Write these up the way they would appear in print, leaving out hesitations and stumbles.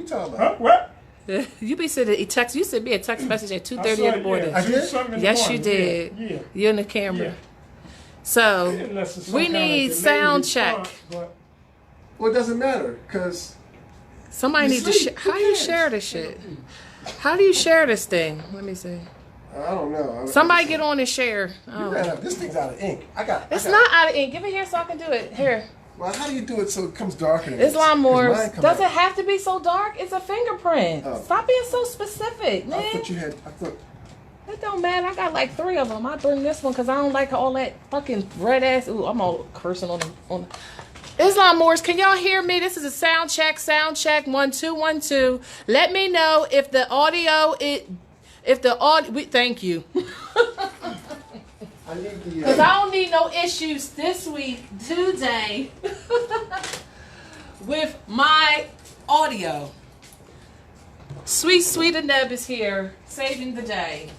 talking about? Huh? What? You be sending a text. You sent me a text message at 2:30 in the morning. I did? Yes, you did. Yeah. You're in the camera. Yeah. So Unless it's some we kind of need delayed sound response, check. but Well, it doesn't matter, because Somebody You need to sleep. share. Who How you cares? share this shit? How do you share this thing? Let me see. I don't know. Somebody get on and share. Oh. This thing's out of ink. It's not out of ink. Give it here so I can do it. Here. Well, how do you do it so it comes darker than It's this? 'Cause lawnmowers. mine come Does it out. have to be so dark? It's a fingerprint. Oh. Stop being so specific, man. I thought you had. I thought. It don't matter. I got like 3 of them. I bring this one because I don't like all that fucking red ass. Ooh, I'm all cursing on the. Islam Moors, can y'all hear me? This is a sound check. Sound check. 1 2 1 2. Let me know if the audio thank you. I need the. Because I don't need no issues this week, today, with my audio. Sweet Neb is here, saving the day.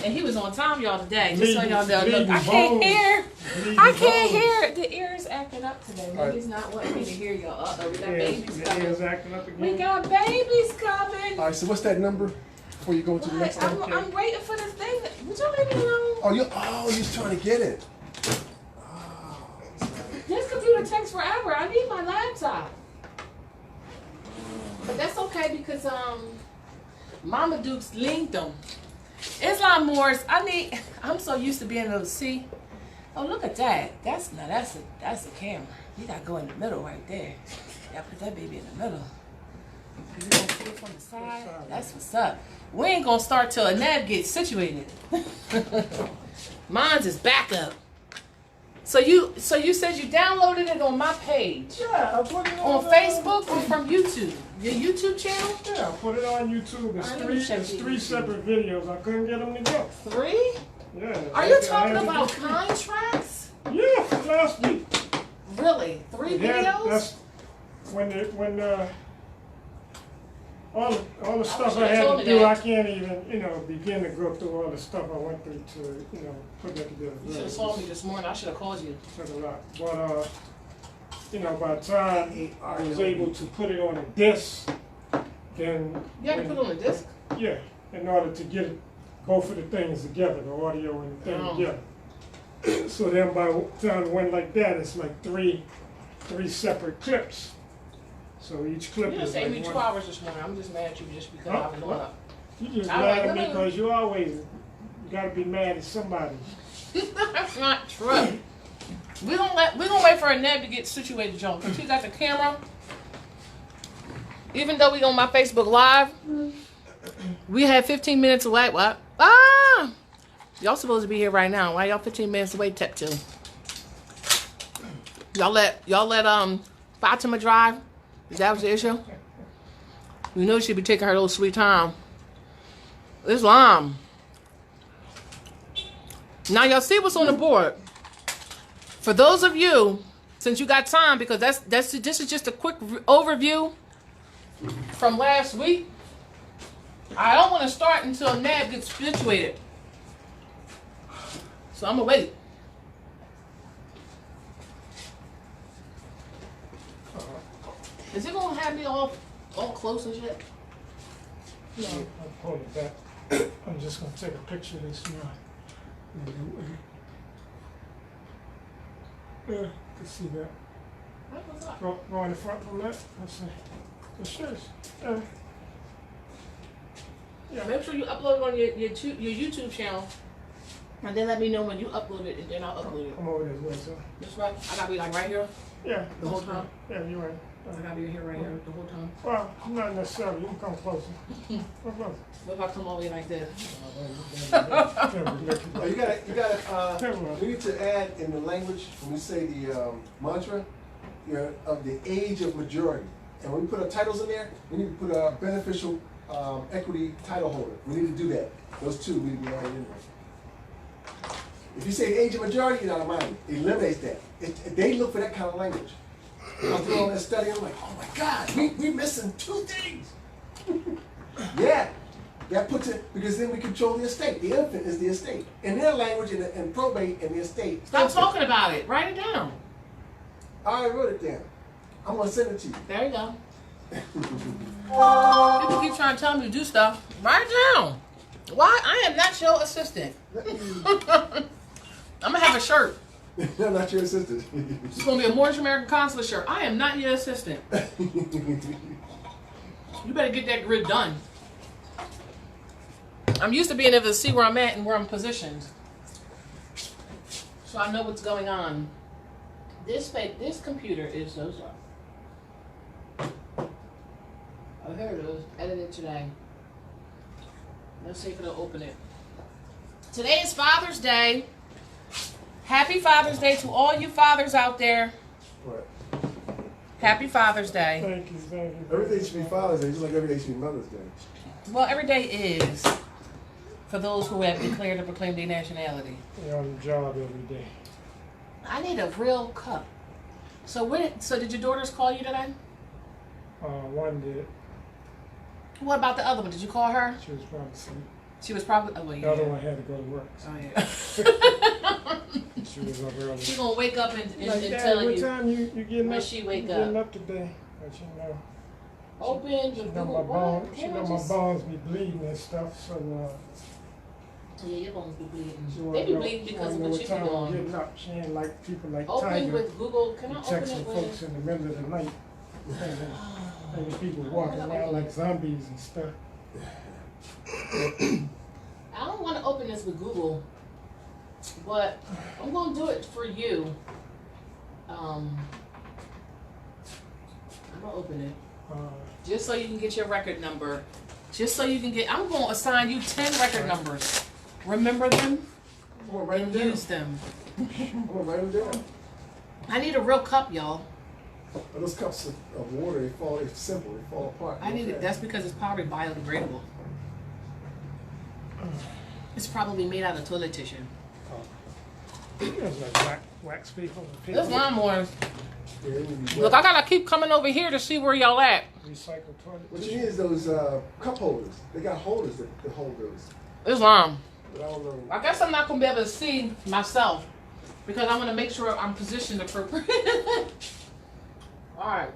And he was on time, y'all, today. Just so y'all know. Look, I can't hear. I can't hear. The ear's acting up today. Maybe it's not wanting me to hear y'all. Uh-oh, we got babies the coming. ears acting up again. We got babies coming. All right. So what's that number before you go to the next What? one? I'm waiting for this thing. Would you leave me alone? Oh, you're trying to get it. This computer takes forever. I need my laptop. But that's okay because Mama Duke's linked them. Islam Moors, I'm so used to being able to see. Oh, look at that. That's a camera. You gotta go in the middle right there. You gotta put that baby in the middle. You gonna see it from the side? That's what's up. We ain't gonna start till Anab gets situated. Mine's is backup. So you said you downloaded it on my page. Yeah, I put it On Facebook or from YouTube? Your YouTube channel? Yeah, I put it on YouTube. It's Alright, let me check these. three separate videos. I couldn't get them together. 3? Yeah. Are you talking about contracts? Yeah, from last week. Really? 3 Yeah, videos? that's when all the stuff wish I you had told to me do, that. I can't even begin to go through all the stuff I went through to put that together. You should have told me this morning. I should have called you. Took a lot, but by the time I was able to put it on a disc, then You have to put it on a disc? yeah, in order to get both of the things together, the audio and the thing Oh. together. So then by the time it went like that, it's like three separate clips. So each clip You is just saved like me 2 one. hours this morning. I'm just mad at you just because Huh? I was doing What? it. You just I mad like at me women. because you gotta be mad at somebody. That's not true. We gonna wait for a Neb to get situated, Joan. Cause she got the camera. Even though we on my Facebook Live, we had 15 minutes away. What? Ah! Y'all supposed to be here right now. Why y'all 15 minutes away, Tep 2? Y'all let Fatima drive? Is that what's the issue? You know she'd be taking her little sweet time. Islam. Now y'all see what's on the board. For those of you, since you got time, because this is just a quick overview from last week. I don't want to start until Nab gets situated. So I'm gonna wait. Is it gonna have me all close and shit? No, I'll hold it back. I'm just gonna take a picture of this now. Yeah, you can see that. What's up? Go in the front from that. Let's see. The shirts. Yeah. Make sure you upload it on your YouTube channel. And then let me know when you upload it, and then I'll upload it. Come over this way, so. That's right. I gotta be like right here Yeah. the whole that's time. right. Yeah, you're right. I gotta be here right here the whole time. Well, not necessarily. You can come closer. Come closer. What if I come all the way like this? Oh, you gotta. We need to add in the language when we say the mantra, of the age of majority. And when we put our titles in there, we need to put a beneficial equity title holder. We need to do that. Those two need to be added in there. If you say the age of majority, you're not mind. It eliminates that. They look for that kind of language. I was doing all that study, I'm like, oh my God, we're missing 2 things. Yeah, that puts it, because then we control the estate. The infant is the estate. In their language, in probate and the estate. Stop talking about it. Write it down. I already wrote it down. I'm going to send it to you. There you go. People keep trying to tell me to do stuff. Write it down. Why? I am not your assistant. I'm gonna have a shirt. I'm not your assistant. It's gonna be a Morris American Consulate shirt. I am not your assistant. You better get that grid done. I'm used to being able to see where I'm at and where I'm positioned, so I know what's going on. This computer is so slow. Oh, here it is. Edited today. Let's see if it'll open it. Today is Father's Day. Happy Father's Day to all you fathers out there. What? Happy Father's Day. Thank you, thank you. Everything should be Father's Day, just like every day should be Mother's Day. Well, every day is for those who have declared or proclaimed their nationality. You're on the job every day. I need a real cup. So did your daughters call you today? One did. What about the other one? Did you call her? She was probably asleep. She was probably. Oh, well, The other yeah. one had to go to work. So Oh yeah. she was up early. She gonna wake up and Like, and Dad, tell what you. time you getting when up? she wake you getting up. up today? But you know, Open she the know Google. my bones. What? She Can't I know my just- bones be bleeding and stuff. So Yeah, your bones be bleeding. she They wanna be know, bleeding she because wanna of know what what you time be I'm doing. getting up. She ain't like people like Open Tiger. with Google. Can I open Texting it folks with? in the middle of the night. Thinking people walking around like zombies and stuff. I don't want to open this with Google, but I'm gonna do it for you. I'm gonna open it just so you can get your record number. Just so you can get. I'm gonna assign you 10 record numbers. Remember them I'm gonna write them and down. use them. I'm gonna write them down. I need a real cup, y'all. Those cups of water, it's simple, they fall apart. I need it. That's because it's probably biodegradable. It's probably made out of toilet tissue. There's like wax people and This people. lawnmower. Yeah, they need to be Look, wet. I gotta keep coming over here to see where y'all at. Recycled toilet What you tissue. need is those cup holders. They got holders that hold those. Islam. But I don't know. I guess I'm not gonna be able to see myself because I'm gonna make sure I'm positioned appropriately. All right.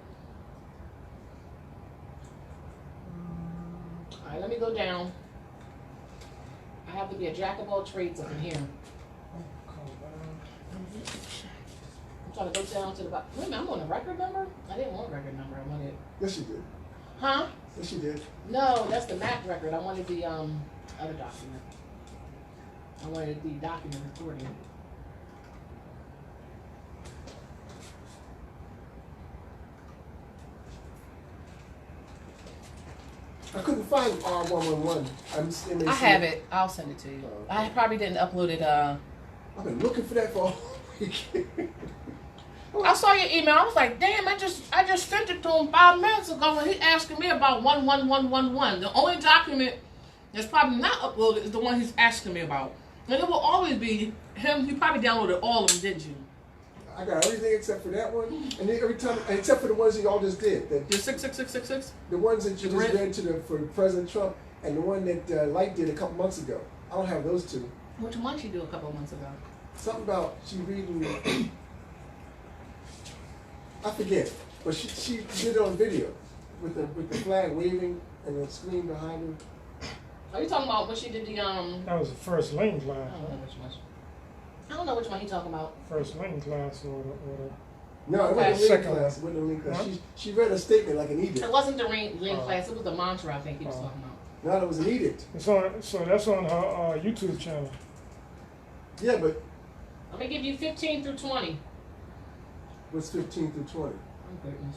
All right, let me go down. I have to be a jack of all trades up in here. I'm trying to go down to the bottom. Wait a minute, I'm on a record number? I didn't want a record number. I wanted. Yes, you did. Huh? Yes, you did. No, that's the Mac record. I wanted the other document. I wanted the document recording. I couldn't find R111. I have it. I'll send it to you. Oh, I probably didn't upload it. I've been looking for that for all week. I saw your email. I was like, damn, I just sent it to him 5 minutes ago when he asking me about 11111. The only document that's probably not uploaded is the one he's asking me about. And it will always be him. You probably downloaded all of them, didn't you? I got everything except for that one, and then every time, except for the ones you all just did. Your 66666? The ones that you just Grid? read for President Trump, and the one that Light did a couple months ago. I don't have those two. Which one she do a couple of months ago? Something about she reading. I forget, but she did it on video with the flag waving and the screen behind her. Are you talking about when she did the That was the first lane I class. don't know which one. I don't know which one he talking about. First lane class or No, it Okay. wasn't a link Second class. It wasn't a link class. Huh? She read a statement like an It edict. wasn't the ring Oh. class. It was the mantra I think he was talking about. No, it was an edict. it's on. So that's on her YouTube channel. Yeah, but Let me give you 15 through 20. what's 15 through 20? Oh goodness.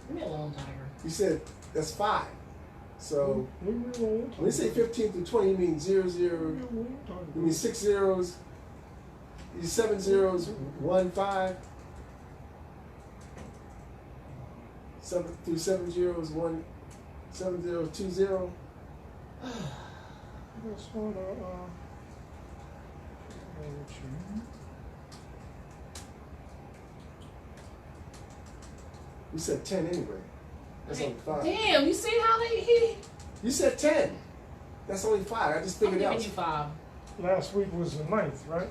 Leave me alone, Tiger. You said that's 5. So when you say 15 through 20, you mean 0, 0. You mean 6 zeros. You 7 zeros, 1 5. 7 through 7 zeros, 1 7 0 2 0. That's on You said 10 anyway. That's only 5. Damn, you see how he You said 10. That's only 5. I just I'm figured giving out. you 5. Last week was the 9th, right?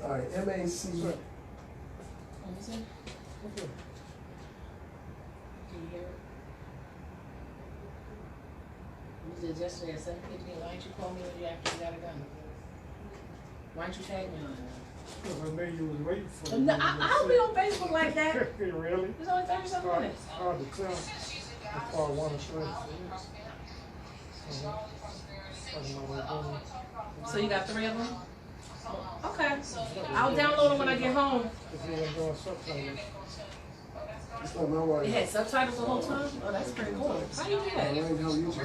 All right, MAC. Let me see. Can you hear it? You did yesterday at 7:15. Why didn't you call me when you actually got it done? Why didn't you tag me on it? Because I knew you was waiting for it. No, I don't be on Facebook like that. Really? It's only 30-something minutes. Hard to tell. How far one is right. So you got 3 of them? Okay. I'll download them when I get home. If you ain't doing subtitles. It's not my worry. It had subtitles the whole time? Oh, that's pretty cool. How you do I that? learned how you do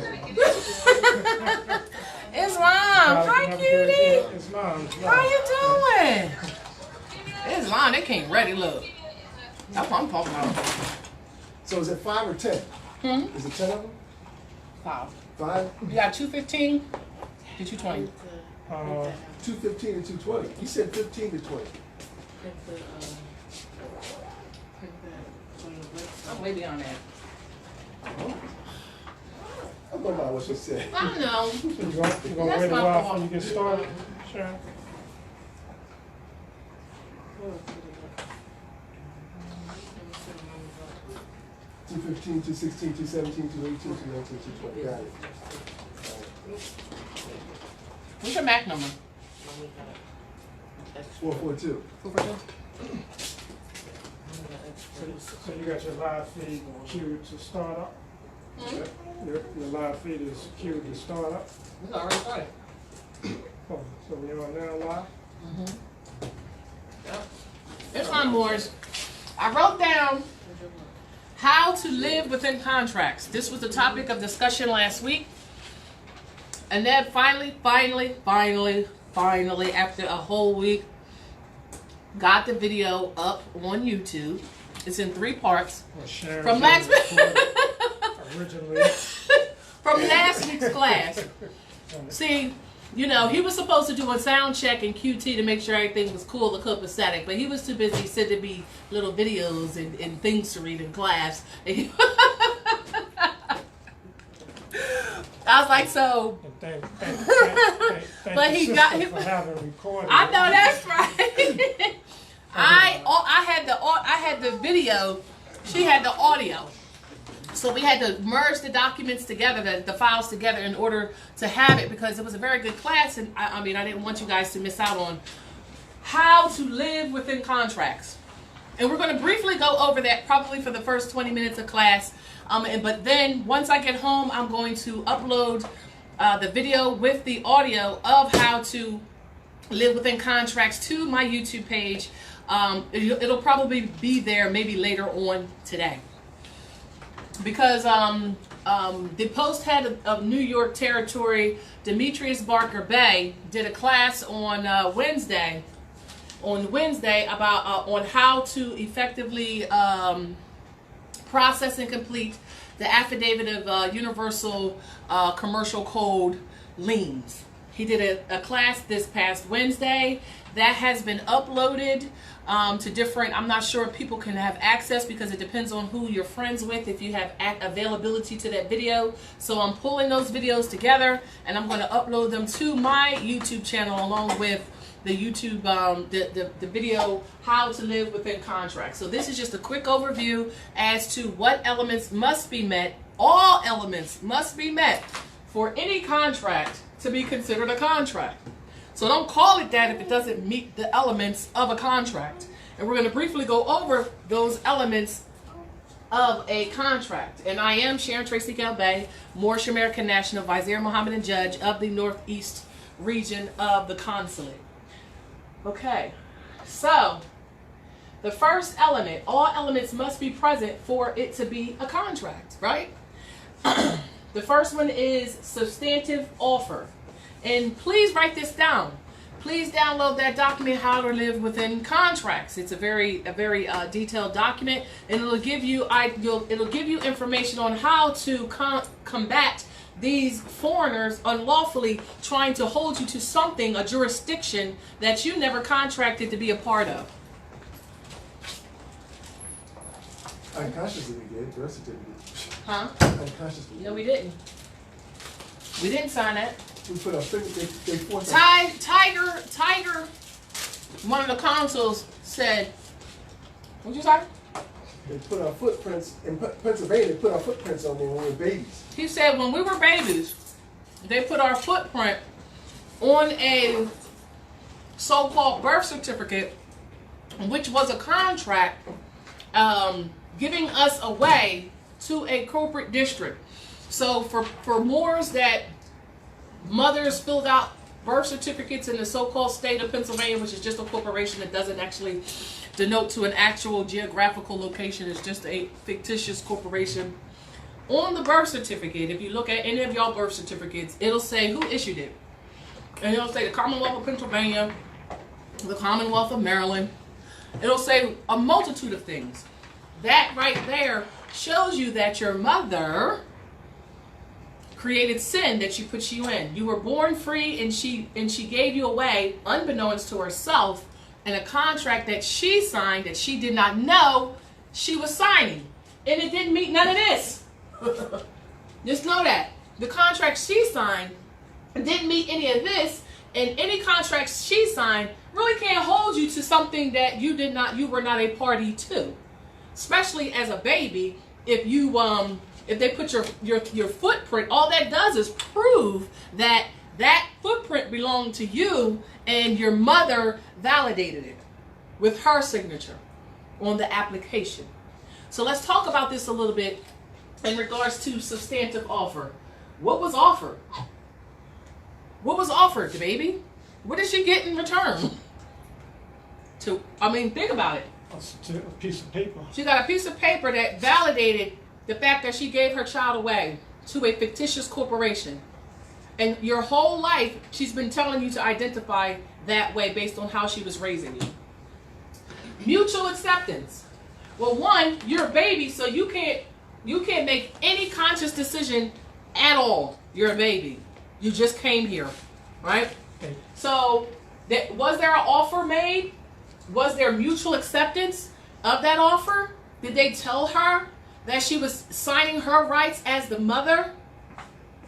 It's Ron. Hi, cutie. It's mine. How you doing? It's Ron. They came ready. Look. That's what I'm talking about. So is it 5 or 10? Hmm? Is it 10 of them? 5. 5? You got 215 to 220. 215 and 220. You said 15 to 20. I'm way beyond that. I'm going by what she said. I know. So you gonna That's wait a my while fault. before you get started, Sharon? Two 15, 216, 217, 218, 219, 220. Got it. What's your MAC number? 442. 442. So you got your live feed queued to start up? Your live feed is queued to start up? It's already started. Oh, so we are now live? Yep. It's on Moore's. I wrote down how to live within contracts. This was the topic of discussion last week. And then finally, after a whole week, got the video up on YouTube. It's in 3 parts. Well, Sharon From did last record originally. from last week's class. See, you know, he was supposed to do a sound check in QT to make sure everything was cool, the copacetic, but he was too busy sending me little videos and things to read in class. I was like, so. Thank But your he sister got for having recorded. I know that's right. I had the video. She had the audio. So we had to merge the documents together, the files together, in order to have it, because it was a very good class, and I mean, I didn't want you guys to miss out on how to live within contracts. And we're going to briefly go over that probably for the first 20 minutes of class. But then once I get home, I'm going to upload the video with the audio of how to live within contracts to my YouTube page. It'll probably be there maybe later on today. Because the post head of New York Territory, Demetrius Barker Bay, did a class on Wednesday about on how to effectively process and complete the affidavit of universal commercial code liens. He did a class this past Wednesday that has been uploaded to different, I'm not sure if people can have access because it depends on who you're friends with, if you have availability to that video. So I'm pulling those videos together and I'm going to upload them to my YouTube channel along with the YouTube, the video, how to live within contracts. So this is just a quick overview as to what elements must be met. All elements must be met for any contract to be considered a contract. So don't call it that if it doesn't meet the elements of a contract. And we're going to briefly go over those elements of a contract. And I am Sharon Tracy Galbay, Moorish American National Vizier Mohammedan Judge of the Northeast region of the Consulate. Okay, so the first element, all elements must be present for it to be a contract, right? The first one is substantive offer. And please write this down. Please download that document, How to Live Within Contracts. It's a very detailed document, and it'll give you information on how to combat these foreigners unlawfully trying to hold you to something, a jurisdiction that you never contracted to be a part of. Unconsciously we did, birth certificate. Huh? Unconsciously. No, we didn't. We didn't sign that. We put our finger, they forced Tiger, one of the consuls said, what'd you say? They put our footprints, in Pennsylvania, they put our footprints on there when we were babies. He said when we were babies, they put our footprint on a so-called birth certificate, which was a contract giving us away to a corporate district. So for Moors that mothers filled out birth certificates in the so-called state of Pennsylvania, which is just a corporation that doesn't actually denote to an actual geographical location, it's just a fictitious corporation. On the birth certificate, if you look at any of y'all birth certificates, it'll say who issued it. And it'll say the Commonwealth of Pennsylvania, the Commonwealth of Maryland. It'll say a multitude of things. That right there shows you that your mother created sin that she put you in. You were born free, and she gave you away, unbeknownst to herself, in a contract that she signed that she did not know she was signing. And it didn't meet none of this. Just know that. The contract she signed didn't meet any of this, and any contracts she signed really can't hold you to something that you were not a party to. Especially as a baby, if they put your footprint, all that does is prove that footprint belonged to you and your mother validated it with her signature on the application. So let's talk about this a little bit in regards to substantive offer. What was offered? What was offered, baby? What did she get in return? Think about it. A piece of paper. She got a piece of paper that validated the fact that she gave her child away to a fictitious corporation. And your whole life, she's been telling you to identify that way based on how she was raising you. Mutual acceptance. Well, one, you're a baby, so you can't make any conscious decision at all. You're a baby. You just came here, right? Okay. So, was there an offer made? Was there mutual acceptance of that offer? Did they tell her that she was signing her rights as the mother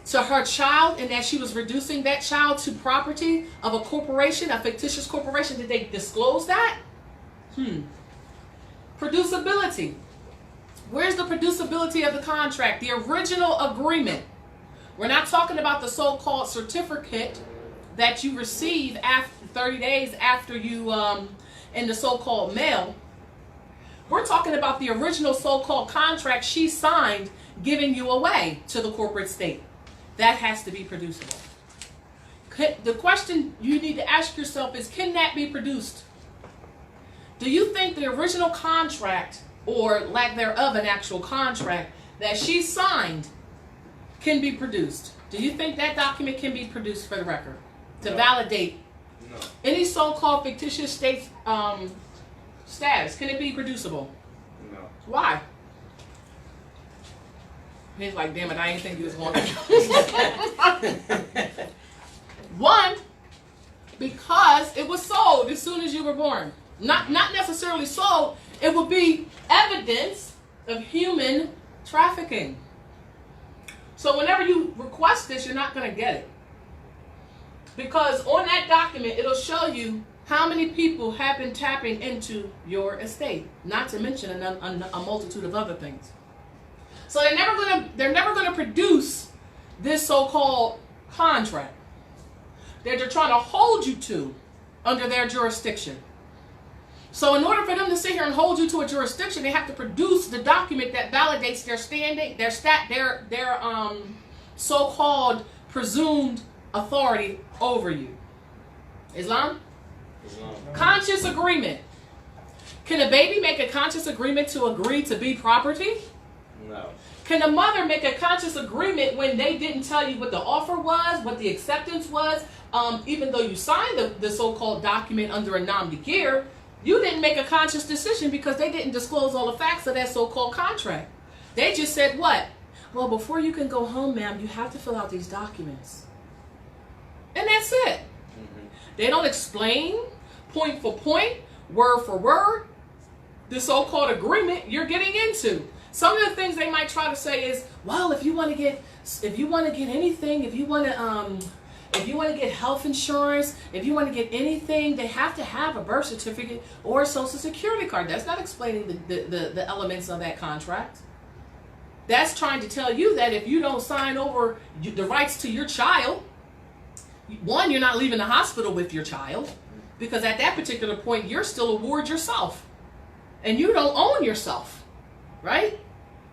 to her child, and that she was reducing that child to property of a corporation, a fictitious corporation? Did they disclose that? Producibility. Where's the producibility of the contract? The original agreement. We're not talking about the so-called certificate that you receive after 30 days after you in the so-called mail. We're talking about the original so-called contract she signed giving you away to the corporate state. That has to be producible. The question you need to ask yourself is, can that be produced? Do you think the original contract, or lack thereof an actual contract, that she signed can be produced? Do you think that document can be produced for the record to validate any so-called fictitious state status? Can it be producible? No. Why? He's like, damn it, I ain't think you was going to. One, because it was sold as soon as you were born. Not necessarily sold. It would be evidence of human trafficking. So whenever you request this, you're not going to get it. Because on that document, it'll show you how many people have been tapping into your estate. Not to mention a multitude of other things. So they're never gonna produce this so-called contract that they're trying to hold you to under their jurisdiction. So in order for them to sit here and hold you to a jurisdiction, they have to produce the document that validates their standing, their so-called presumed authority over you. Islam? Conscious agreement. Can a baby make a conscious agreement to agree to be property? No. Can a mother make a conscious agreement when they didn't tell you what the offer was, what the acceptance was? Even though you signed the so-called document under a nom de guerre, you didn't make a conscious decision because they didn't disclose all the facts of that so-called contract. They just said what? Well, before you can go home, ma'am, you have to fill out these documents. And that's it. They don't explain point for point, word for word, the so-called agreement you're getting into. Some of the things they might try to say is, well, if you want to get anything, if if you want to get health insurance, if you want to get anything, they have to have a birth certificate or a social security card. That's not explaining the elements of that contract. That's trying to tell you that if you don't sign over the rights to your child, one, you're not leaving the hospital with your child, because at that particular point, you're still a ward yourself. And you don't own yourself, right?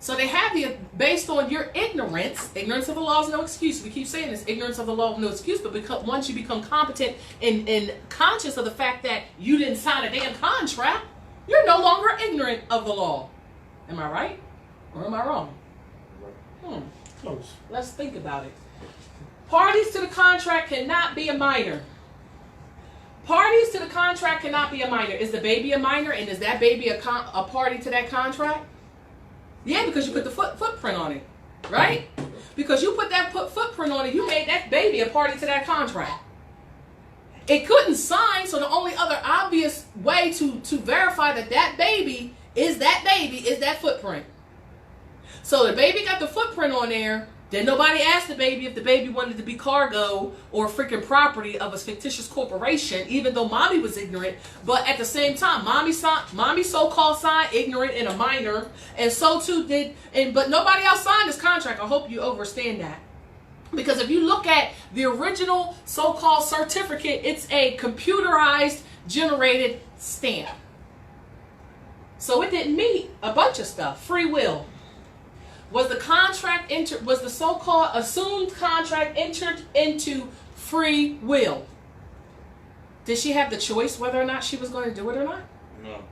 So they have the, based on your ignorance of the law is no excuse. We keep saying this, ignorance of the law is no excuse, but because once you become competent and conscious of the fact that you didn't sign a damn contract, you're no longer ignorant of the law. Am I right? Or am I wrong? Close. Let's think about it. Parties to the contract cannot be a minor. Parties to the contract cannot be a minor. Is the baby a minor, and is that baby a party to that contract? Yeah, because you put the footprint on it, right? Because you put that footprint on it, you made that baby a party to that contract. It couldn't sign, so the only other obvious way to verify that that baby is that footprint. So the baby got the footprint on there. Then nobody asked the baby if the baby wanted to be cargo or freaking property of a fictitious corporation, even though mommy was ignorant. But at the same time, mommy so-called signed ignorant and a minor, and so too did, but nobody else signed this contract. I hope you understand that. Because if you look at the original so-called certificate, it's a computerized generated stamp. So it didn't meet a bunch of stuff. Free will. Was the contract was the so-called assumed contract entered into free will? Did she have the choice whether or not she was going to do it or not? No.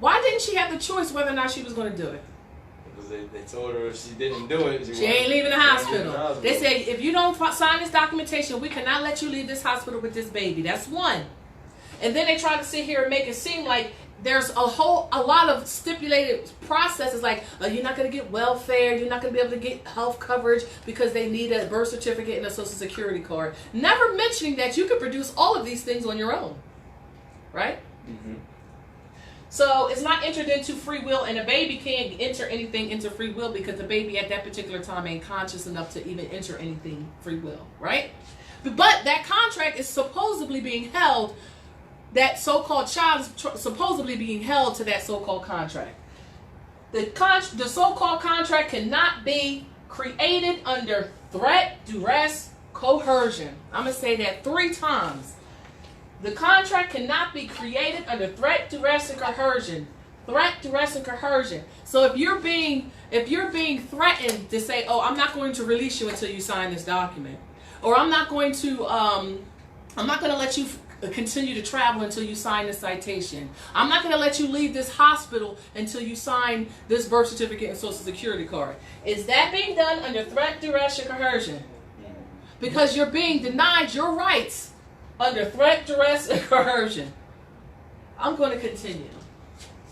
Why didn't she have the choice whether or not she was going to do it? Because they told her if she didn't do it, she ain't leaving the hospital. They said, if you don't sign this documentation, we cannot let you leave this hospital with this baby. That's one. And then they try to sit here and make it seem like there's a lot of stipulated processes, like you're not going to get welfare, you're not going to be able to get health coverage because they need a birth certificate and a social security card. Never mentioning that you can produce all of these things on your own, right? Mm-hmm. So it's not entered into free will, and a baby can't enter anything into free will because the baby at that particular time ain't conscious enough to even enter anything free will, right? But that contract is supposedly being held. That so-called child is supposedly being held to that so-called contract. The so-called contract cannot be created under threat, duress, coercion. I'm going to say that 3 times. The contract cannot be created under threat, duress, and coercion. Threat, duress, and coercion. So if you're being threatened to say, oh, I'm not going to release you until you sign this document, or I'm not going to let you continue to travel until you sign this citation. I'm not going to let you leave this hospital until you sign this birth certificate and social security card. Is that being done under threat, duress, or coercion? Because you're being denied your rights under threat, duress, and coercion. I'm going to continue.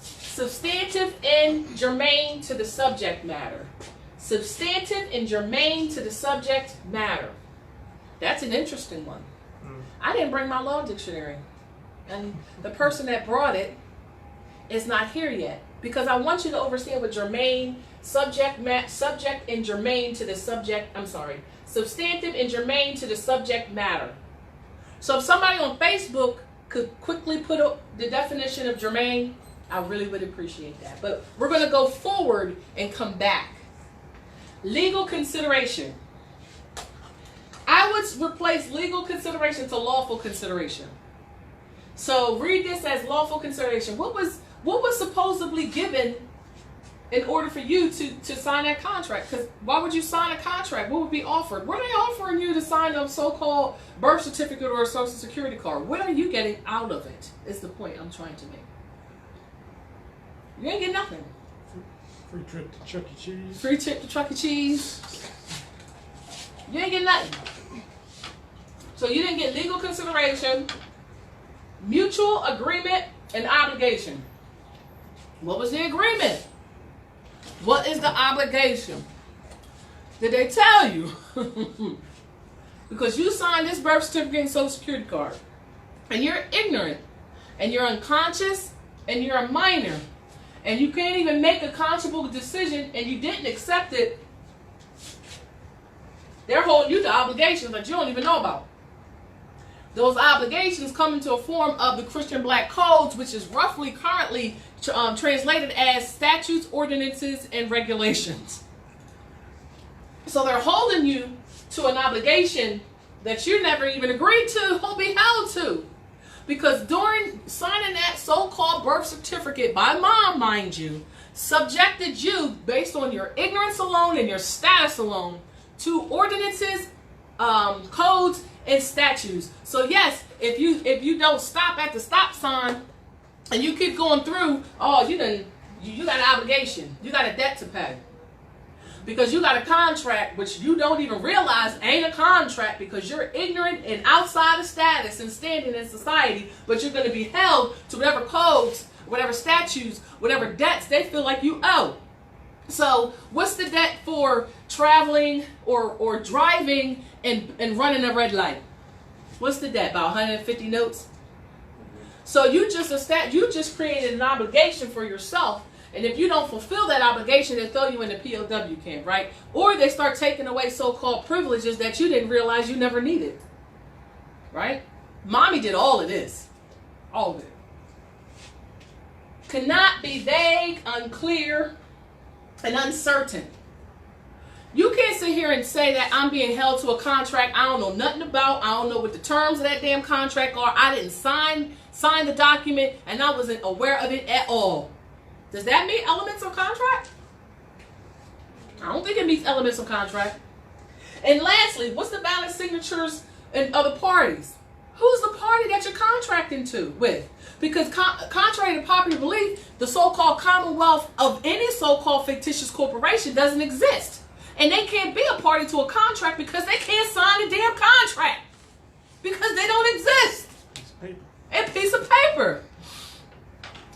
Substantive and germane to the subject matter. Substantive and germane to the subject matter. That's an interesting one. I didn't bring my law dictionary, and the person that brought it is not here yet, because I want you to understand what germane, subject and germane to the subject, substantive and germane to the subject matter. So if somebody on Facebook could quickly put up the definition of germane, I really would appreciate that. But we're going to go forward and come back. Legal consideration. I would replace legal consideration to lawful consideration. So read this as lawful consideration. What was supposedly given in order for you to sign that contract? Because why would you sign a contract? What would be offered? What are they offering you to sign a so-called birth certificate or a social security card? What are you getting out of it? Is the point I'm trying to make. You ain't get nothing. Free trip to Chuck E. Cheese. Free trip to Chuck E. Cheese. You ain't get nothing. So you didn't get legal consideration, mutual agreement, and obligation. What was the agreement? What is the obligation? Did they tell you? Because you signed this birth certificate and social security card, and you're ignorant, and you're unconscious, and you're a minor, and you can't even make a conscionable decision, and you didn't accept it. They're holding you to obligations that you don't even know about. those obligations come into a form of the Christian Black codes, which is roughly currently translated as statutes, ordinances, and regulations. So they're holding you to an obligation that you never even agreed to or be held to. Because during signing that so-called birth certificate by mom, mind you, subjected you based on your ignorance alone and your status alone to ordinances, codes, and statutes. So yes, if you don't stop at the stop sign and you keep going through, oh, you got an obligation, you got a debt to pay. Because you got a contract which you don't even realize ain't a contract because you're ignorant and outside of status and standing in society, but you're going to be held to whatever codes, whatever statutes, whatever debts they feel like you owe. So what's the debt for traveling or driving and running a red light? What's the debt? About 150 notes? So you just created an obligation for yourself. And if you don't fulfill that obligation, they throw you in the POW camp, right? Or they start taking away so-called privileges that you didn't realize you never needed, right? Mommy did all of this, all of it. Cannot be vague, unclear, and uncertain. You can't sit here and say that I'm being held to a contract I don't know nothing about. I don't know what the terms of that damn contract are. I didn't sign the document, and I wasn't aware of it at all. Does that meet elements of contract? I don't think it meets elements of contract. And lastly, what's the valid signatures of other parties? Who's the party that you're contracting with? Because contrary to popular belief, the so-called commonwealth of any so-called fictitious corporation doesn't exist. And they can't be a party to a contract because they can't sign a damn contract. Because they don't exist. A piece of paper.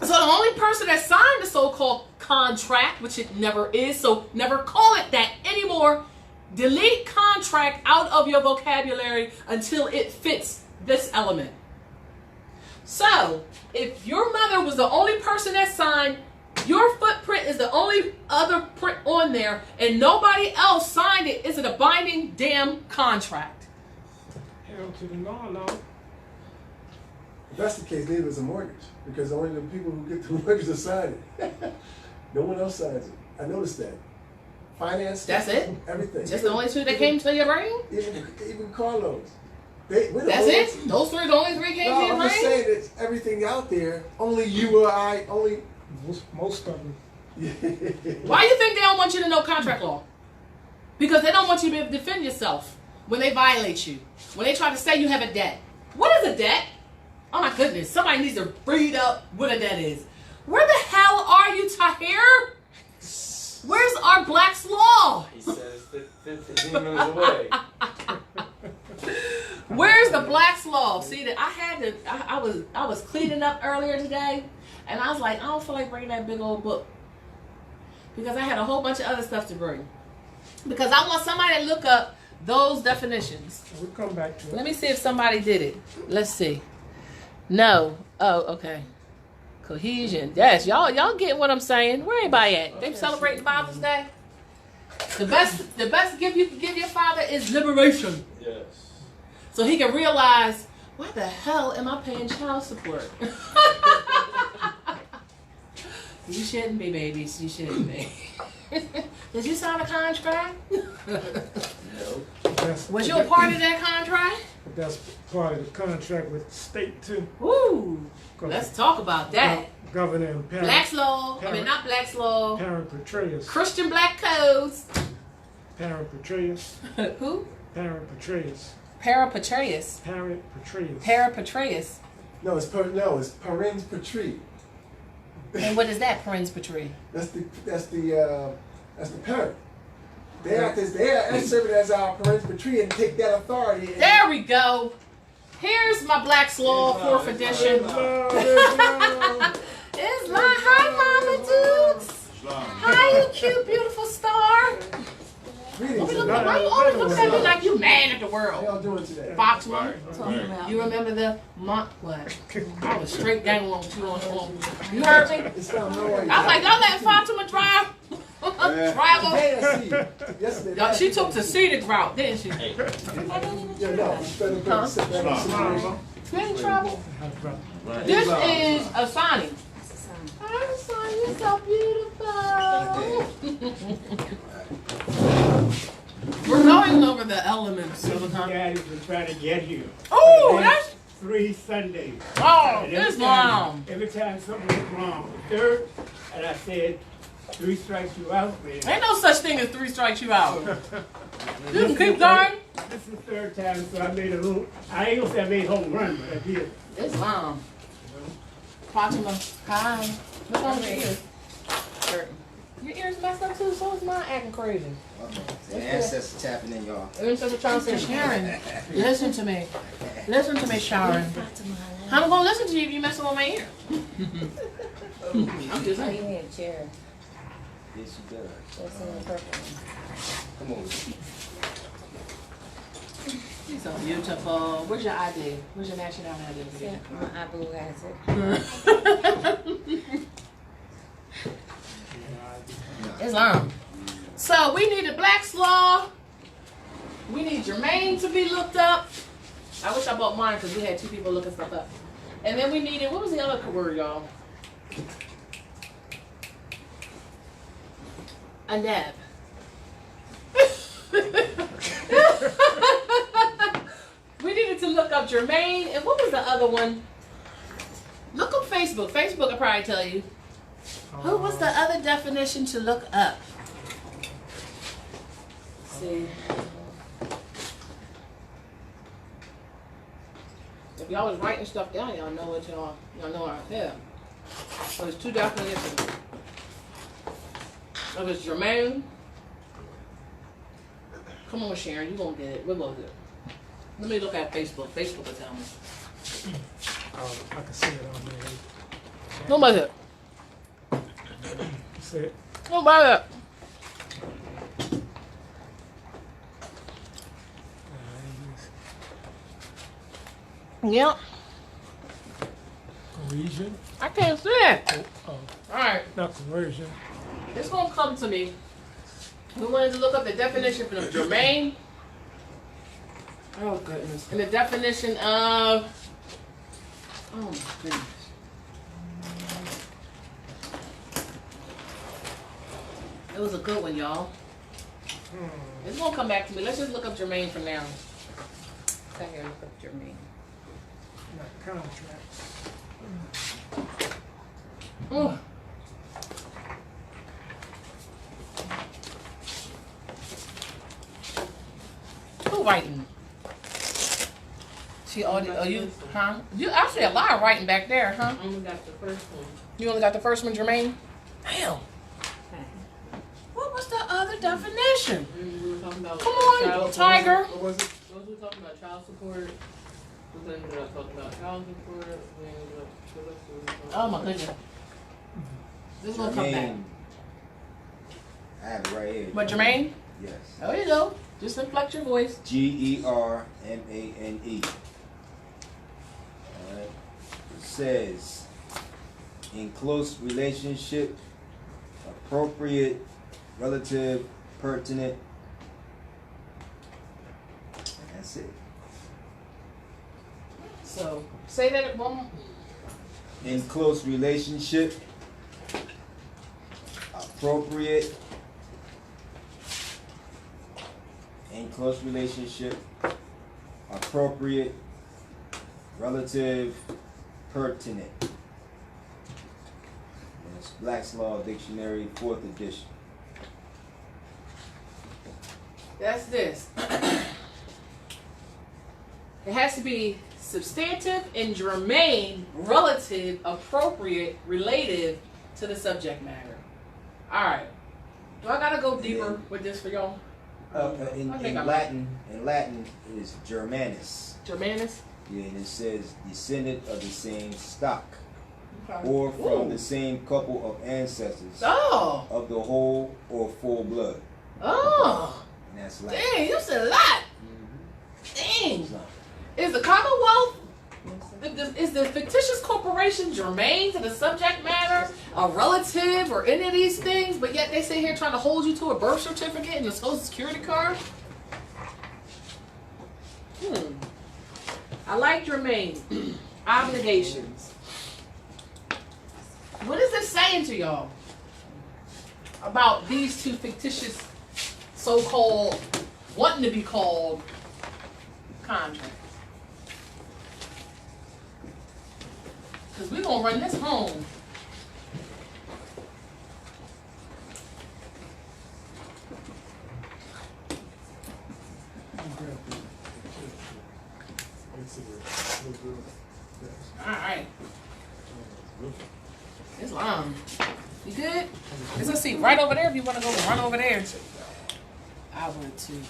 So the only person that signed the so-called contract, which it never is, so never call it that anymore, delete contract out of your vocabulary until it fits this element. So, if your mother was the only person that signed, your footprint is the only other print on there, and nobody else signed it, is it a binding damn contract? Hell to the law, no. If that's the case, neither is a mortgage, because only the people who get the mortgage to sign it. No one else signs it. I noticed that. Finance. That's it? Everything. Just the only two that came to your brain? Even car loans. That's it? Those three, the only three came to your brain? I'm just saying that everything out there, only you or I, only... Most of them. Why do you think they don't want you to know contract law? Because they don't want you to be able to defend yourself when they violate you. When they try to say you have a debt. What is a debt? Oh my goodness, somebody needs to read up what a debt is. Where the hell are you, Tahir? Where's our Black's Law? He says 15 minutes away. Where's the Black's Law? See, that I was cleaning up earlier today, and I was like, I don't feel like bringing that big old book because I had a whole bunch of other stuff to bring. Because I want somebody to look up those definitions. We'll come back to it. Let me see if somebody did it. Let's see. No. Oh, okay. Cohesion. Yes, y'all get what I'm saying. Where everybody at? They celebrating Father's Day. The best gift you can give your father is liberation. Yes. So he can realize, why the hell am I paying child support? You shouldn't be, babies. You shouldn't be. Did you sign a contract? No. Was you a part of that contract? But that's part of the contract with the state too. Woo! Let's talk about that. Governor and parent. Black's Law. I mean, not Black's Law. Parent Petraeus. Christian Black Codes. Parent Petraeus. Who? Parent Petraeus. Parapatrius. Parent Petraeus. Parapatrius. No, it's parens patri. And what is that, parens patri? That's the parent. They are serving as our parens patri and take that authority. And There we go. Here's my Black's Law, 4th edition. Islam. Hi, Mama Dukes. Hi, you cute, beautiful star. Greetings. Why you always looking at me like you mad at the How world? y'all doing today? Fox one. You remember the month? What? I was straight down on you on. You heard me? It's not no way. I was like, y'all let Fatima drive. Travel. Today I see. Yesterday. Y'all, she took the scenic route, didn't she? Yeah, no, it's better Huh? to sit back and sit down. You ain't travel. Right. This is a signing. Hi, son, you're so beautiful. We're going over the elements of the con. Daddy's been trying to get here. Oh, that's 3 Sundays. oh, And every it's time- long. Every time something was wrong, the third, and I said, 3 strikes you out, man. Ain't no such thing as 3 strikes you out. You can keep going. This is the 3rd time, so I made a little, I ain't gonna say I made home run, but I did. It's long. Fatima, hi. What's wrong with your ears? Your ears messed up too, so is mine acting crazy. The ancestors tapping in, y'all. Instead trying to say, Sharon, listen to me. Listen to me, Sharon. I'm gonna listen to you if you messing with my ear. I'm just Oh, you saying. need a chair. Yes, you does. That's in the purple one. Come on. She's so beautiful. Where's your ID? Where's your national See, ID? my eye blue has it. It's long. So we need a Black's Law. We need Jermaine to be looked up. I wish I bought mine because we had 2 people looking stuff up. And then we needed, what was the other word, y'all? A neb. We needed to look up Jermaine. And what was the other one? Look up Facebook. Facebook will probably tell you. Who was the other definition to look up? See. If y'all was writing stuff down, y'all know what y'all know right there. So there's 2 definitions. If it's Jermaine, come on, Sharon, you gonna get it. We'll go get it. Let me look at Facebook. Facebook will tell me. Oh, I can see it on there. Nobody it. See it? Nobody it. Yep. Cohesion? I can't see it. Oh, Alright. not conversion. It's gonna come to me. We wanted to look up the definition for the Jermaine. Oh goodness. And the definition of oh my goodness. It was a good one, y'all. It's gonna come back to me. Let's just look up Jermaine for now. I here look up Jermaine. Not contract. Ooh. Who writing? She audio, you, huh? You actually a lot of writing back there, huh? I only got the first one. You only got the first one, Jermaine? Damn. What was the other definition? We were talking about Come on, child Tiger. What was it? We were talking about child support. We ended up talking about child support. We ended up Oh my goodness. This is gonna come back. Jermaine. I have it right here. But Jermaine? Yes. There you go. Just inflect your voice. Germane. Alright. It says, in close relationship, appropriate, relative, pertinent. That's it. So say that one. In close relationship, appropriate, in close relationship, appropriate, relative, pertinent. It's Black's Law Dictionary, 4th edition. That's this. It has to be substantive and germane, relative, appropriate, relative to the subject matter. Alright. Do I gotta go deeper with this for y'all? In I think Latin, it is Germanus. Germanus? Yeah, and it says descendant of the same stock, Okay. or from Ooh. the same couple of ancestors Oh! of the whole or full blood. Oh! And that's Latin. Dang, you said a lot! Mhm. Dang! So, Is the Commonwealth is the fictitious corporation germane to the subject matter, a relative, or any of these things? But yet they sit here trying to hold you to a birth certificate and a social security card. I like germane. Obligations. What is this saying to y'all about these two fictitious, so-called, wanting to be called contracts? Because we're going to run this home. All right. It's long. You good? There's a seat right over there if you want to go run over there. I would too.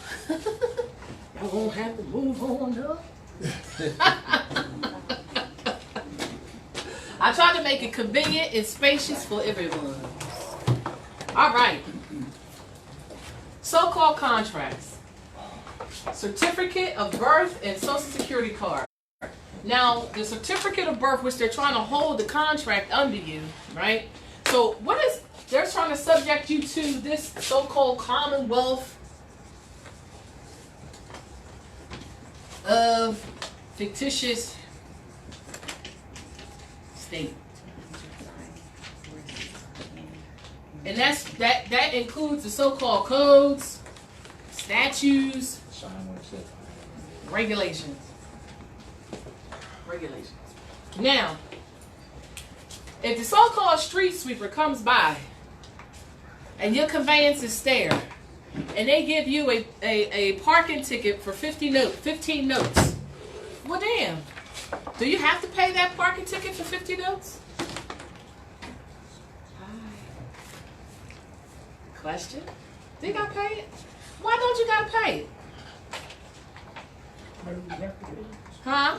Y'all gonna have to move on up. I tried to make it convenient and spacious for everyone. All right. So-called contracts. Certificate of birth and social security card. Now, the certificate of birth, which they're trying to hold the contract under you, right? So what is, they're trying to subject you to this so-called Commonwealth of fictitious state. And that includes the so-called codes, statutes, regulations. Now, if the so-called street sweeper comes by and your conveyance is there, and they give you a parking ticket for 15 notes, well, damn. Do you have to pay that parking ticket for 50 notes? Question? Do you got to pay it? Why don't you got to pay it? Huh?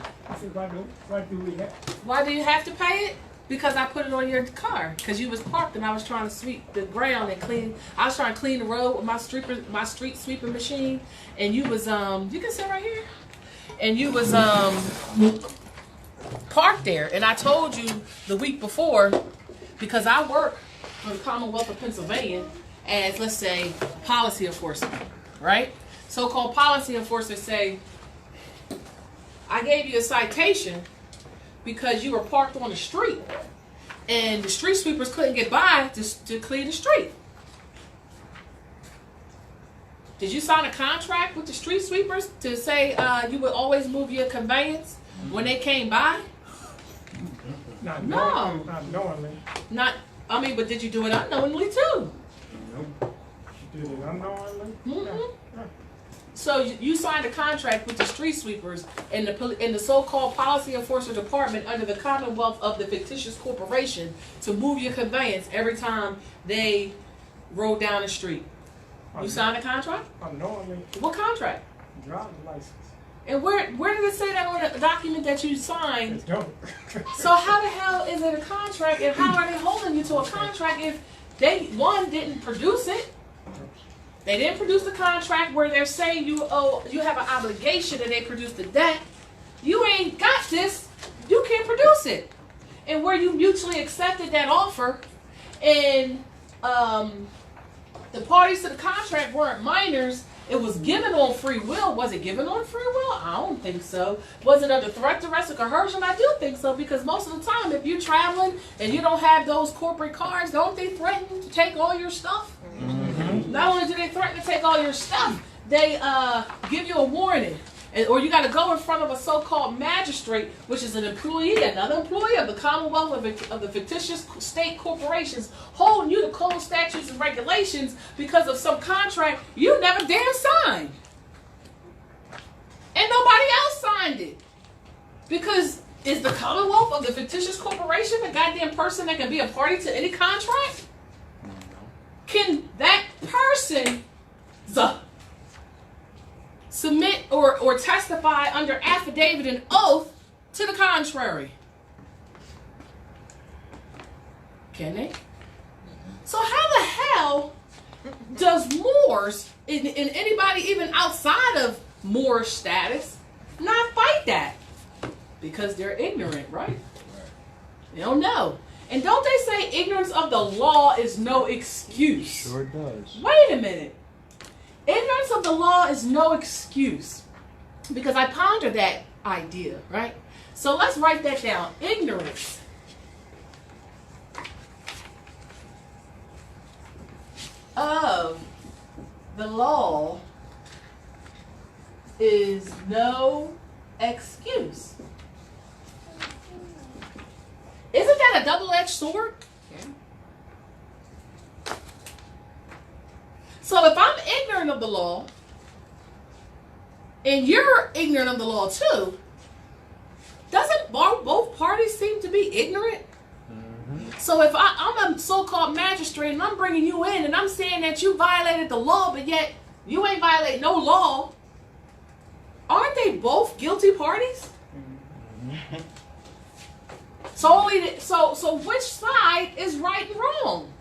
Why do you have to pay it? Because I put it on your car. Because you was parked and I was trying to sweep the ground and clean. I was trying to clean the road with my street sweeping machine. And you was you can sit right here. And you was parked there. And I told you the week before, because I work for the Commonwealth of Pennsylvania as, let's say, policy enforcement, right? So-called policy enforcers say, I gave you a citation because you were parked on the street and the street sweepers couldn't get by to clear the street. Did you sign a contract with the street sweepers to say you would always move your conveyance when they came by? Not knowingly. But did you do it unknowingly too? Nope. You did it unknowingly? Mm-hmm. Yeah. So you signed a contract with the street sweepers in the so-called policy enforcement department under the Commonwealth of the fictitious corporation to move your conveyance every time they rode down the street. You signed a contract? Unknowingly. What contract? Driver's license. And where did it say that on the document that you signed? It don't. So how the hell is it a contract, and how are they holding you to a contract if they, one, didn't produce it? They didn't produce the contract where they're saying you have an obligation and they produced the debt. You ain't got this. You can't produce it. And where you mutually accepted that offer and the parties to the contract weren't minors, it was given on free will. Was it given on free will? I don't think so. Was it under threat, duress, or coercion? I do think so, because most of the time if you're traveling and you don't have those corporate cards, don't they threaten to take all your stuff? Mm-hmm. Not only do they threaten to take all your stuff, they give you a warning. Or you got to go in front of a so-called magistrate, which is another employee of the Commonwealth of the fictitious state corporations, holding you to code, statutes, and regulations because of some contract you never damn signed. And nobody else signed it. Because is the Commonwealth of the fictitious corporation the goddamn person that can be a party to any contract? Can that person submit or testify under affidavit and oath to the contrary? Can they? So how the hell does Moors, and anybody even outside of Moorish status, not fight that? Because they're ignorant, right? They don't know. And don't they say ignorance of the law is no excuse? Sure does. Wait a minute. Ignorance of the law is no excuse. Because I ponder that idea, right? So let's write that down. Ignorance of the law is no excuse. Isn't that a double-edged sword? So if I'm ignorant of the law, and you're ignorant of the law too, doesn't both parties seem to be ignorant? So if I'm a so-called magistrate and I'm bringing you in and I'm saying that you violated the law, but yet you ain't violated no law, aren't they both guilty parties? So which side is right and wrong?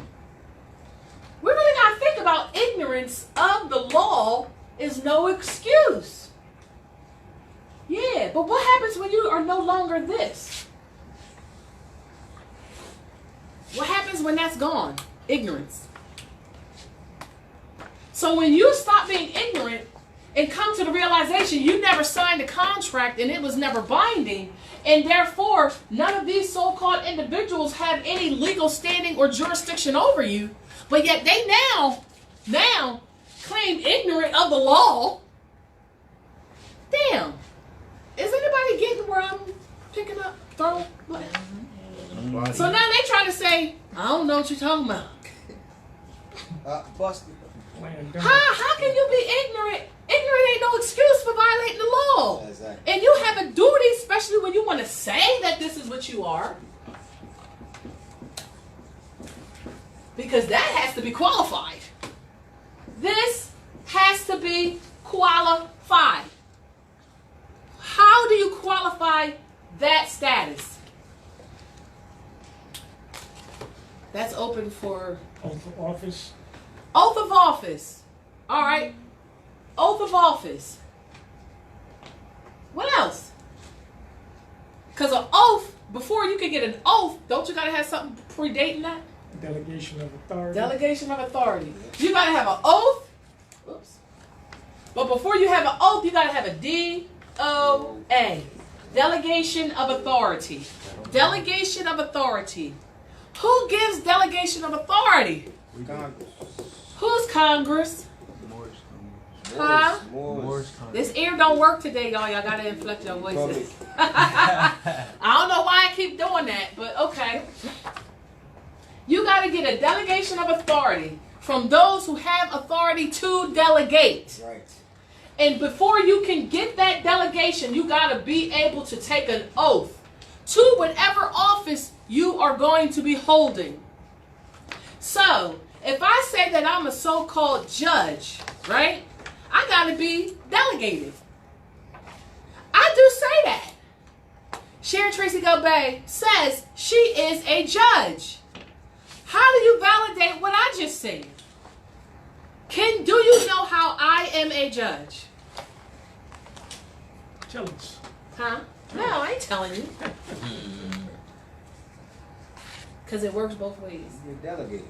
We really got to think about ignorance of the law is no excuse. Yeah, but what happens when you are no longer this? What happens when that's gone? Ignorance. So when you stop being ignorant and come to the realization you never signed a contract and it was never binding, and therefore none of these so-called individuals have any legal standing or jurisdiction over you, but yet they now claim ignorant of the law. Damn. Is anybody getting where I'm picking up, throwing? So now they try to say, I don't know what you're talking about. Busted. How can you be ignorant? Ignorant ain't no excuse for violating the law. Exactly. And you have a duty, especially when you want to say that this is what you are. Because that has to be qualified. This has to be qualified. How do you qualify that status? That's open for Oath of office. oath of office. All right. Oath of office. What else? Because an oath, before you can get an oath, don't you got to have something predating that? Delegation of authority. Delegation of authority. You got to have an oath. Oops. But before you have an oath, you got to have a DOA. Delegation of authority. Delegation of authority. Who gives delegation of authority? Congress. Who's Congress? Huh? Moore's. This ear don't work today, y'all. Y'all gotta inflect your voices. I don't know why I keep doing that, but okay. You gotta get a delegation of authority from those who have authority to delegate. Right. And before you can get that delegation, you gotta be able to take an oath to whatever office you are going to be holding. So, if I say that I'm a so-called judge, right? I gotta be delegated. I do say that. Sharon Tracy Gilbay says she is a judge. How do you validate what I just said? Do you know how I am a judge? Tell us. Huh? No, I ain't telling you. Because it works both ways. You're delegated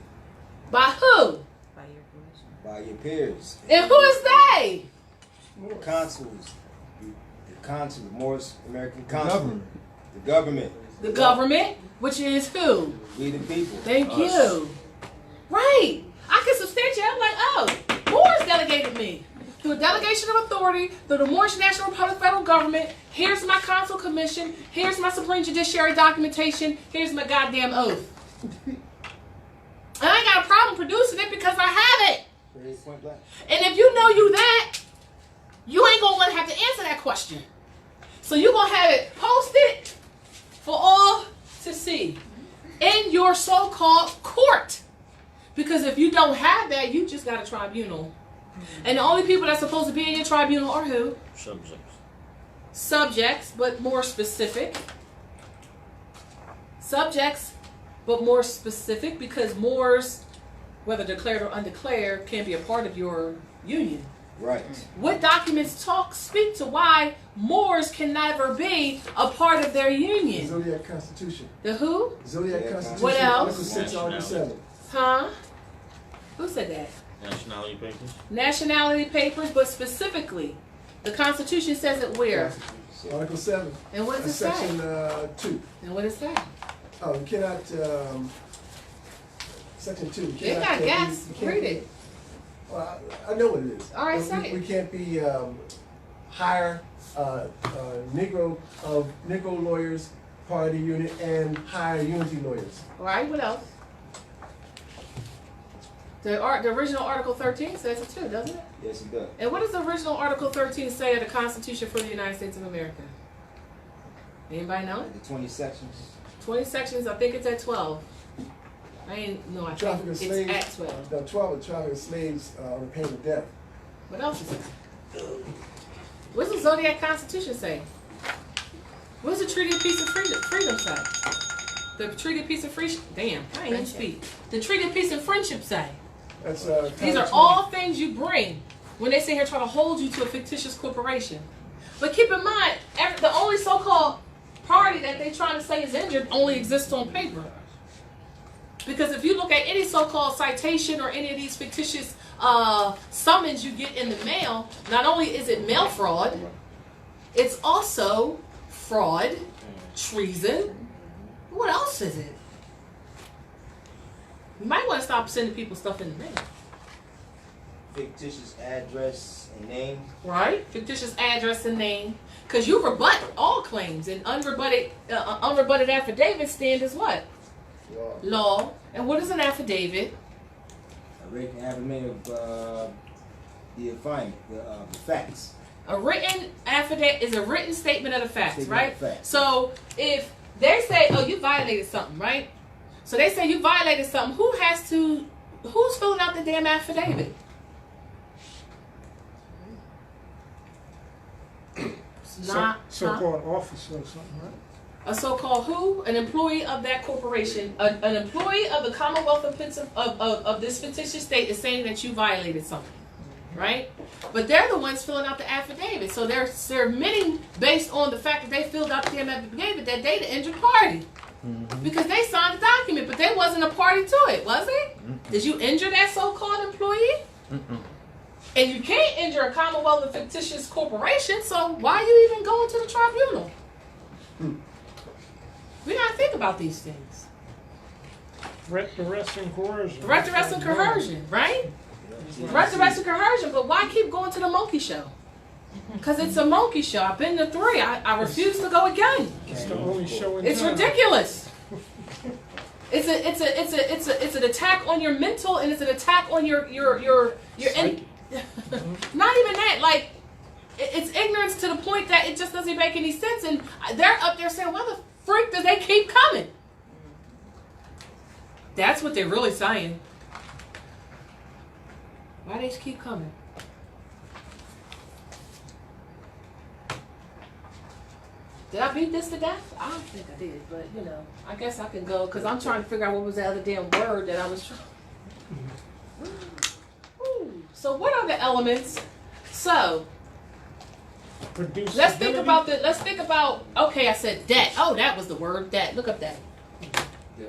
By who? by your peers. And who is they? Consuls. The consul, the Morris American consul. The government. The government, which is who? We the people. Thank Us. you. Right. I can substantiate. I'm like, oh, Moore's delegated me. Through a delegation of authority, through the Moorish National Republic federal government, here's my consul commission, here's my Supreme Judiciary documentation, here's my goddamn oath. And I ain't got a problem producing it because I have it. Point blank. And if you know you that, you ain't going to have to answer that question. So you're going to have it posted for all to see in your so-called court. Because if you don't have that, you just got a tribunal. And the only people that's supposed to be in your tribunal are who? Subjects. Subjects, but more specific. Subjects, but more specific, because Moors, whether declared or undeclared, can be a part of your union. Right. What documents speak to why Moors can never be a part of their union? Zodiac Constitution. The who? Zodiac Yeah, Constitution. What else? Article 6, Article 7. Huh? Who said that? Nationality papers. Nationality papers, but specifically, the Constitution says it where? Article 7. And what does it Section say? 2. And what does it say? Oh, you cannot, Section 2. You It cannot, got you gas. can't Read be- it. Well, I know what it is. All right, We- say it. We can't be, hire, Negro lawyers, part of the unit, and hire unity lawyers. All right, what else? The original Article 13 says it too, doesn't it? Yes, it does. And what does the original Article 13 say of the Constitution for the United States of America? Anybody know? The 20 sections. 20 sections, I think it's at 12. I think Traffic of it's slaves. at 12. The 12 are traffic of slaves on the pain of death. What else is it? What does the Zodiac Constitution say? What does the Treaty of Peace and Freedom say? The Treaty of Peace and Freedom. Damn, I ain't even speak. The Treaty of Peace and Friendship say. That's These are all things you bring when they sit here trying to hold you to a fictitious corporation. But keep in mind, the only so-called party that they trying to say is injured only exists on paper. Because if you look at any so-called citation or any of these fictitious summons you get in the mail, not only is it mail fraud, it's also fraud, treason. What else is it? You might want to stop sending people stuff in the mail. Fictitious address and name. Right? Fictitious address and name. Because you rebut all claims, and unrebutted affidavits stand as what? Law. And what is an affidavit? A written affidavit of the assignment, the facts. A written affidavit is a written statement of the facts, Statement right? of facts. So if they say, oh, you violated something, right? So they say you violated something, who's filling out the damn affidavit? It's not So-called officer or something, right? a so-called who? An employee of that corporation, an employee of the Commonwealth of of this fictitious state is saying that you violated something, right? But they're the ones filling out the affidavit, so they're admitting based on the fact that they filled out the damn affidavit that they the injured party, because they signed the document, but they wasn't a party to it, was it? Did you injure that so-called employee? And you can't injure a Commonwealth of fictitious corporation, so why are you even going to the tribunal? We gotta think about these things. Threat, duress, and coercion. Threat, duress, and coercion, right? Threat, duress, and coercion, but why keep going to the monkey show? Because it's a monkey show. I've been to 3. I refuse to go again. It's the only show in It's town. ridiculous. It's an attack on your mental, and it's an attack on your not even that, like it's ignorance to the point that it just doesn't make any sense, and they're up there saying, why the freak do they keep coming? That's what they're really saying. Why they keep coming? Did I beat this to death? I don't think I did, but you know, I guess I can go because I'm trying to figure out what was the other damn word that I was trying. So what are the elements? So let's think about okay, I said debt. Oh, that was the word, debt. Look up that. Yeah.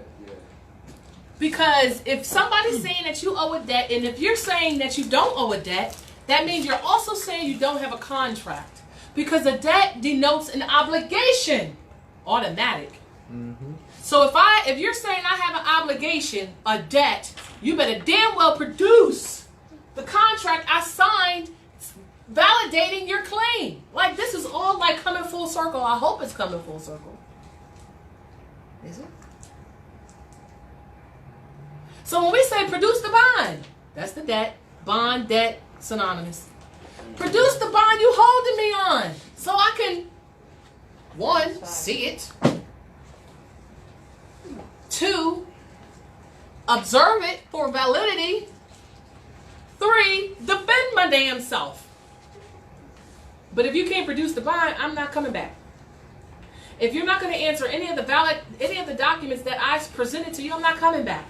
Because if somebody's saying that you owe a debt, and if you're saying that you don't owe a debt, that means you're also saying you don't have a contract. Because a debt denotes an obligation, automatic. So if you're saying I have an obligation, a debt, you better damn well produce the contract I signed validating your claim. Like this is all like coming full circle. I hope it's coming full circle. Is it? So when we say produce the bond, that's the debt. Bond, debt, synonymous. Produce the bond you holding me on so I can, 1, see it. 2, observe it for validity. 3, defend my damn self. But if you can't produce the bond, I'm not coming back. If you're not going to answer any of the documents that I presented to you, I'm not coming back.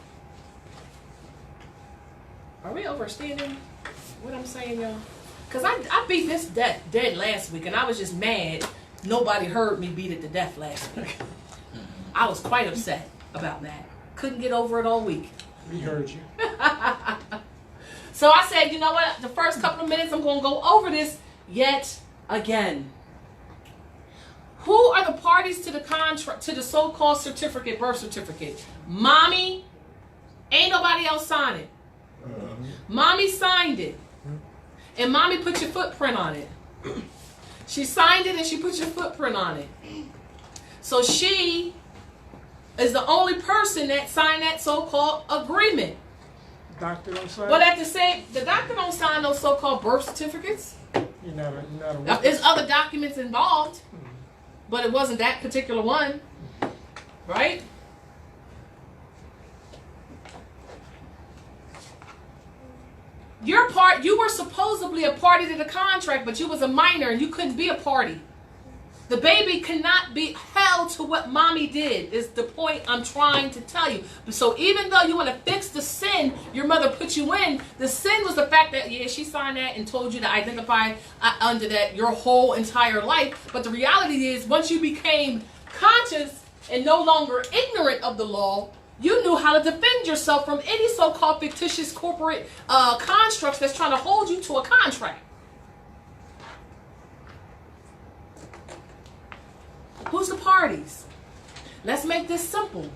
Are we understanding what I'm saying, y'all? Because I beat this dead last week, and I was just mad nobody heard me beat it to death last week. I was quite upset about that. Couldn't get over it all week. We heard you. So I said, you know what? The first couple of minutes, I'm going to go over this yet again. Who are the parties to the contract, to the so-called certificate, birth certificate? Mommy. Ain't nobody else signed it. Mommy signed it. And mommy put your footprint on it. She signed it and she put your footprint on it. So she is the only person that signed that so-called agreement. Doctor don't sign. But at the doctor don't sign those so-called birth certificates. You're not a Now, there's other documents involved, but it wasn't that particular one, right? You were supposedly a party to the contract, but you was a minor and you couldn't be a party. The baby cannot be held to what mommy did, is the point I'm trying to tell you. So even though you want to fix the sin your mother put you in, the sin was the fact that, yeah, she signed that and told you to identify under that your whole entire life. But the reality is, once you became conscious and no longer ignorant of the law, you knew how to defend yourself from any so-called fictitious corporate constructs that's trying to hold you to a contract. Who's the parties? Let's make this simple.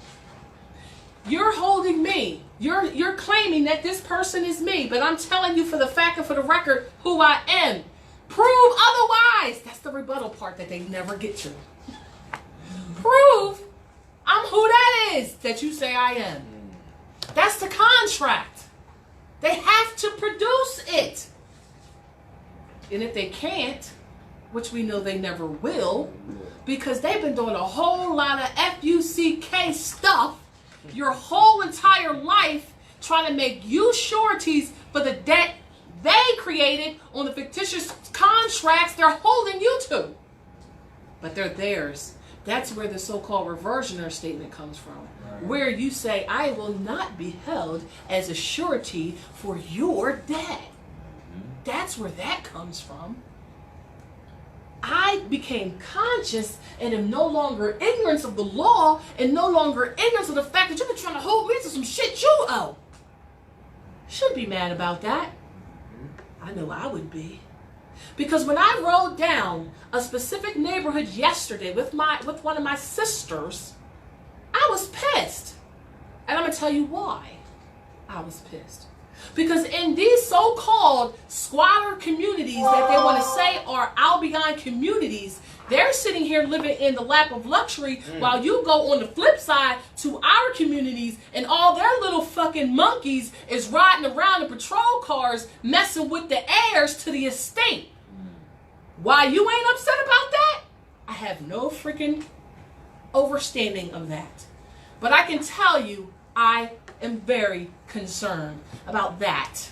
You're holding me. You're claiming that this person is me, but I'm telling you for the fact and for the record who I am. Prove otherwise. That's the rebuttal part that they never get to. Prove I'm who that is that you say I am. That's the contract. They have to produce it. And if they can't, which we know they never will, because they've been doing a whole lot of FUCK stuff your whole entire life, trying to make you sureties for the debt they created on the fictitious contracts they're holding you to. But they're theirs. That's where the so-called reversioner statement comes from, where you say, I will not be held as a surety for your debt. That's where that comes from. I became conscious and am no longer ignorant of the law and no longer ignorant of the fact that you've been trying to hold me to some shit you owe. Should be mad about that. I know I would be. Because when I rode down a specific neighborhood yesterday with one of my sisters, I was pissed. And I'm going to tell you why I was pissed. Because in these so-called squatter communities that they want to say are Albion communities, they're sitting here living in the lap of luxury while you go on the flip side to our communities and all their little fucking monkeys is riding around in patrol cars messing with the heirs to the estate. Why you ain't upset about that? I have no freaking overstanding of that. But I can tell you, I am very concerned about that.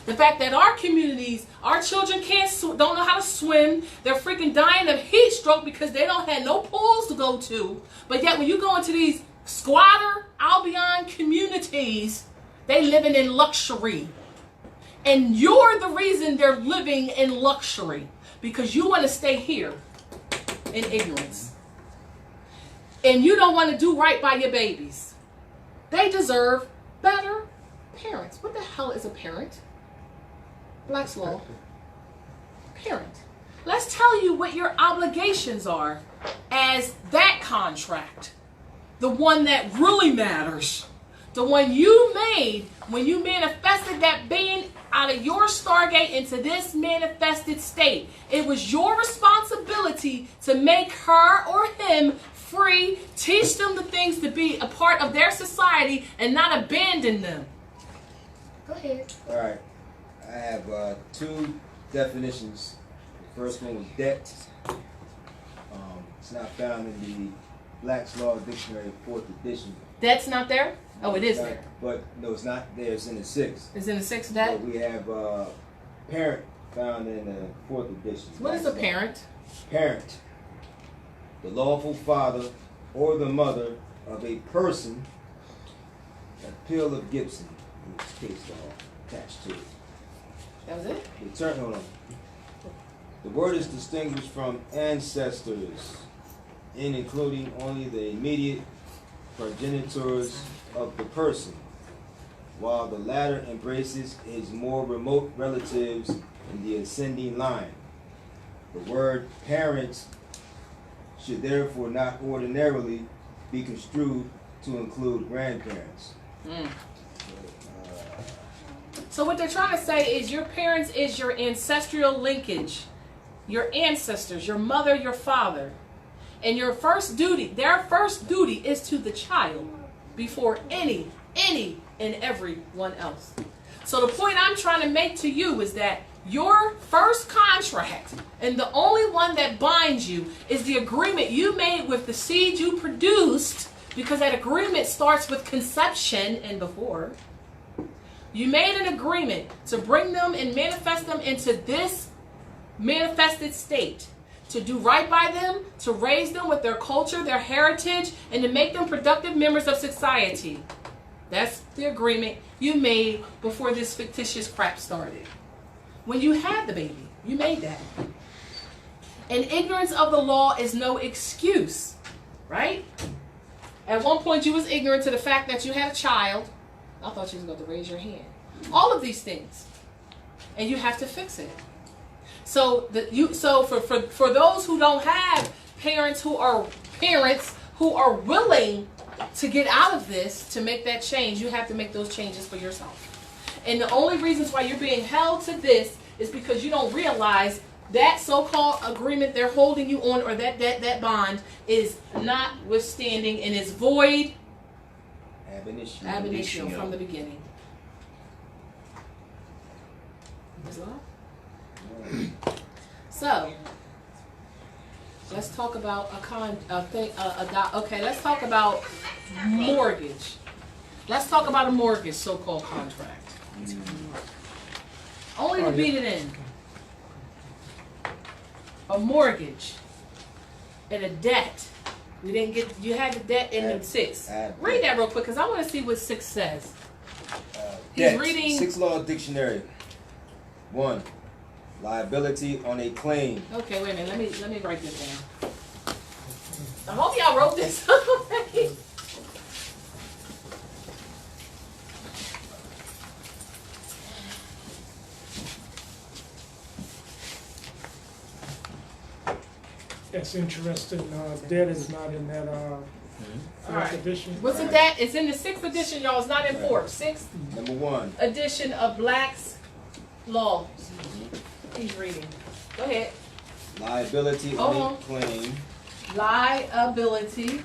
The fact that our communities, our children don't know how to swim. They're freaking dying of heat stroke because they don't have no pools to go to. But yet when you go into these squatter Albion communities, they living in luxury. And you're the reason they're living in luxury. Because you want to stay here in ignorance. And you don't want to do right by your babies. They deserve better parents. What the hell is a parent? Black's Law. Parent. Let's tell you what your obligations are as that contract. The one that really matters. The one you made when you manifested that being out of your Stargate into this manifested state. It was your responsibility to make her or him free, teach them the things to be a part of their society and not abandon them. Go ahead. All right. I have two definitions. The first one was debt. It's not found in the Black's Law Dictionary, 4th edition. Debt's not there? Oh, it is not, there. But no, it's not there. It's in the 6th. It's in the 6th debt? But we have parent found in the 4th edition. What is a parent? Parent. The lawful father or the mother of a person, a pill of Gibson, with case law attached to it. That was it? The hold on. The word is distinguished from ancestors in including only the immediate progenitors of the person, while the latter embraces his more remote relatives in the ascending line. The word parents should therefore not ordinarily be construed to include grandparents. So what they're trying to say is your parents is your ancestral linkage, your ancestors, your mother, your father. And your first duty, their first duty is to the child before any and everyone else. So the point I'm trying to make to you is that your first contract, and the only one that binds you, is the agreement you made with the seed you produced, because that agreement starts with conception and before. You made an agreement to bring them and manifest them into this manifested state, to do right by them, to raise them with their culture, their heritage, and to make them productive members of society. That's the agreement you made before this fictitious crap started. When you had the baby, you made that. And ignorance of the law is no excuse, right? At one point you was ignorant to the fact that you had a child. I thought you was going to raise your hand. All of these things. And you have to fix it. So for those who don't have parents who are willing to get out of this, to make that change, you have to make those changes for yourself. And the only reasons why you're being held to this is because you don't realize that so-called agreement they're holding you on, or that bond, is not withstanding and is void Ab initio from the beginning. Is that? So let's talk about let's talk about mortgage. Let's talk about a mortgage, so-called contract. Only to beat it in. A mortgage and a debt. You had the debt in the 6. Read that real quick, because I want to see what 6 says. He's reading 6 Law Dictionary. 1. Liability on a claim. Okay, wait a minute. Let me write this down. I hope y'all wrote this. That's interesting. Debt is not in that fourth edition. What's the debt? It's in the 6th edition, y'all. It's not in 4th. 6th Number 1. edition of Black's Law. He's reading. Go ahead. Liability on a claim. Liability.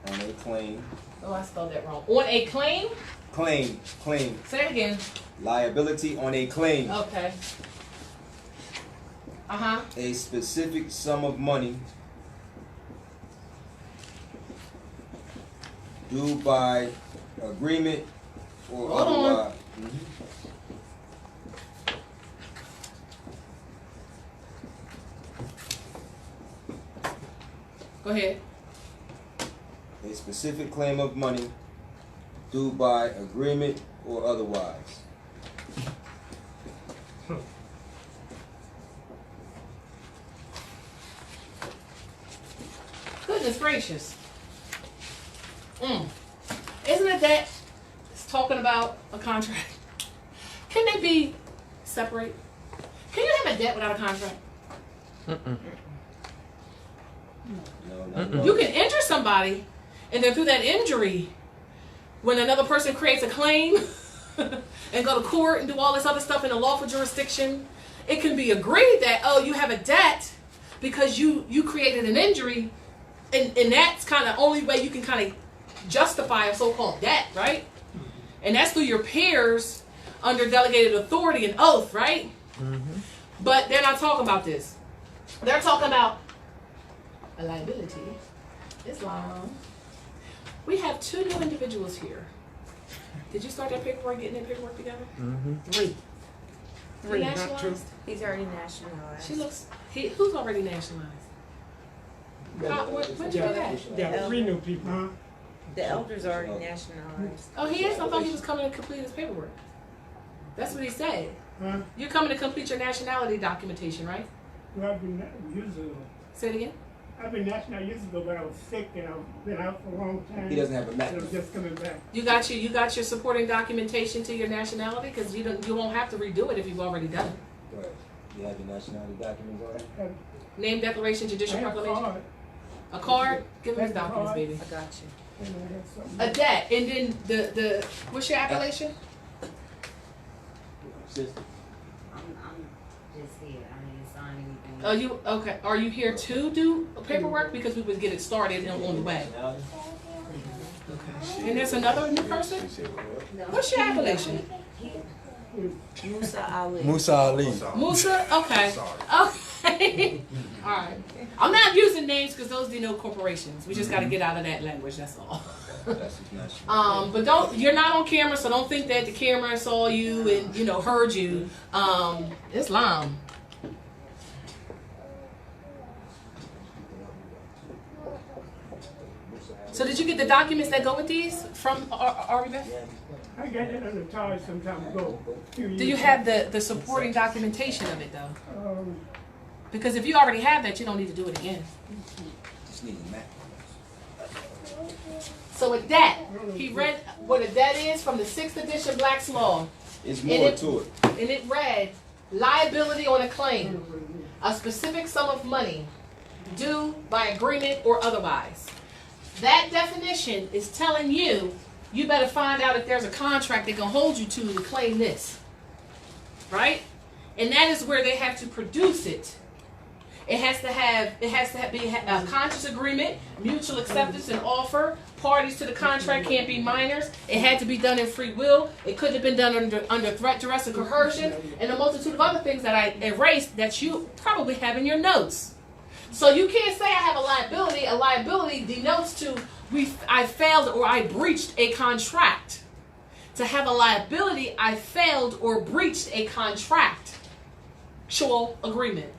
On a claim. Oh, I spelled that wrong. On a claim? Claim. Say it again. Liability on a claim. Okay. A specific sum of money due by agreement or Hold on. otherwise. Go ahead. A specific claim of money due by agreement or otherwise. Goodness gracious. Isn't it that it's talking about a contract? Can they be separate? Can you have a debt without a contract? No. You can injure somebody, and then through that injury, when another person creates a claim and go to court and do all this other stuff in a lawful jurisdiction, it can be agreed that, oh, you have a debt because you created an injury, and that's kind of the only way you can kind of justify a so-called debt, right? And that's through your peers under delegated authority and oath, right? But they're not talking about this. They're talking about a liability. Islam. We have 2 new individuals here. Did you start that paperwork, getting that paperwork together? 3. He Not 2. nationalized? He's already nationalized. She looks. Who's already nationalized? When did you do that? Yeah, 3 new people. The elder's already nationalized. Oh, he is? I thought he was coming to complete his paperwork. That's what he said. Huh? You're coming to complete your nationality documentation, right? Well, I've been years ago. Say it again. I've been national years ago, but I was sick and I've been out for a long time. He doesn't have a map. And I'm just coming back. You got your supporting documentation to your nationality, because you won't have to redo it if you've already done it. Go ahead. You have your nationality documents already? Name, declaration, I judicial have proclamation. card, A card. Give him his That's a documents, card. baby. I got you. and I have something. A debt, and then the what's your appellation? Sister. I'm just here. I didn't sign anything. Are you okay? Are you here to do paperwork, because we would get it started and on the way? Nationality? Okay. And there's another new person. No. What's your appellation? Musa Ali. Musa Ali. Musa. Okay. Okay. All right. I'm not using names because those denote corporations. We just got to get out of that language. That's all. That's his nationality. But don't. You're not on camera, so don't think that the camera saw you and heard you. Islam. So did you get the documents that go with these from Arvibet? I got it under charge some time ago. Do you have the supporting documentation of it though? Um, Because if you already have that, you don't need to do it again. Just need a map. So with that, he read what a debt is from the 6th edition Black's Law. It's And more it- to it. And it read, liability on a claim, a specific sum of money, due by agreement or otherwise. That definition is telling you, you better find out if there's a contract that can hold you to claim this. Right? And that is where they have to produce it. It has to be a conscious agreement, mutual acceptance and offer. Parties to the contract can't be minors. It had to be done in free will. It couldn't have been done under threat, duress, and coercion, and a multitude of other things that I erased that you probably have in your notes. So you can't say I have a liability. A liability denotes to I failed or I breached a contract. To have a liability, I failed or breached a contractual agreement.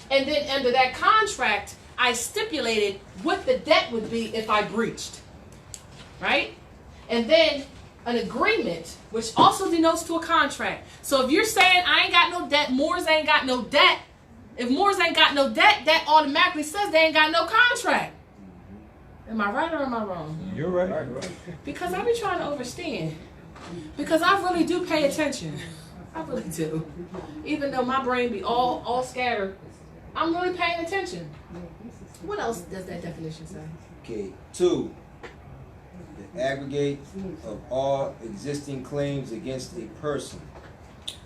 And then under that contract, I stipulated what the debt would be if I breached. Right? And then an agreement, which also denotes to a contract. So if you're saying I ain't got no debt, Moores ain't got no debt. If Moores ain't got no debt, that automatically says they ain't got no contract. Am I right or am I wrong? You're right. Because I be trying to understand. Because I really do pay attention. I really do. Even though my brain be all scattered, I'm really paying attention. What else does that definition say? Okay. 2. The aggregate of all existing claims against a person,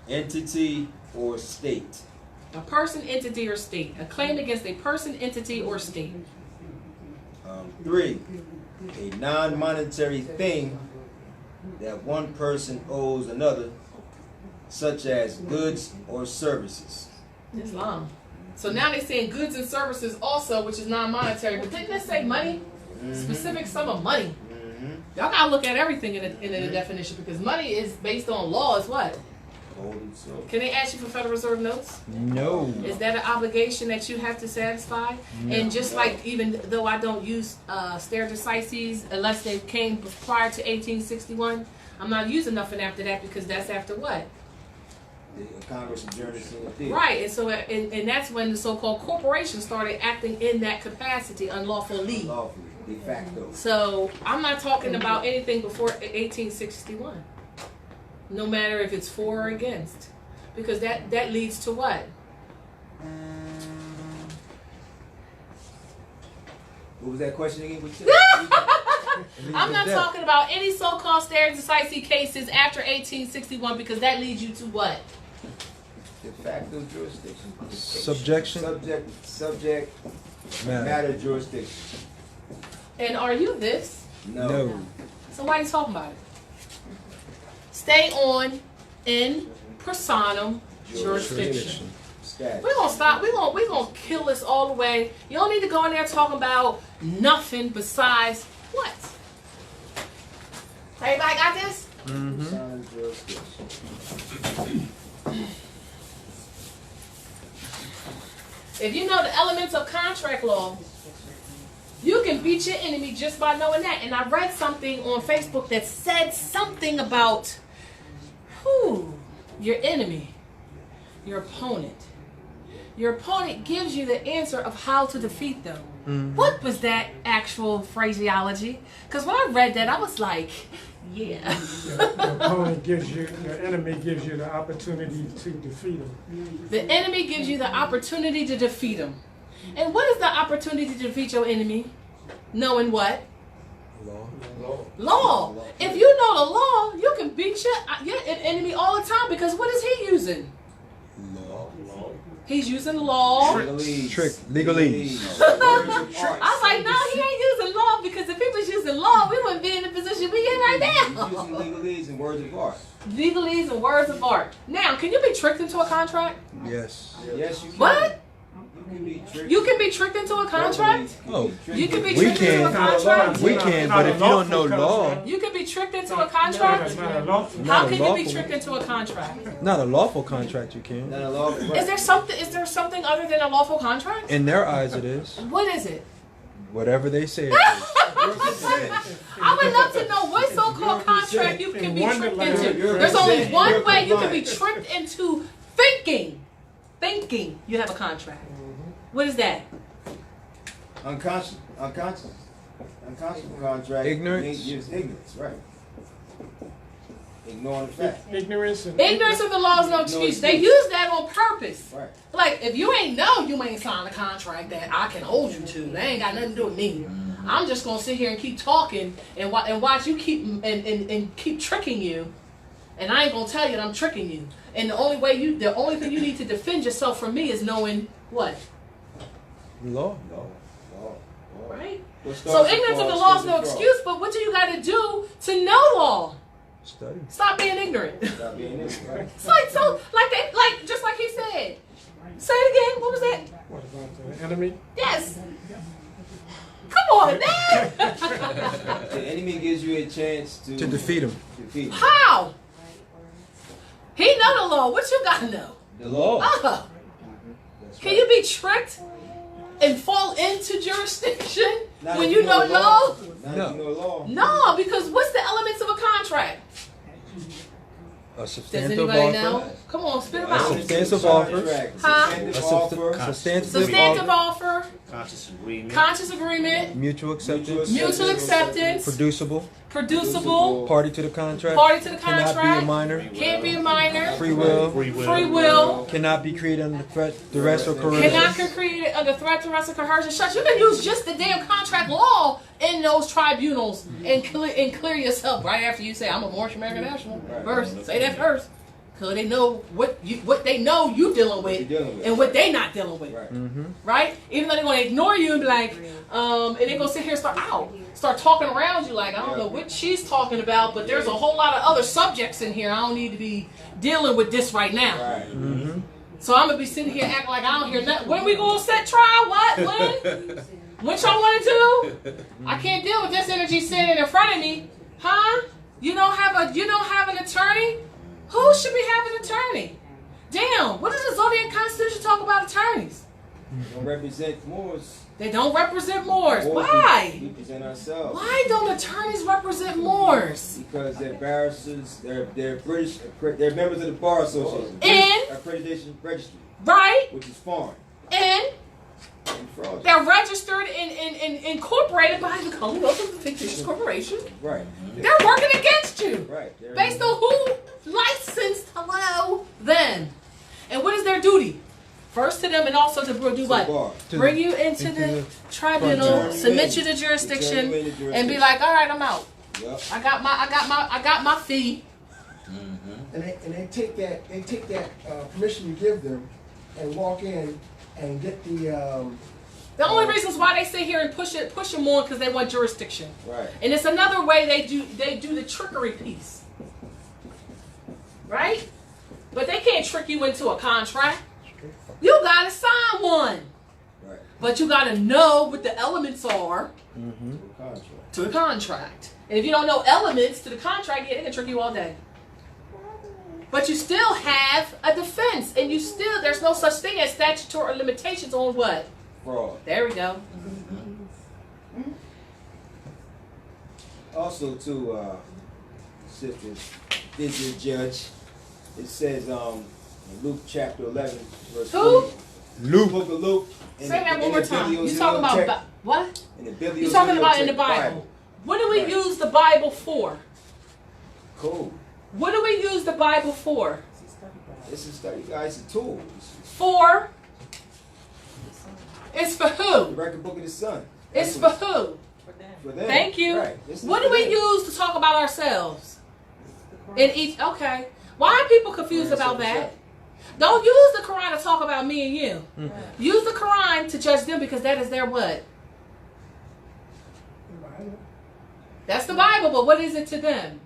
entity, or state. A person, entity, or state. A claim against a person, entity, or state. 3. A non-monetary thing that one person owes another, such as goods or services. Islam. So now they're saying goods and services also, which is non-monetary. But didn't they say money? Specific sum of money. Y'all gotta look at everything in the definition, because money is based on law as what? Holding so. Can they ask you for Federal Reserve notes? No. Is that an obligation that you have to satisfy? And just like, even though I don't use stare decisis unless they came prior to 1861, I'm not using nothing after that, because that's after what? The Congress adjourned it in the theater. Right, and so and that's when the so-called corporations started acting in that capacity unlawfully. Lawfully, de facto. So I'm not talking about anything before 1861. No matter if it's for or against. Because that leads to what? What was that question again? I'm not talking about any so-called stare decisis cases after 1861, because that leads you to what? De facto jurisdiction. Subjection. Subject matter jurisdiction. And are you this? No. So why are you talking about it? Stay on in personam jurisdiction. Status. We're gonna stop. We're gonna kill this all the way. You don't need to go in there talking about nothing besides what? Everybody got this? Personam jurisdiction. If you know the elements of contract law, you can beat your enemy just by knowing that. And I read something on Facebook that said something about Your enemy, your opponent. Your opponent gives you the answer of how to defeat them. What was that actual phraseology? Because when I read that, I was like, yeah. Your opponent gives you, your enemy gives you the opportunity to defeat him. The enemy gives you the opportunity to defeat him. And what is the opportunity to defeat your enemy? Knowing what? Law. If you know the law, you can beat your enemy all the time, because what is he using? He's using law. Legalese. I was like, no, he ain't using law, because if he was using law, we wouldn't be in the position we in right now. Using legalese and words of art. Legalese and words of art. Now, can you be tricked into a contract? Yes. Yes, you can. What? You can be tricked. You can be tricked into a contract? Oh, You can be we tricked into a can. contract? We can, but if you don't know law, You can be tricked into a contract? It's not a lawful. How Not a can you be lawful. tricked into a contract? not a lawful contract, you can. Not a law. Is there something other than a lawful contract? In their eyes, it is. What is it? Whatever they say it is. I would love to know what so-called contract you can be tricked into. There's only one way you can be tricked into thinking you have a contract. What is that? Unconscious contract. Ignorance. Gives ignorance, right? Ignoring the fact. Ignorance and Ignorance of the law is no excuse. They use that on purpose. Right. Like, if you ain't know, you ain't signed a contract that I can hold you to. That ain't got nothing to do with me. I'm just gonna sit here and keep talking and watch you keep and keep tricking you. And I ain't gonna tell you that I'm tricking you. And the only thing you need to defend yourself from me is knowing what? Law. Right? What So starts ignorance of the fraud law is stems no from fraud. excuse, but what do you gotta do to know law? Study. Stop being ignorant. Stop being ignorant, right? It's like just like he said. Say it again. What was that? what about the enemy? Yes. Come on, Dad. The enemy gives you a chance to defeat him. Defeat him. How? He know the law. What you gotta know? The law. Uh-huh. Can you be tricked and fall into jurisdiction Not when if you know law? Not No. if you know law. No, because what's the elements of a contract? A Does substantive anybody offer. know? Come on, spit them A out. substantive offer. Huh? Substantive Substantive offer. offer, Conscious agreement. conscious agreement, Mutual acceptance. mutual acceptance, Producible. producible, Party to the contract. party to the Cannot be a contract, minor. can't be a minor, Free will. Free will. free will, Cannot be created under threat, duress, or coercion. cannot be created under threat, duress, or coercion. Shush, you can use just the damn contract law in those tribunals and clear yourself right after you say, I'm a Moorish American national. First, say that first. Because they know what they know you dealing with, and what they not dealing with. Right. Right? Even though they're going to ignore you and be like, and they're going to sit here and start talking around you like, I don't know what she's talking about, but there's a whole lot of other subjects in here. I don't need to be dealing with this right now. Right. So I'm going to be sitting here acting like I don't hear nothing. When we going to set trial? What? When? What y'all want to do? I can't deal with this energy sitting in front of me. Huh? You don't have an attorney? Who should be having an attorney? Damn, what does the Zodiac Constitution talk about attorneys? Don't represent Moors. They don't represent Moors. Moors, Why? We present ourselves. Why don't attorneys represent Moors? Because they're barristers, they're British, they're members of the Bar Association. And? Accreditation Registry, Right? which is foreign And and fraudulent. they're registered and incorporated by the Commonwealth of the Fictitious Corporation. Right. They're working against you. Right. They're- Based on who licensed them. And what is their duty? First to them and also to do what? bar. Bring you into the tribunal, Determine. submit you to jurisdiction, Determine the jurisdiction. and be like, all right, I'm out. Yep. I got my fee. And they take that permission you give them and walk in and get the The only reasons why they sit here and push them on because they want jurisdiction. Right. And it's another way they do the trickery piece. Right? But they can't trick you into a contract. You gotta sign one. Right. But you gotta know what the elements are Contract. to the contract. And if you don't know elements to the contract, yeah, they can trick you all day. But you still have a defense, and there's no such thing as statutory limitations on what? Fraud. There we go. Also, too, sisters, did your judge It says in Luke chapter 11, verse Who? 40. Luke. Book of Luke. Say that one more time. You talking about what? In the You talking about in the Bible? What do we use the Bible for? Cool. What do we use the Bible for? This is study guide. It's a tool. For? It's for The who? record book of the Son. It's for who? For them. Thank you. Right. This is What for do we them. use to talk about ourselves? In each, okay. Why are people confused Quran about 77. that? Don't use the Quran to talk about me and you. Use the Quran to judge them because that is their what? That's the Bible, but what is it to them?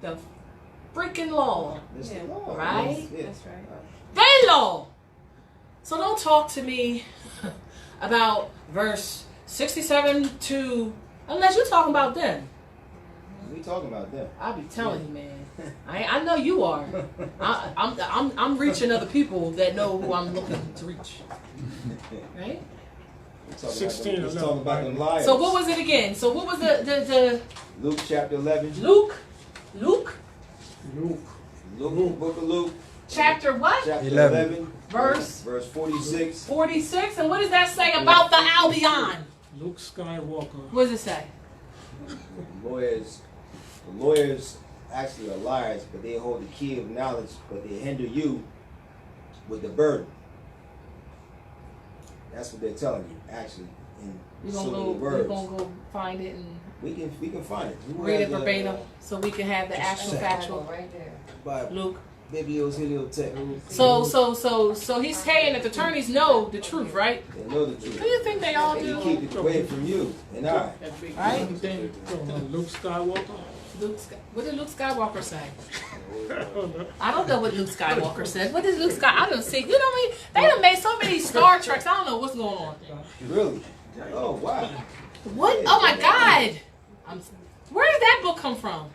The freaking law. It's the law. Right? Yeah. That's right. They law. So don't talk to me about verse 67 to, unless you're talking about them. We talking about them. I'll be telling you, man. I know you are. I'm reaching other people that know who I'm looking to reach. Right? We talking 16 about them, talking about them liars. So what was it again? So what was the Luke chapter 11. Luke, Luke. Luke, book of Luke. chapter what? Chapter 11. 11. Verse 46. 46. And what does that say about the Albion? Luke Skywalker. What does it say? The lawyers actually are liars, but they hold the key of knowledge, but they hinder you with the burden. That's what they're telling you, actually, in We're so gonna many go. We're words. gonna go find it and We can find it. Who read it has the, verbatim so we can have the actual factual. Right there. Bible? Luke. Biblios Heliotext. So he's saying that the attorneys know the truth, right? They know the truth. Do you think they all They do? keep it away from you and I. Right? Luke Skywalker. What did Luke Skywalker say? I don't know what Luke Skywalker said. What did Luke Sky? I don't see. You know what I mean? They done made so many Star Treks. I don't know what's going on. Really? Oh wow. What? Oh my God! Where did that book come from?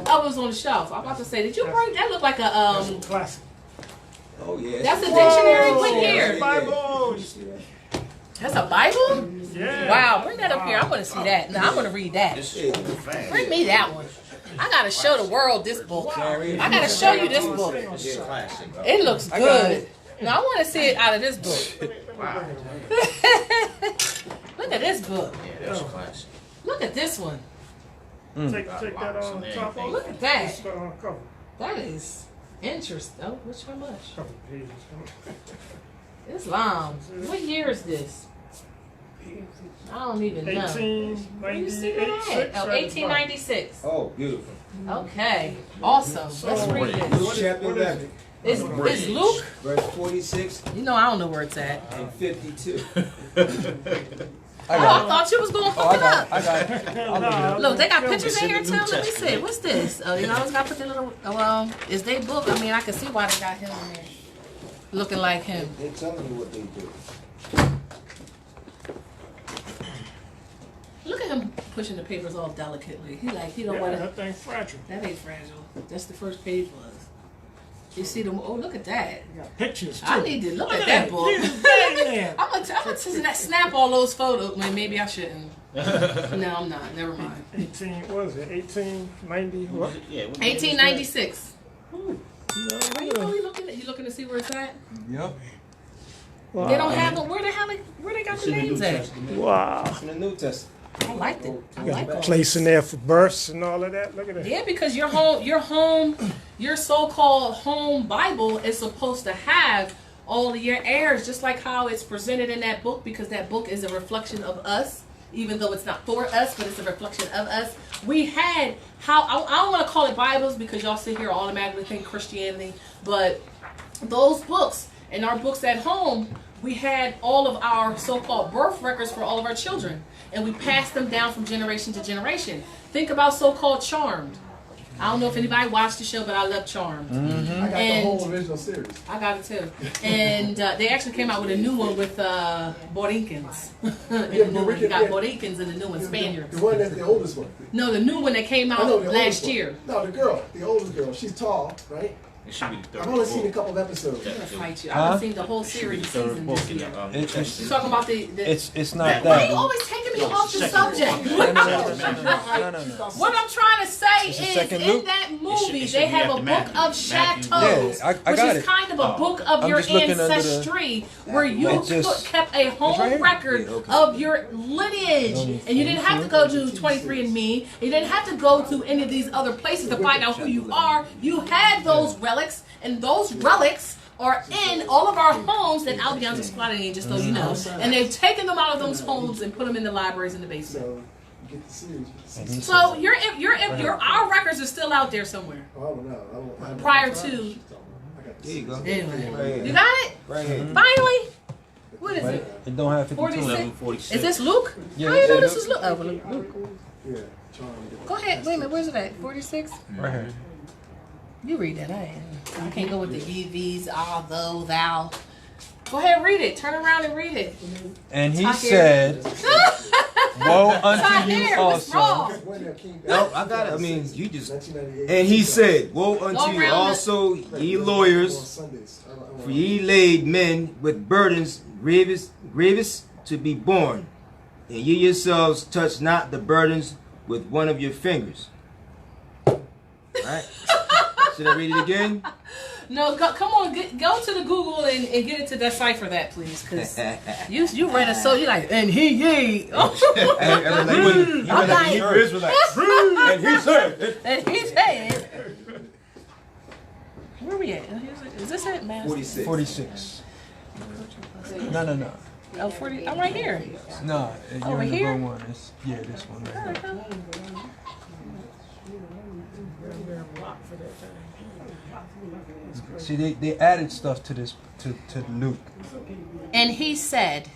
Oh, it was on the shelf. I'm about to say, did you bring that? Look like a Classic. Oh yeah. That's a dictionary. Whoa. Look here. Bible. That's a Bible? Yeah. Wow, bring that up here. I want to see that. No, I want to read that. Bring me that one. I gotta show the world this book. I gotta show you this book. It looks good. No, I want to see it out of this book. Look at this book. Look at this one. Take that on top off. Look at that. Just, cover. That is interesting. Oh, which how much? Couple pages. It's long. What year is this? I don't even know. 1898. Oh, 1896. Oh, beautiful. Okay, awesome. Let's read this. Luke chapter 11, Is Luke? verse 46 You know I don't know where it's at. and 52. I thought you was going to hook it up. I got it. Look, they got pictures in here too. Let me see. What's this? You always got to put the little. Is they book? I mean, I can see why they got him in there, looking like him. They're telling you what they do. Look at him pushing the papers all delicately. He don't Yeah, want to. that thing's fragile. That ain't fragile. That's the first page was. You see them? Oh, look at that. Pictures too. I need to look at that book. I'm gonna snap all those photos. Well, maybe I shouldn't. No, I'm not. Never mind. 1890 what? 1896. Are you really looking at? You looking to see where it's at? Yep. Wow. They don't have them. Where they got the names at? Wow. It's in the New Testament. I liked it. I You like got a it. place in there for births and all of that. Look at that. Yeah, because your so-called home Bible is supposed to have all of your heirs, just like how it's presented in that book, because that book is a reflection of us, even though it's not for us, but it's a reflection of us. We had I don't want to call it Bibles because y'all sit here automatically think Christianity, but those books and our books at home, we had all of our so-called birth records for all of our children, and we passed them down from generation to generation. Think about so-called Charmed. I don't know if anybody watched the show, but I love Charmed. I got the whole original series. I got it too. And they actually came out with a new one with Borincans. You got Borincans and the new one, Spaniards. The one that's the oldest one. No, the new one that came I out know the last oldest one. year. No, the oldest girl. She's tall, right? It should be the third I've only seen a book. couple of episodes. I'm gonna fight you. I Huh? haven't seen the whole It should be series the third season book this in year. the It's- You talking about the It's not why that. you always taking me No, off the second subject? book. No, no. What I'm trying to say It's the is, second in Luke? that It movie, should they be have after a book Matthew. of Matthew. chateaux, Yeah, I which got is it. kind of a book of I'm your just looking under the- ancestry, where you It just- kept a right home here? record Yeah, okay. of your lineage, and you didn't have to go to 23andMe. You didn't have to go to any of these other places to find out who you are. You had those relics, and those relics are in all of our homes that Albions are squatting in, just so you know. And they've taken them out of those homes and put them in the libraries in the basement. So, you get the series. And he So our records are still out there somewhere. Oh, no. I don't Prior to- I got the There you go. Anyway. Right You here. got it? Right here. Finally? What is Right? it? It don't have 52. 46. 1146. Is this Luke? Yeah, How you know yeah, this is Luke? Oh, well, Luke. Yeah, Charm. Go ahead. Wait a minute. Where's it at? 46? Right here. You read that. I can't go with the ye, these, ah, though, thou. Go ahead, read it. Turn around and read it. And he Tahir. said, "Woe unto you Tahir, what's also." wrong? When that came back, No, I got it. I mean, you just. 1998. And he said, "Woe unto Go you around also, Right, ye on lawyers, Sundays. I don't for ye laid men with burdens grievous to be borne, and ye yourselves touch not the burdens with one of your fingers." Right? Should I read it again? No, come on. Go to the Google and get it to decipher that, please. Because you read it so you like, and he ye. And like, he I'm like, Hebrew Israelites. And he said, and he said. Where we at? Is this it, man? 46. 46. No. Oh, 40. I'm right here. No, you're Over in the here? wrong one. It's, yeah, this one right here. See, they added stuff to this to Luke. And he said,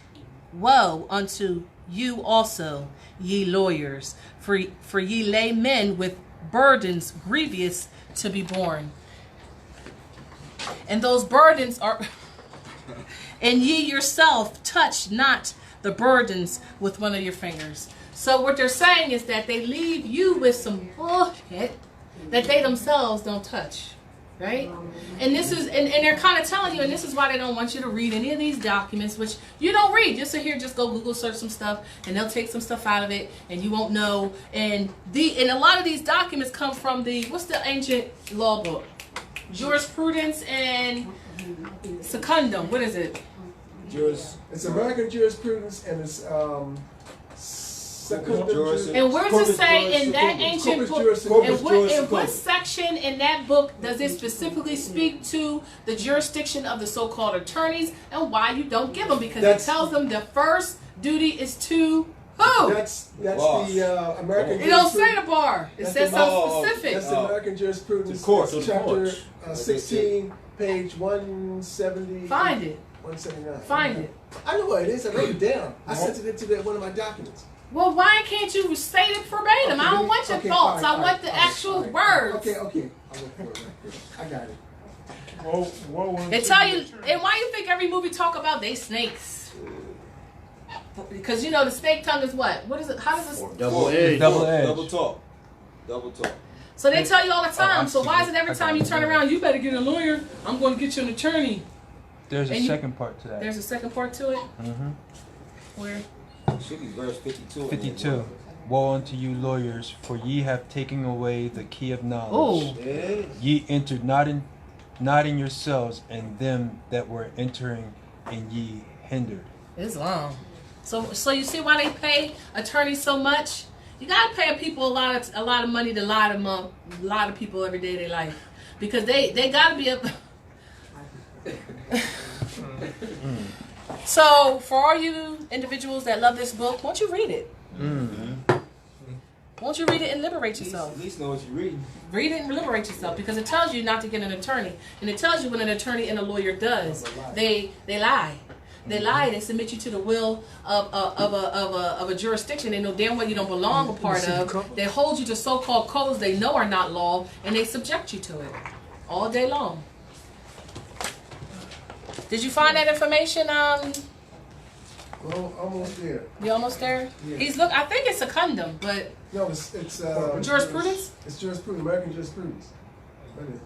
"Woe unto you also, ye lawyers, for ye lay men with burdens grievous to be borne. And those burdens are, and ye yourself touch not the burdens with one of your fingers." So what they're saying is that they leave you with some bullshit that they themselves don't touch. Right? And this is, and they're kind of telling you, and this is why they don't want you to read any of these documents, which you don't read. Just sit here, just go Google search some stuff, and they'll take some stuff out of it, and you won't know. And a lot of these documents come from what's the ancient law book? Jurisprudence and Secundum. What is it? It's American jurisprudence and it's And where does it say in that ancient book? In what section in that book does it specifically speak to the jurisdiction of the so-called attorneys and why you don't give them? Because it tells them the first duty is to who? That's the American. It don't say the bar. It That's says the something specific. That's the American jurisprudence. The court. It's chapter 16, page 170. Find it. 179. Find it. I know what it is. I wrote it down. I sent it into one of my documents. Well, why can't you state it verbatim? I don't want your thoughts. I want the actual words. Okay. I'll look for it right here. I got it. Whoa, They tell you, and why you think every movie talk about they snakes? Because you know the snake tongue is what? What is it? How does this? Double edge. Double edge. Double talk. Double talk. So they tell you all the time. I So see why it. is it every I time got you it. turn around, you better get a lawyer? I'm going to get you an attorney. There's a And you- second part to that. There's a second part to it. Mm-hmm. Where? Should be verse 52. 52. Woe unto you lawyers, for ye have taken away the key of knowledge. Oh, Yeah. Ye entered not in yourselves, and them that were entering, and ye hindered. it's long. So you see why they pay attorneys so much? You gotta pay people a lot of money to lie to a lot of people every day of their life, because they gotta be a. So for all you individuals that love this book, won't you read it? Won't you read it and liberate yourself? At least know what you're reading. Read it and liberate yourself, because it tells you not to get an attorney, and it tells you what an attorney and a lawyer does. They lie. They lie. They submit you to the will of a jurisdiction they know damn well you don't belong a part of. They hold you to so-called codes they know are not law, and they subject you to it all day long. Did you find that information? Well, almost there. You almost there? Yeah. I think it's Secundum, but No, it's jurisprudence. It's jurisprudence, American jurisprudence. What is it?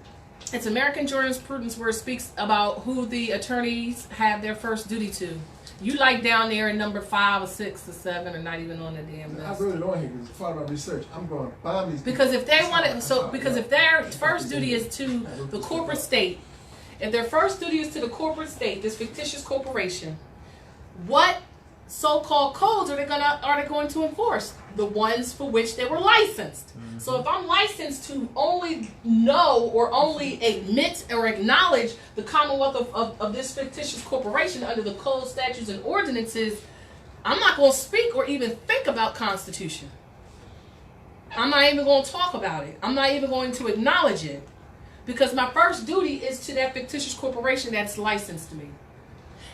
It's American jurisprudence where it speaks about who the attorneys have their first duty to. You like down there in number 5 or 6 or 7 or not even on the damn I list. wrote it on here because it's part of my research. I'm going to bomb these Because people. if they want it, because if their first duty is to the corporate state, if their first duty is to the corporate state, this fictitious corporation, what so-called codes are they going to enforce? The ones for which they were licensed. So if I'm licensed to only know or only admit or acknowledge the Commonwealth of this fictitious corporation under the code, statutes, and ordinances, I'm not going to speak or even think about Constitution. I'm not even going to talk about it. I'm not even going to acknowledge it. Because my first duty is to that fictitious corporation that's licensed to me.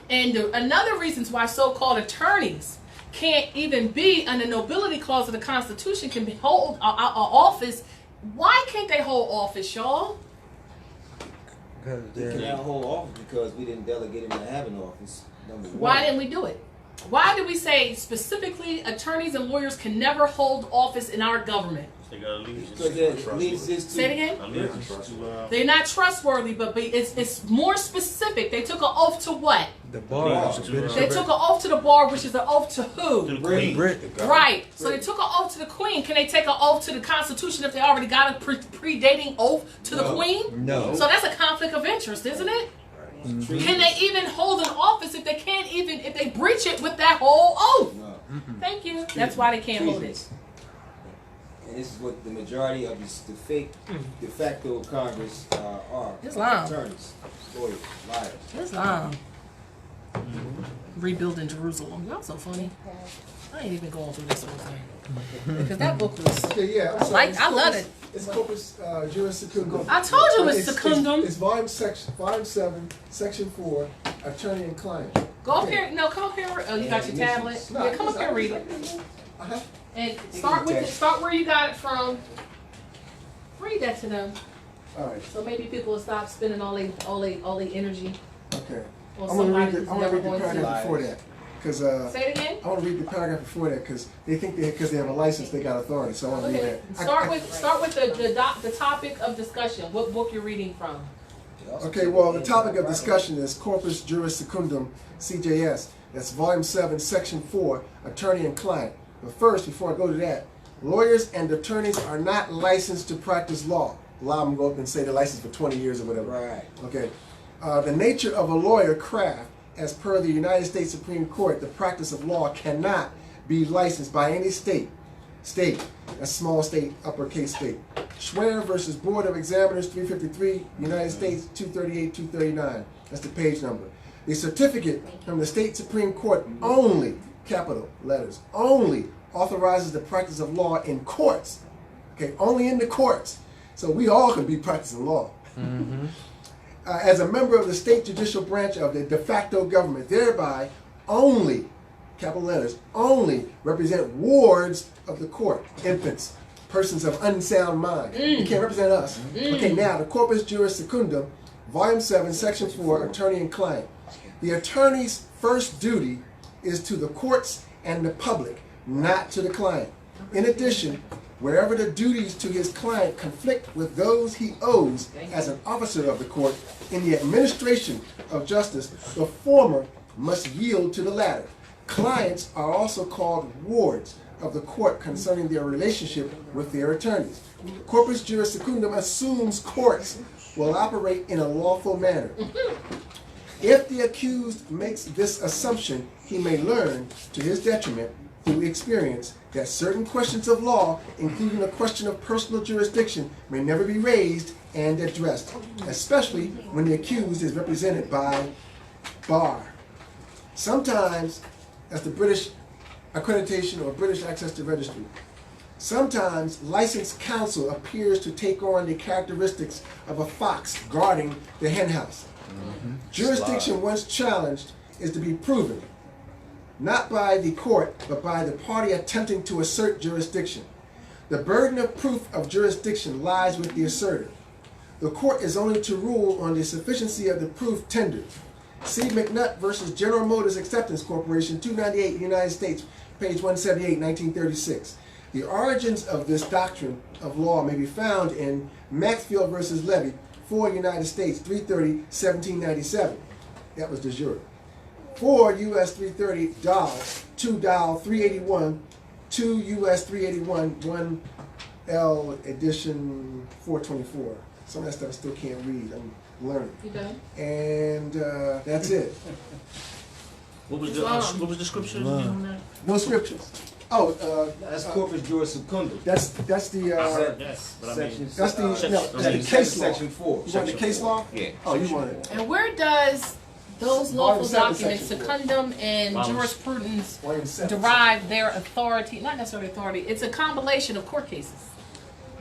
And another reason why so-called attorneys can't even be under nobility clause of the Constitution can hold an office. Why can't they hold office, y'all? Because They they're cannot hold office because we didn't delegate him to have an office. Number one. Why didn't we do it? Why did we say specifically attorneys and lawyers can never hold office in our government? They got allegiance. Because that leads us to. Say it again? Allegiance to, They're not trustworthy, but it's more specific. They took an oath to what? the bar. Wow. The British They took an oath to the bar, which is an oath to to who? the queen. Brit. Right. So they took an oath to the queen. Can they take an oath to the Constitution if they already got a predating oath to the queen? No. So that's a conflict of interest, isn't it? Treaties. Can they even hold an office if they can't even, if they breach it with that whole oath? No. Thank you. That's why they can't hold it. Treasons. And this is what the majority of the fake de facto Congress are. Islam. Attorneys, lawyers, liars. Islam. Rebuilding Jerusalem. Y'all so funny. I ain't even going through this whole thing. Because that book was, Okay, yeah. I'm sorry. I love it. It's Corpus Juris Secundum. I told you it was secundum. It's volume 7, section 4, attorney and client. Go up here. No, come up here. Oh, you got your tablet? Yeah, come up here and read it. Uh-huh. And start with start where you got it from. Read that to them. All right. So maybe people will stop spending all their energy Okay. on I'm gonna somebody read the, who's I'm gonna never read the going to. paragraph before that, because Say it again. I want to read the paragraph before that because they think because they have a license they got authority. So I want to read Okay. that. Start with the topic of discussion. What book you're reading from? Okay, well, the topic of discussion is Corpus Juris Secundum, CJS. That's volume 7, section 4, attorney and client. But first, before I go to that, lawyers and attorneys are not licensed to practice law. A lot of them go up and say they're licensed for 20 years or whatever. Right. Okay. The nature of a lawyer craft, as per the United States Supreme Court, the practice of law cannot be licensed by any state. State, a small state, uppercase state. Schwer versus Board of Examiners, 353, United States, 238, 239. That's the page number. The certificate from the state Supreme Court only, capital letters, only authorizes the practice of law in courts. Okay, only in the courts. So we all can be practicing law. As a member of the state judicial branch of the de facto government, thereby only, capital letters, only represent wards of the court, infants, persons of unsound mind. You can't represent us. Okay, now the Corpus Juris Secundum, volume 7, section 4, attorney and client. The attorney's first duty is to the courts and the public, not to the client. In addition, wherever the duties to his client conflict with those he owes as an officer of the court in the administration of justice, the former must yield to the latter. Clients are also called wards of the court concerning their relationship with their attorneys. Corpus Juris Secundum assumes courts will operate in a lawful manner. If the accused makes this assumption, he may learn, to his detriment, through experience, that certain questions of law, including the question of personal jurisdiction, may never be raised and addressed, especially when the accused is represented by bar. Sometimes, that's the British accreditation or British access to registry. Sometimes licensed counsel appears to take on the characteristics of a fox guarding the henhouse. Jurisdiction, once challenged, is to be proven, not by the court, but by the party attempting to assert jurisdiction. The burden of proof of jurisdiction lies with the assertor. The court is only to rule on the sufficiency of the proof tendered. See McNutt versus General Motors Acceptance Corporation, 298, United States, page 178, 1936. The origins of this doctrine of law may be found in Maxfield versus Levy, 4 United States 330 1797. That was de jure. 4 US 330 Dow 2 Dow 381 2 US 381 1 L edition 424. Some of that stuff I still can't read. I'm learning. You done? And that's it. What was the scripture on that? No scriptures. Oh, That's corpus juris secundum. that's the Yes, but I mean, Section, that's the Section- no, I that's mean, the case law. Section 4. You want the case law? Yeah. Oh, you want it? And where does those Volume lawful 7, documents, section 4. secundum and Volume- jurisprudence, Volume 7. derive their authority? Not necessarily authority. It's a compilation of court cases.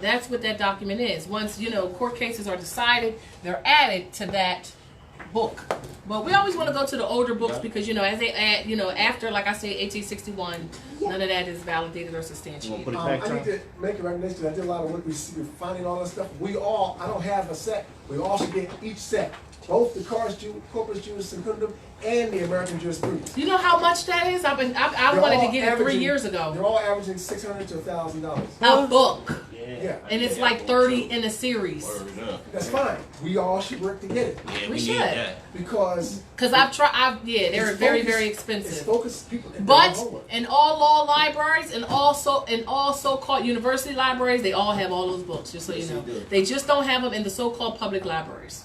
That's what that document is. Once court cases are decided, they're added to that book. But we always want to go to the older books because as they add, after, like I say, 1861, none of that is validated or substantiated. Put it back, I Tom. need to make a recommendation. I did a lot of work. We're finding all that stuff. I don't have a set. We all should get each set. Both the corpus juris secundum and the American jurisprudence. You know how much that is? I They're wanted to all get it 3 averaging- years They're ago. all averaging $600 to $1,000. A book. Yeah, And it's like 30 in a series. that's fine. We all should work to get it We need should. that. because Because they're it's very, focused- very it's expensive. focused. People can do their But homework. in all law libraries and all so-called university libraries, they all have all those books, just so you know. They just don't have them in the so-called public libraries.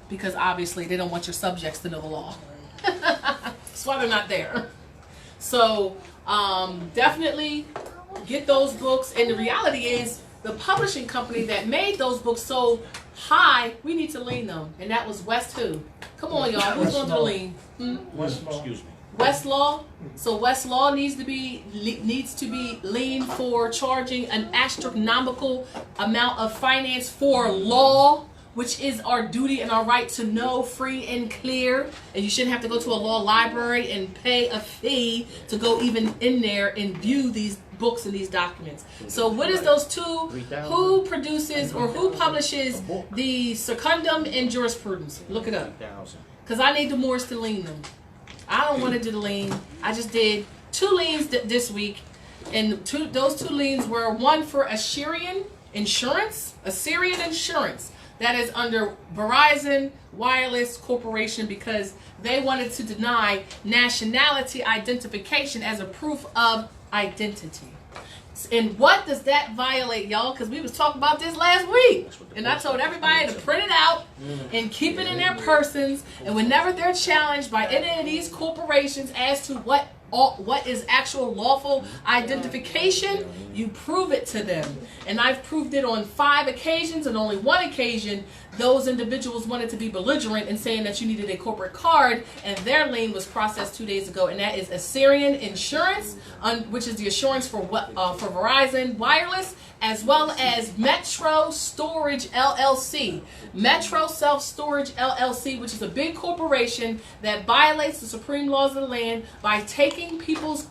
Because obviously they don't want your subjects to know the law. That's why they're not there. So definitely get those books. And the reality is the publishing company that made those books so high, we need to lien them. And that was West who? Come on, y'all. Who's going to do the lien? Excuse me. Westlaw. So Westlaw needs to be leaned for charging an astronomical amount of finance for law, which is our duty and our right to know, free and clear. And you shouldn't have to go to a law library and pay a fee to go even in there and view these books and these documents. So what is those two? Who produces or who publishes the secundum and jurisprudence? Look it up. Because I need the Moors to lien them. I don't want to do the lien. I just did 2 liens this week. And those 2 liens were one for Assyrian Insurance. That is under Verizon Wireless Corporation because they wanted to deny nationality identification as a proof of identity. And what does that violate, y'all? Because we was talking about this last week. And I told everybody to print it out and keep it in their persons. And whenever they're challenged by any of these corporations as to what is actual lawful identification, you prove it to them. And I've proved it on 5 occasions, and only 1 occasion those individuals wanted to be belligerent in saying that you needed a corporate card, and their lien was processed 2 days ago, and that is Assyrian Insurance, which is the assurance for Verizon Wireless, as well as Metro Storage LLC. Metro Self Storage LLC, which is a big corporation that violates the supreme laws of the land by taking people's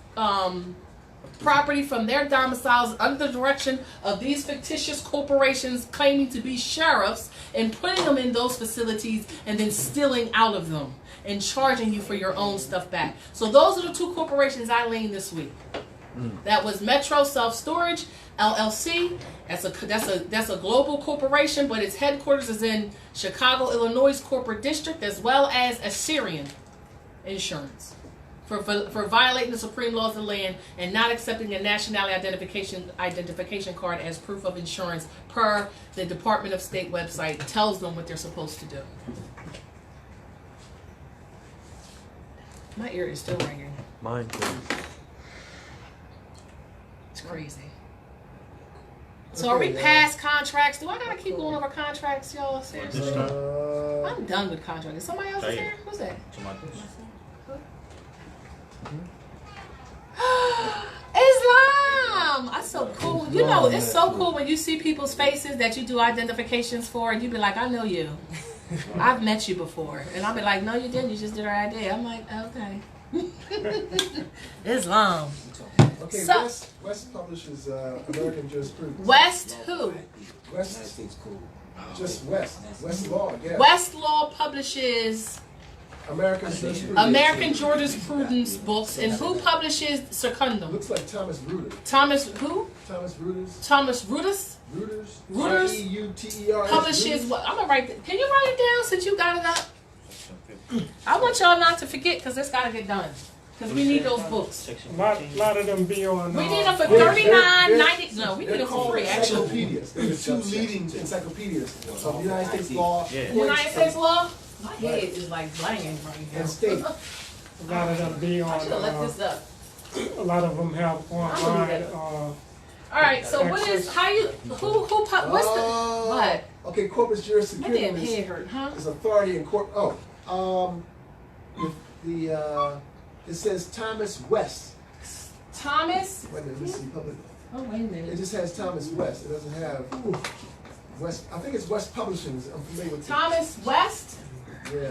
property from their domiciles under the direction of these fictitious corporations claiming to be sheriffs and putting them in those facilities and then stealing out of them and charging you for your own stuff back. So those are the 2 corporations I leaned this week. That was Metro Self Storage LLC. That's a global corporation, but its headquarters is in Chicago, Illinois corporate district, as well as Assyrian Insurance for violating the supreme laws of the land and not accepting a nationality identification card as proof of insurance per the Department of State website. Tells them what they're supposed to do. My ear is still ringing. Mine too. It's crazy. So are we past contracts? Do I gotta keep going over contracts, y'all? Seriously? I'm done with contracts. Is somebody else is here? Who's that? Islam! That's so cool. You know, it's so cool when you see people's faces that you do identifications for, and you be like, I know you. I've met you before. And I'll be like, no, you didn't. You just did our ID. I'm like, okay. Islam. Okay, So- West publishes American jurisprudence. West who? United West, States Code. just West. Westlaw, yeah. Westlaw publishes American jurisprudence. American jurisprudence books, and who publishes Secundum? Looks like Thomas Bruder. Thomas who? Thomas Reuters. Thomas Reuters Reuters. R-E-U-T-E-R-S. publishes what? I'm gonna write it. Can you write it down since you got it up? I want y'all not to forget because it's gotta get done. Because we need those books. Section A lot 15. of them be on. We need them for They're- $39.90. No, we need They're them for called free, actually. encyclopedias. They're the two leading encyclopedias of the United States law. Yeah. United States law? My head is like blanging right now. And state. A lot of them be I on. should have left this up. A lot of them have online. that. All right, so what is, how you, what's the, what? Okay, corpus juris My damn secundum head hurt, huh? is authority in court. It says Thomas West. Thomas? Wait a minute, let me see public. Oh, wait a It minute. just has Thomas West. It doesn't have West. I think it's West Publishing. I'm familiar with it. Thomas West? Yeah.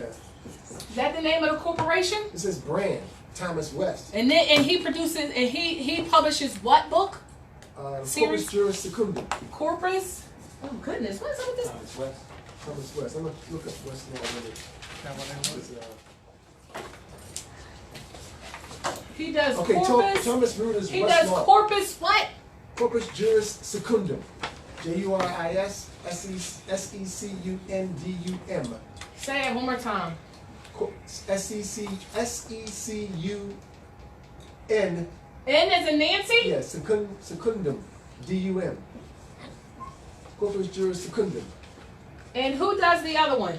Is that the name of the corporation? It says brand Thomas West. And he produces, and he publishes what book? Series? Corpus juris secundum. Corpus? Oh goodness, what is up with this? Thomas West. Thomas West. I'm gonna look up West law. He does Okay, corpus. Thomas Reuters. He West does law. corpus what? Corpus juris secundum. Juris secundum. Say it one more time. Secun. N as in Nancy? Yes, secundum. DUM. Corpus juris secundum. And who does the other one?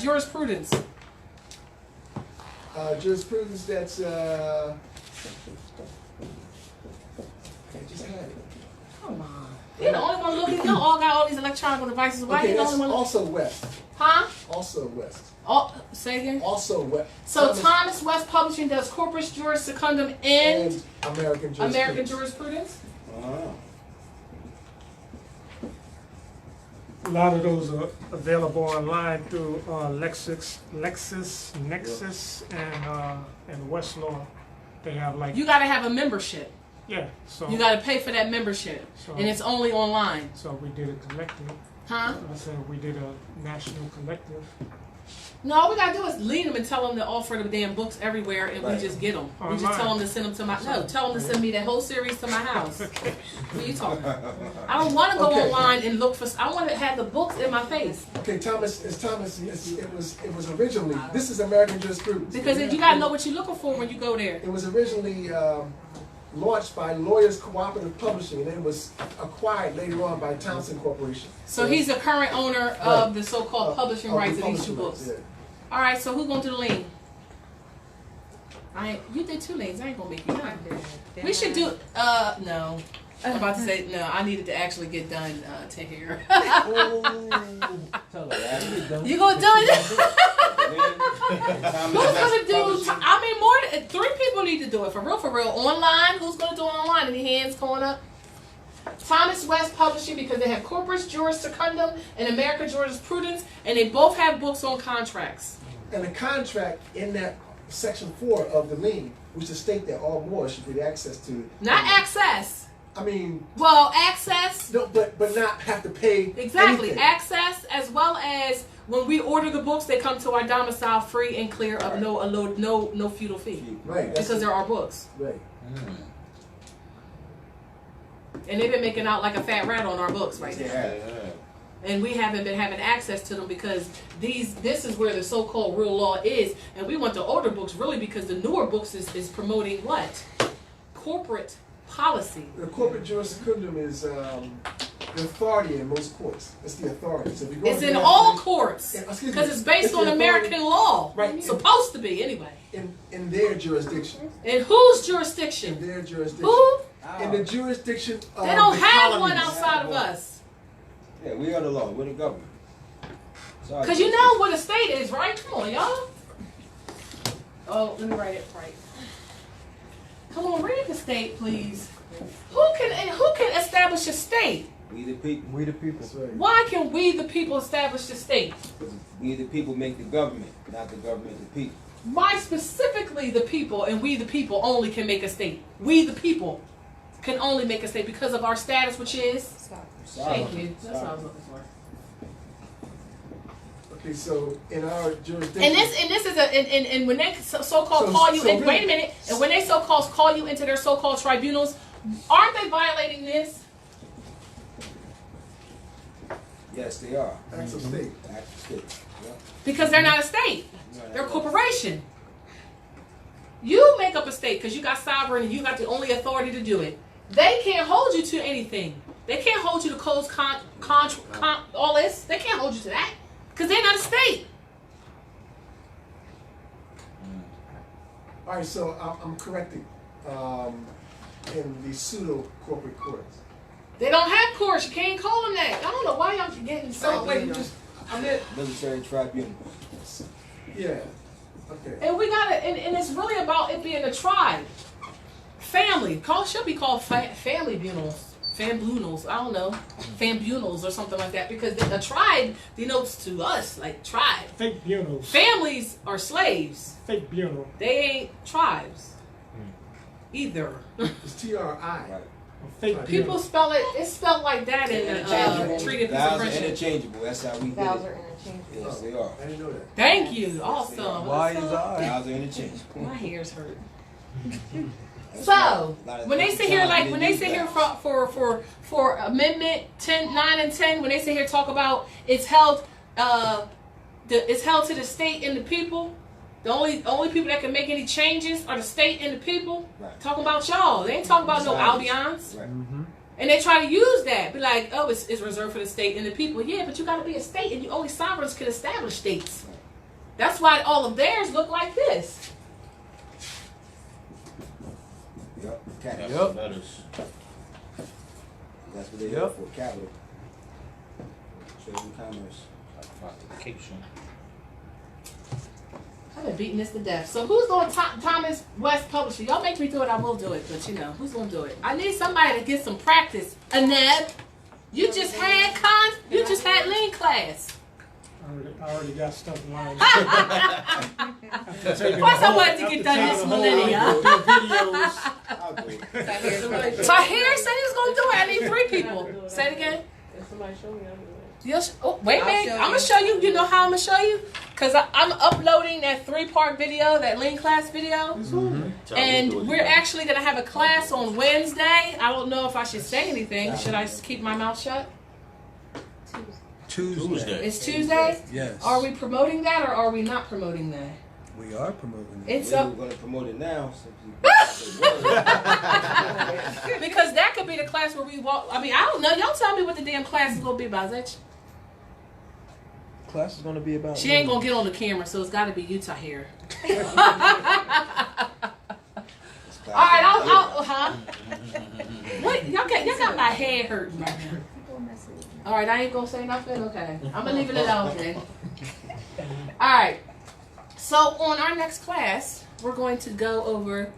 Jurisprudence. Jurisprudence, that's I just had it. Come on. You're the only one looking. Y'all all got all these electronic devices. Why Okay, you the that's only one looking? also West. Huh? Also West. Oh, say again? Also West. So Thomas West Publishing does Corpus Juris Secundum and American jurisprudence. American Jurisprudence? A lot of those are available online through Lexis, Nexus, and Westlaw. They have like You gotta have a membership. yeah. So You gotta pay for that membership. So- And it's only online. so we did a collective. Huh? I said we did a national collective. No, all we gotta do is lead them and tell them to offer the damn books everywhere, and Right. we just get them. We just Online. tell them to send them to my tell them to send me that whole series to my house. What are you talking about? I don't want to go Okay. online and look for. I want to have the books in my face Okay, it was originally, this is American jurisprudence. because you gotta know what you're looking for when you go there. It was originally launched by Lawyers Cooperative Publishing, and then it was acquired later on by Townsend Corporation. So he's the current owner of Right. the so-called publishing Of the rights of these two publishing books. rights, All right, so who's gonna do the lien? You did two liens. I ain't gonna make you none. We should do. No. I'm about to say no. I needed to actually get done to here. You gonna do it? Who's gonna do? I mean, more than 3 people need to do it for real. For real, online. Who's gonna do it online? Any hands going up? Thomas West Publishing, because they have Corpus Juris Secundum and American Jurisprudence, and they both have books on contracts. And the contract in that section 4 of the lien, which is state that all more should get access to it. Not access. I mean, Well, access. no, but not have to pay Exactly. anything. Access, as well as when we order the books, they come to our domicile free and clear of no feudal fee Right. because they're our books, right. and they've been making out like a fat rat on our books right now. Yeah. And we haven't been having access to them because this is where the so-called real law is, and we want the older books really because the newer books is promoting what? Corporate policy. The corporate juris secundum is the authority in most courts. It's the authority. So if you go It's into in that- all courts Yeah, excuse me. because it's based It's on the American law. Right. It's supposed to be anyway. in their jurisdiction. In whose In jurisdiction? their jurisdiction. Who? In the jurisdiction of They don't the have one colonies. outside of us. Yeah, we are the law. We're the government. Sorry. Because you know what a state is, right? Come on, y'all. Oh, let me write it right. Come on, read the state, please. Who can establish a state? We the people. We the people. That's right. Why can we, the people, establish the state? We the people make the government, not the government the people. Why specifically the people and we, the people, only can make a state? We, the people, can only make a state because of our status, which is? Thank you. That's what I was looking for. Okay, so in our jurisdiction. And this is and when they so-called So- call you so and really- wait a minute, and when they so-called call you into their so-called tribunals, aren't they violating this? Yes, they are. Acts of state. Act of state. Yep. Because they're not a state. Right. They're a corporation. You make up a state because you got sovereign and you got the only authority to do it. They can't hold you to anything. They can't hold you to codes, all this. They can't hold you to that because they're not a state. All right, so I'm correcting in the pseudo corporate courts. They don't have courts. You can't call them that. I don't know why y'all getting so. Oh, wait, you just I'm there. Military tribunal. Yeah. Okay. And we got it, and it's really about it being a tribe, family. Should be called family bunals, fambunals. I don't know, fambunals or something like that. Because the tribe denotes to us like tribe. Fake bunos. Families are slaves. Fake buno. They ain't tribes either. It's TRI. Right. Fake People buno. spell it. It's spelled like that in the Treaty of Peace and Vowels are Friendship. interchangeable. That's how we did Vowels it. are interchangeable. Yes, they are. I didn't know that. Thank you. Awesome. Why is I? Vowels are interchangeable. My hair's hurt. That's So why a lot of when they sit here, times like they when they use sit here vowels. for Amendment 9 and 10, when they sit here talk about it's held it's held to the state and the people. The only people that can make any changes are the state and the people. Right. Talking about y'all, they ain't talking about no albions. Right. And they try to use that, be like, oh, it's reserved for the state and the people. Yeah, but you got to be a state, and only sovereigns can establish states. That's why all of theirs look like this. Yep. That's Capital. Yep. letters. That's what they Yep. have for capital. Trade and commerce. Authentication. I've been beating this to death. So who's going to Thomas West Publishing? Y'all make me do it, I will do it. But you know, who's going to do it? I need somebody to get some practice. L.Ed, you just had lean class. I already got stuff lined Plus, up. I wanted to get done this millennium. Videos. I'll do it. Tahir said he was going to do it. I need 3 people. Say it again. If somebody show me, I'll do it. Oh, wait a minute. I'm going to show you. You know how I'm going to show you? Because I'm uploading that 3-part video, that lean class video. And we're actually going to have a class on Wednesday. I don't know if I should say anything. Should I just keep my mouth shut? Tuesday. It's Tuesday? Yes. Are we promoting that or are we not promoting that? We are promoting it. It's We're up. going to promote it now. Because that could be the class where we walk. I mean, I don't know. Y'all tell me what the damn class is going to be about, Zach. Class is going to be about. She ain't going to get on the camera, so it's got to be you, Tahir. All right, huh? What? Y'all got my head hurting right now. All right, I ain't gonna say nothing. Okay, I'm gonna leave it alone then. All right. So on our next class, we're going to go over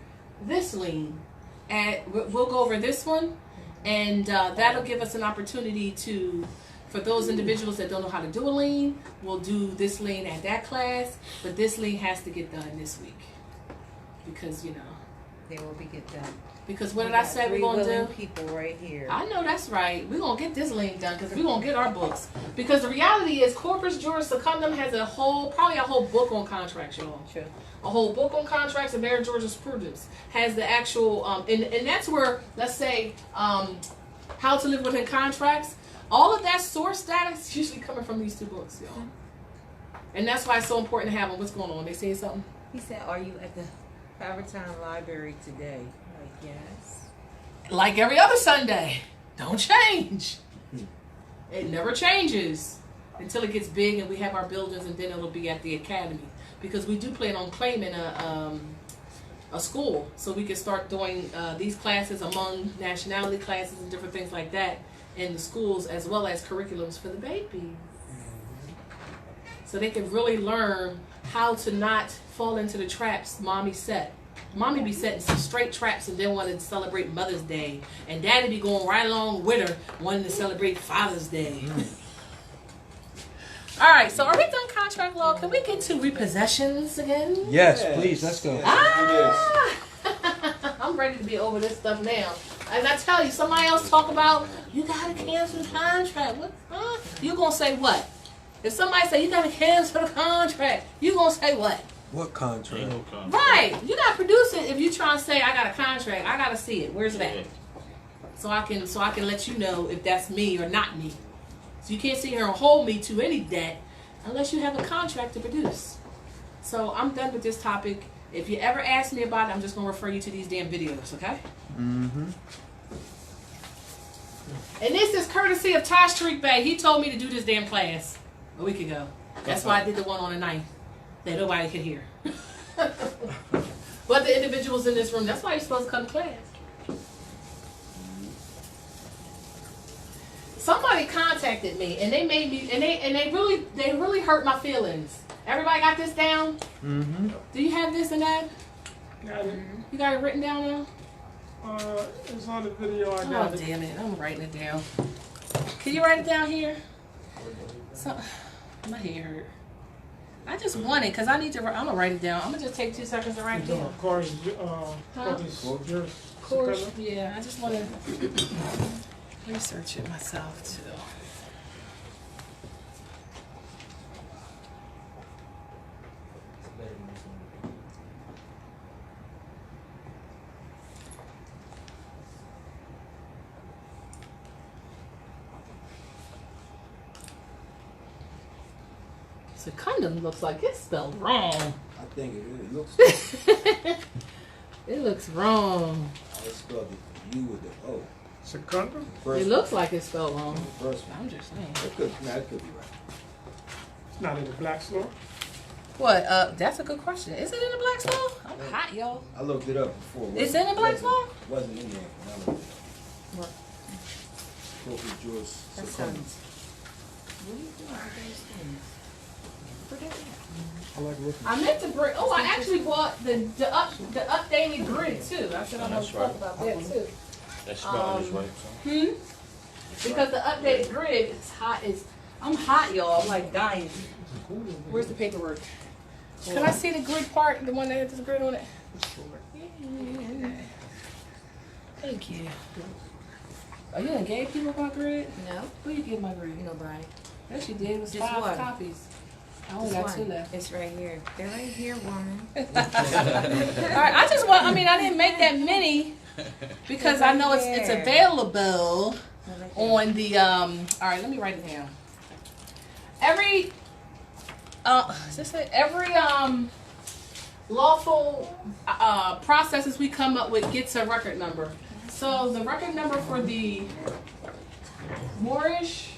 this lien, and we'll go over this one, and that'll give us an opportunity to, for those individuals that don't know how to do a lien, we'll do this lien at that class, but this lien has to get done this week because They will be get done. Because what did I say we're gonna do? People right here. I know that's right. We're gonna get this link done because we're gonna get our books. Because the reality is, Corpus Juris Secundum has probably a whole book on contracts, y'all. Sure. A whole book on contracts, and Mary Jurisprudence has the actual, and that's where, let's say, how to live within contracts. All of that source data is usually coming from these 2 books, y'all. And that's why it's so important to have them. What's going on? They saying something? He said, "Are you at the Pavertown Library today?" Like, yes. Like every other Sunday. Don't change. It never changes until it gets big and we have our buildings, and then it'll be at the academy. Because we do plan on claiming a school, so we can start doing these classes among nationality classes and different things like that in the schools, as well as curriculums for the babies. So they can really learn how to not fall into the traps mommy set. Mommy be setting some straight traps and then wanting to celebrate Mother's Day. And Daddy be going right along with her, wanting to celebrate Father's Day. All right, so are we done contract law? Can we get to repossessions again? Yes, please. Let's go. I'm ready to be over this stuff now. And I tell you, somebody else talk about, you got to cancel the contract. What? Huh? You going to say what? If somebody say, you got to cancel the contract, you going to say what? What contract? Right. You got to produce it if you trying to say, I got a contract. I got to see it. Where's that? so I can let you know if that's me or not me. So you can't sit here and hold me to any debt unless you have a contract to produce. So I'm done with this topic. If you ever ask me about it, I'm just gonna refer you to these damn videos, okay? Mm-hmm. And this is courtesy of Tosh Tariq Bey. He told me to do this damn class a week ago. That's why I did the one on the 9th that nobody could hear. But the individuals in this room, that's why you're supposed to come to class. Somebody contacted me and they made me and they really hurt my feelings. Everybody got this down? Mm-hmm. Do you have this and that? Got it. You got it written down now? It's on the video. I Oh got it. damn it! I'm writing it down. Can you write it down here? So, my head hurt. I just want it because I need to. I'm gonna write it down. I'm gonna just take 2 seconds to write it down. Of course, Of course, yeah. I just want to research it myself too. Secundum looks like it's spelled wrong. I think it really looks. It looks wrong. I spelled the U with the O. Secundum? It looks like it's spelled wrong. The first one. I'm just saying. It could be right. It's not in the Black's Law. What? That's a good question. Is it in the Black's Law? I'm hot, y'all. I looked it up before. It's in the Black's Law? Wasn't in there when I looked it up. What? Corporate Juris That Secundum. sounds. What are you doing with those things? Forget that. I like looking. I meant to bring. Oh, I actually bought the updated grid too. I said I'm gonna talk about that too. That spelling is right. Because the updated grid is hot. I'm hot, y'all. I'm like dying. Where's the paperwork? Can I see the grid part? The one that has the grid on it. Thank you. Oh, you done gave people my grid? No, Who you give my grid? nobody. Yes, you did. It was Just 5 one. copies. I only Just got 2 one. left. It's right here. They're right here, woman. All right, I just want. I mean, I didn't make that many because I know it's available on the. All right, let me write it down. Every. Every lawful processes we come up with gets a record number. So the record number for the Moorish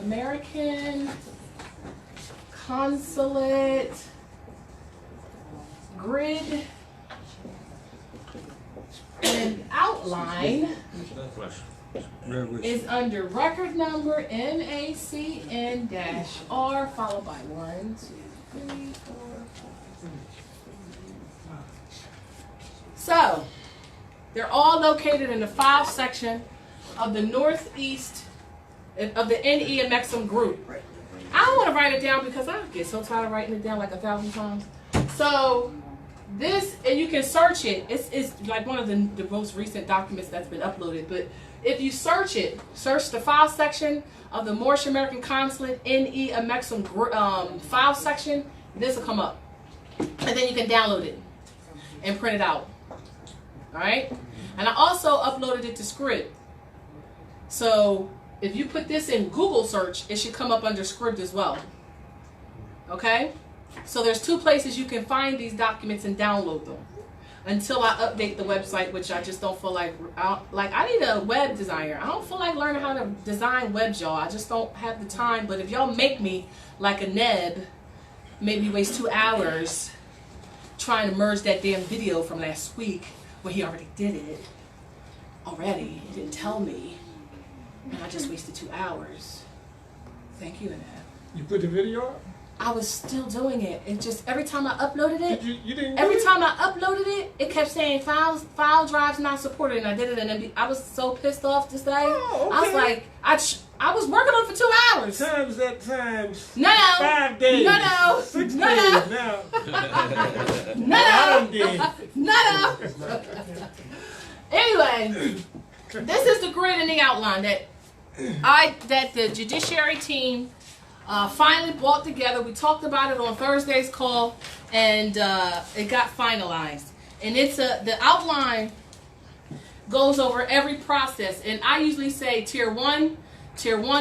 American Consulate grid and outline is under record number MACN-R followed by 1, 2, 3, 4. So they're all located in the file section of the northeast of the NE-MXM group. I don't want to write it down because I get so tired of writing it down like 1,000 times. So this, and you can search it. It's like one of the most recent documents that's been uploaded. But if you search it, search the file section of the Moorish American Consulate NE-MXM file section, this will come up. And then you can download it and print it out. All right? And I also uploaded it to Script. So if you put this in Google search, it should come up under Script as well. Okay? So there's 2 places you can find these documents and download them. Until I update the website, which I just don't feel like. I need a web designer. I don't feel like learning how to design webs, y'all. I just don't have the time. But if y'all make me like a Neb, maybe waste 2 hours trying to merge that damn video from last week where he already did it. He didn't tell me. And I just wasted 2 hours. Thank you, Neb. You put the video up? I was still doing it. It just, every time I uploaded it, You didn't every time I uploaded it, it kept saying file drives not supported, and I did it, and I was so pissed off this day. Oh, okay. I was like, I was working on it for 2 hours. Times that times. No. 5 days. No. 6 No. days now. No. Anyway, this is the grid and the outline that the judiciary team finally brought together. We talked about it on Thursday's call, and it got finalized. And it's the outline goes over every process. And I usually say tier one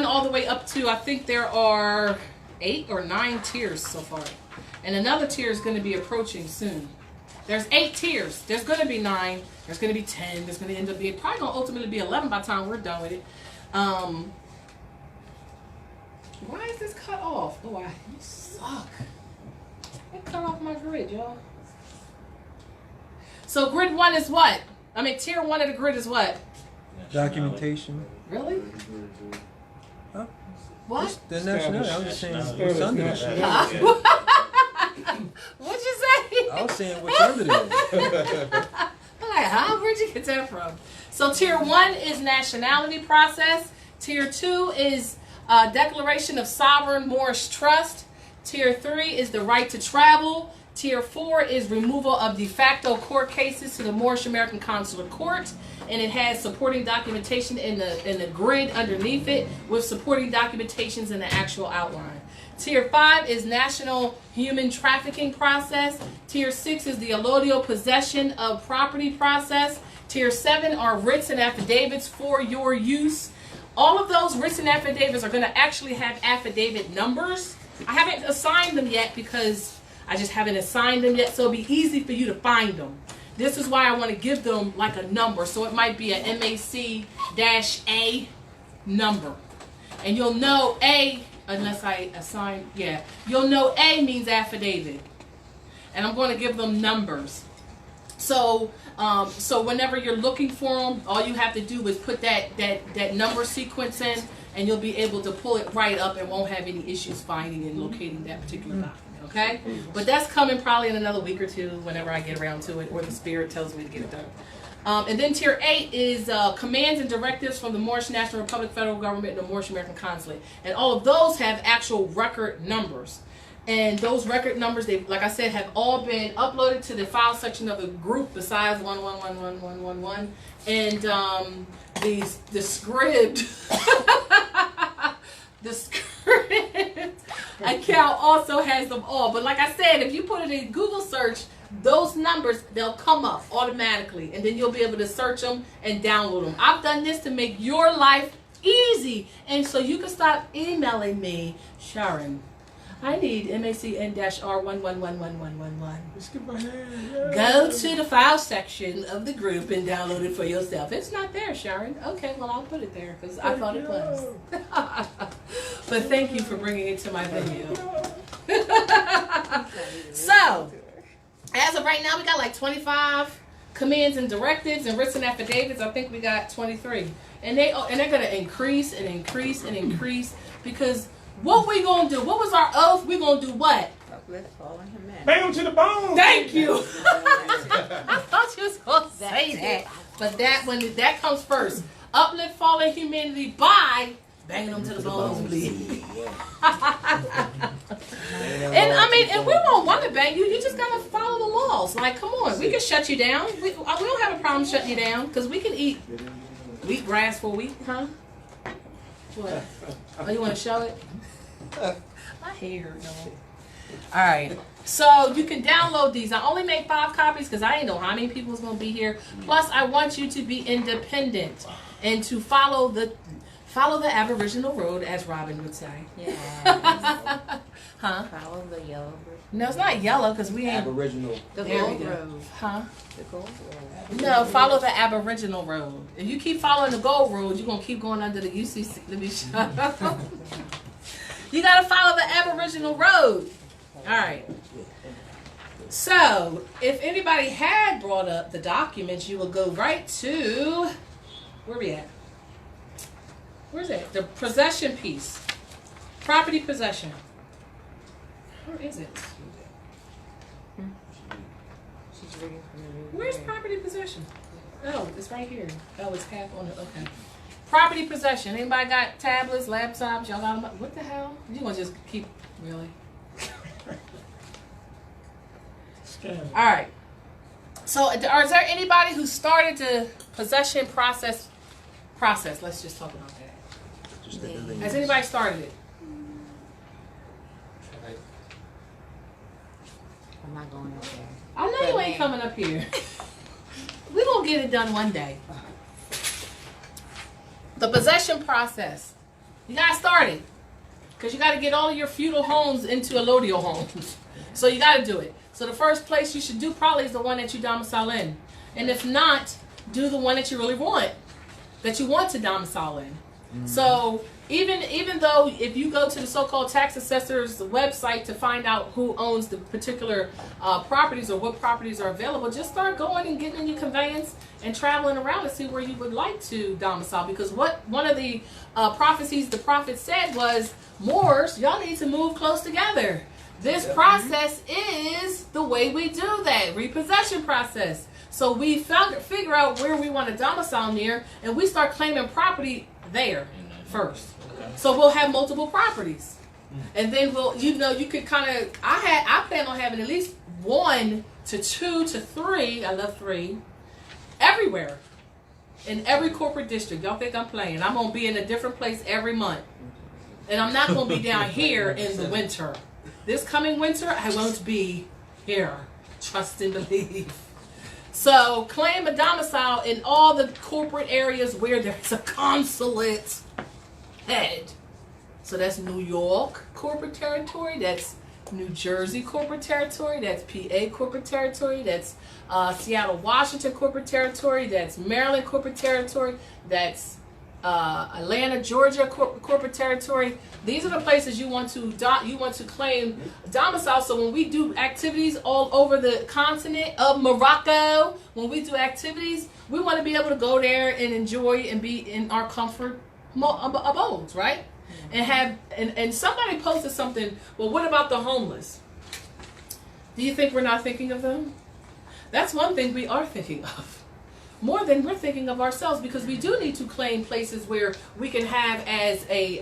all the way up to, I think there are 8 or 9 tiers so far. And another tier is going to be approaching soon. There's 8 tiers. There's going to be 9. There's going to be 10. There's going to end up being, probably going to ultimately be 11 by the time we're done with it. Why is this cut off? Oh, you suck. It cut off my grid, y'all. So grid 1 is what? I mean, tier 1 of the grid is what? Documentation. Really? Huh? What? The nationality. I was just saying what's under that. What'd you say? I was saying what's under there. I'm like, huh? Where'd you get that from? So tier 1 is nationality process. Tier 2 is declaration of sovereign Moorish trust. Tier 3 is the right to travel. Tier 4 is removal of de facto court cases to the Moorish American Consular Court, and it has supporting documentation in the grid underneath it with supporting documentations in the actual outline. Tier 5 is national human trafficking process. Tier 6 is the allodial possession of property process. Tier 7 are writs and affidavits for your use. All of those writs and affidavits are going to actually have affidavit numbers. I haven't assigned them yet because I just haven't assigned them yet, so it'll be easy for you to find them. This is why I want to give them like a number. So it might be a MAC-A number. And you'll know A, unless I assign, yeah. You'll know A means affidavit. And I'm going to give them numbers. So so whenever you're looking for them, all you have to do is put that number sequence in, and you'll be able to pull it right up and won't have any issues finding and locating that particular document. Okay? But that's coming probably in another week or two whenever I get around to it, or the spirit tells me to get it done. And then tier 8 is commands and directives from the Moorish National Republic, federal government, and the Moorish American Consulate. And all of those have actual record numbers. And those record numbers, they, like I said, have all been uploaded to the file section of the group besides 111111. And the script, the script account also has them all. But like I said, if you put it in Google search, those numbers, they'll come up automatically. And then you'll be able to search them and download them. I've done this to make your life easy. And so you can stop emailing me, Sharon, I need MACN-R111111. Skip ahead. Go to the file section of the group and download it for yourself. It's not there, Sharon. Okay, well, I'll put it there because I thought it was. But thank you for bringing it to my video. So, as of right now, we got like 25 commands and directives and writs and affidavits. I think we got 23. And they're going to increase and increase and increase because what we going to do? What was our oath? We going to do what? Uplift fallen humanity. Bang them to the bone. Thank you. I thought you was going to say that. But that comes first. Uplift fallen humanity by banging them to the bones, bleed. And I mean, and we won't want to bang you. You just got to follow the laws. Like, come on. We can shut you down. We don't have a problem shutting you down because we can eat wheatgrass for a week, huh? What? Oh, you want to show it? My hair, no. All right. So you can download these. I only made 5 copies because I didn't know how many people was going to be here. Plus, I want you to be independent and to follow the Aboriginal road, as Robin would say. Yeah. Huh? Follow the yellow brick. No, it's not yellow because we ain't. Aboriginal. The There we gold go. road. Huh? The gold road. No, follow the Aboriginal road. If you keep following the gold road, you're going to keep going under the UCC. Let me shut up. You got to follow the Aboriginal road. All right. So, if anybody had brought up the documents, you will go right to, where we at? Where's it? The possession piece. Property possession. Where is it? She's reading from the new. Where's property possession? Oh, it's right here. Oh, it's half on it. Okay. Property possession. Anybody got tablets, laptops? Y'all got them? What the hell? You gonna just keep, really? All right. So, is there anybody who started the possession process? Let's just talk about that. Has anybody started it? I'm not going up there. I know you ain't coming up here. We're gonna get it done one day. The possession process. You got to start it. Because you got to get all of your feudal homes into allodial homes. So you got to do it. So the first place you should do probably is the one that you domicile in. And if not, do the one that you really want. That you want to domicile in. So even though if you go to the so-called tax assessor's website to find out who owns the particular properties or what properties are available, just start going and getting in your conveyance and traveling around to see where you would like to domicile. Because one of the prophecies the prophet said was, Moors, y'all need to move close together. This process is the way we do that, repossession process. So we figure out where we want to domicile near, and we start claiming property there first. So we'll have multiple properties, and then you could kind of. I plan on having at least 1 to 2 to 3. I love 3 everywhere in every corporate district. Y'all think I'm playing? I'm gonna be in a different place every month, and I'm not gonna be down here in the winter. This coming winter, I won't be here. Trust and believe. So claim a domicile in all the corporate areas where there's a consulate head. So that's New York corporate territory, that's New Jersey corporate territory, that's PA corporate territory, that's Seattle, Washington corporate territory, that's Maryland corporate territory, that's Atlanta, Georgia corporate territory. These are the places you want to claim domicile. So when we do activities all over the continent of Morocco, when we do activities, we want to be able to go there and enjoy and be in our comfort abodes, right? And somebody posted something. Well, what about the homeless? Do you think we're not thinking of them? That's one thing we are thinking of. More than we're thinking of ourselves, because we do need to claim places where we can have as a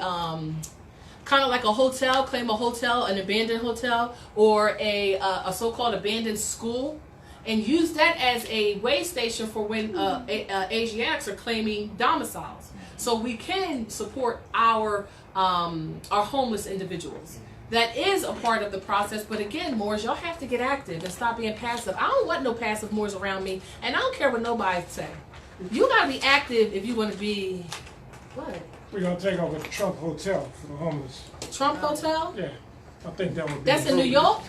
kind of like a hotel, claim a hotel, an abandoned hotel, or a so-called abandoned school, and use that as a way station for when Asiatics are claiming domiciles. So we can support our homeless individuals. That is a part of the process, but again, Moors, y'all have to get active and stop being passive. I don't want no passive Moors around me, and I don't care what nobody say. You gotta be active if you want to be. What? We're gonna take over the Trump Hotel for the homeless. Trump Hotel? Yeah, I think that would be. That's in New York?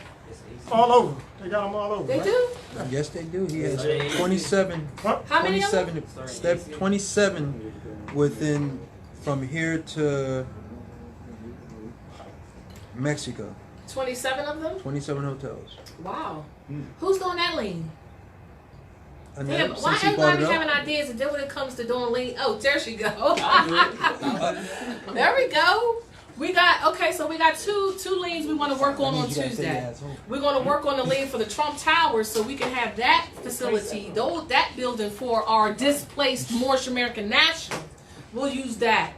All over. They got them all over. They right? do? Yes, they do. He has 27. Huh? How many of them? 27 within from here to Mexico. 27 of them? 27 hotels. Wow. Who's doing that lean? And Damn, then, why since he bought everybody it having up, ideas, and then when it comes to doing lean, oh, there she go. There we go. We got, okay, so we got two liens we want to work on Tuesday. We're going to work on the lien for the Trump Towers so we can have that facility, that building for our displaced Moorish American nationals. We'll use that.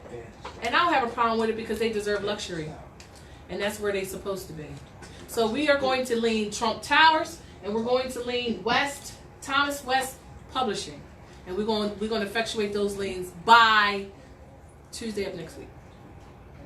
And I don't have a problem with it because they deserve luxury. And that's where they're supposed to be. So we are going to lien Trump Towers, and we're going to lien Thomas West Publishing. And we're going to effectuate those liens by Tuesday of next week.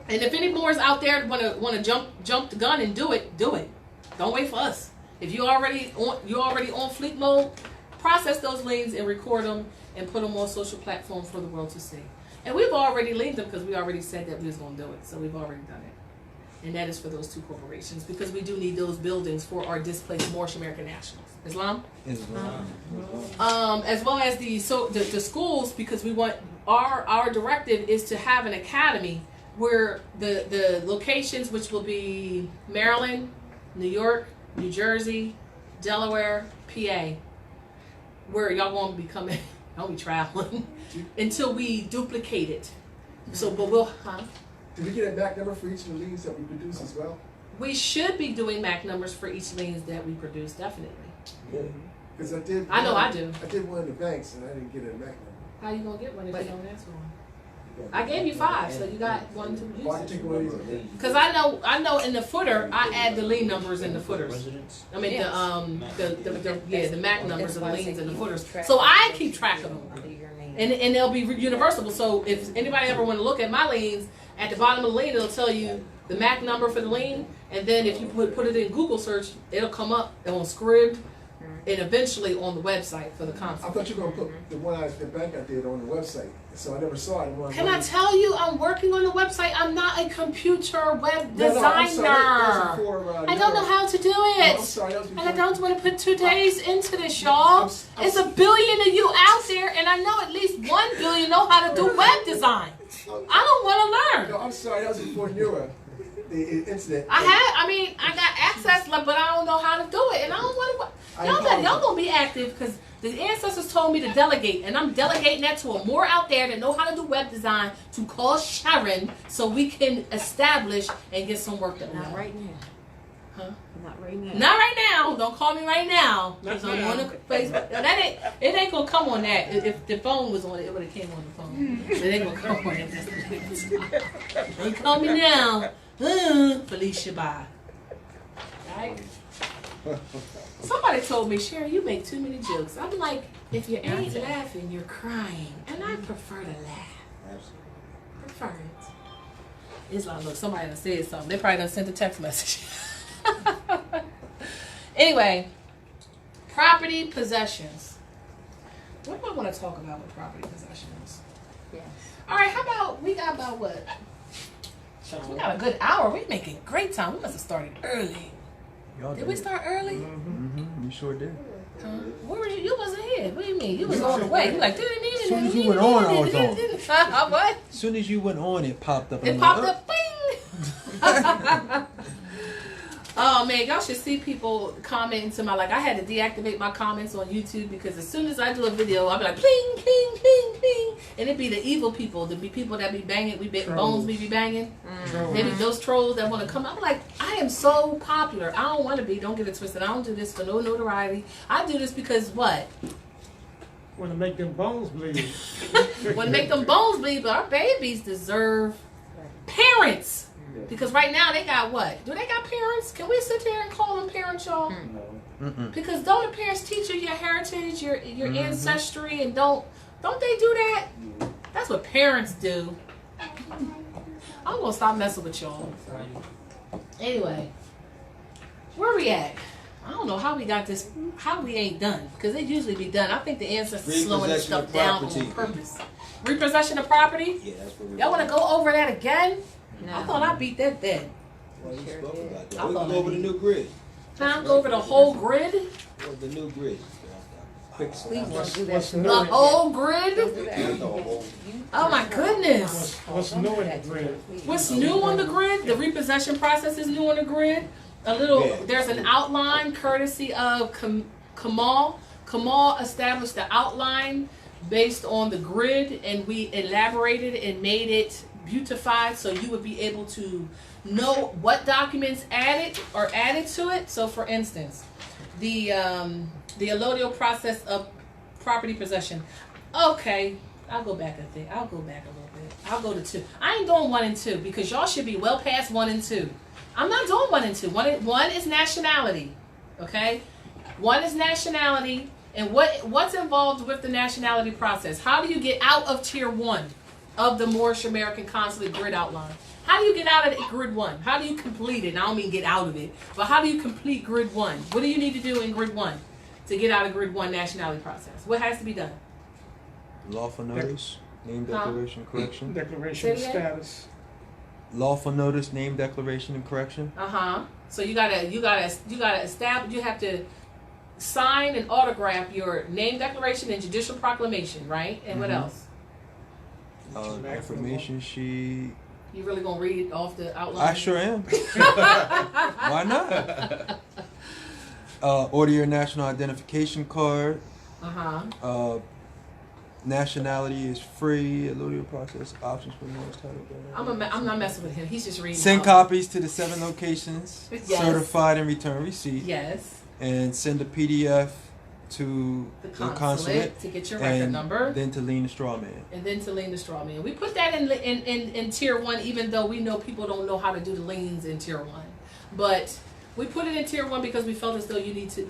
And if any more is out there want to jump the gun and do it. Don't wait for us. If you're already on fleet mode, process those liens and record them and put them on social platforms for the world to see. And we've already liened them because we already said that we was going to do it. So we've already done it. And that is for those two corporations because we do need those buildings for our displaced Moorish American nationals. Islam? As well as the schools, because we want our directive is to have an academy where the locations, which will be Maryland, New York, New Jersey, Delaware, PA, where y'all won't be coming, y'all be traveling until we duplicate it. So, but we'll, Did we get a MAC number for each of the liens that we produce as well? we should be doing MAC numbers for each liens that we produce, definitely. Because I did. I know I do. I did one of the banks and I didn't get a MAC number. How you gonna get one if you don't ask for one? I gave you 5, so you got 1 to Well, I use. can take one of these. Because I know in the footer, I add the lien numbers in the footers. I mean the MAC numbers of the liens in the footers. So I keep track of them, and they'll be universal. So if anybody ever want to look at my liens, at the bottom of the lien, it'll tell you the MAC number for the lien, and then if you put it in Google search, it'll come up on Scribd and eventually on the website for the I consulate. thought you were gonna put the one the bank I did on the website, so I never saw it. Can I tell you, I'm working on the website. I'm not a computer web No, I'm designer. sorry, that was for, I don't know how to do No, it. I'm sorry, that was And I before- don't want to put 2 days into this, y'all. It's a billion of you out there, and I know at least 1 billion know how to do web design. I don't want to learn. No, I'm sorry, that was before Neura, the incident. I got access, but I don't know how to do it, and I don't want to. Y'all gonna be active because the ancestors told me to delegate, and I'm delegating that to a more out there that know how to do web design to call Sharon so we can establish and get some work done. Not right now. Huh? Not right now. Not right now. Don't call me right now. Because Not I'm now. on the Facebook. It ain't gonna come on that. If the phone was on it, it would have came on the phone. It ain't gonna come on it. Don't call me now. Felicia, bye. Right? Somebody told me, Sherry, you make too many jokes. I'm like, if you ain't laughing, you're crying. And I prefer to laugh. Absolutely. Prefer it. It's like, look, somebody done said something. They probably done sent a text message. Anyway, property possessions. What do I want to talk about with property possessions? Yes. All right, how about, we got about what? We got a good hour. We're making great time. We must have started early. Y'all Did we start early? You sure did. Huh? Where were you? You wasn't here. What do you mean? You was on the way. You like, As soon as you went on, I was on. What? As soon as you went on, it popped up. It I'm popped like, up, bing! Oh man, y'all should see people commenting to my, like, I had to deactivate my comments on YouTube because as soon as I do a video, I'll be like, ping, ping, ping, ping. And it be the evil people, the people that be banging, bones we be banging. Maybe those trolls that want to come. I'm like, I am so popular. I don't want to be, don't get it twisted. I don't do this for no notoriety. I do this because what? Want to make them bones bleed. Want to make them bones bleed, but our babies deserve parents. Because right now they got what? Do they got parents? Can we sit there and call them parents, y'all? No. Because don't the parents teach you your heritage, your ancestry, and don't they do that? That's what parents do. I'm gonna stop messing with y'all. Anyway, where we at? I don't know how we got this. How we ain't done? Because they usually be done. I think the ancestors slowing this Repossession of stuff down on property. purpose. Repossession of property. Yeah, that's what we Y'all want to go over that again? No. I thought I beat that dead. Well, you Sure spoke did. about I that. We thought can go I over the did. new grid. Time go over the whole grid. Well, the new grid. Quick Please stop. don't do What's that. new? The whole grid. Don't do that. Oh my goodness. What's new in the grid? What's new on the grid? The repossession process is new on the grid. A little, Yeah. there's an outline courtesy of Kamal. Kamal established the outline based on the grid, and we elaborated and made it beautified so you would be able to know what documents added to it. So, for instance, the allodial process of property possession. Okay, I'll go back a thing. I'll go back a little bit. I'll go to 2. I ain't doing 1 and 2 because y'all should be well past 1 and 2. I'm not doing 1 and 2. One is nationality. Okay? 1 is nationality. And what's involved with the nationality process? How do you get out of tier 1 of the Moorish American Consulate grid outline? How do you get out of grid 1? How do you complete it? And I don't mean get out of it, but how do you complete grid 1? What do you need to do in grid 1 to get out of grid 1 nationality process? What has to be done? Lawful notice, name declaration, correction. Declaration of Say it again? status. Lawful notice, name declaration, and correction. So you gotta establish. You have to sign and autograph your name declaration and judicial proclamation, right? And what else? Information sheet. You really gonna read off the outline? I sure am. Why not? Order your national identification card. Nationality is free. Allodial process options for most title. I'm not messing with him. He's just reading. Send out. copies to the 7 locations. Yes. Certified and return receipt. Yes. And send a PDF to The the consulate consulate to get your record and number. then to lean the straw man. And then to lean the straw man. We put that in tier 1, even though we know people don't know how to do the liens in tier 1. But we put it in tier 1 because we felt as though you need to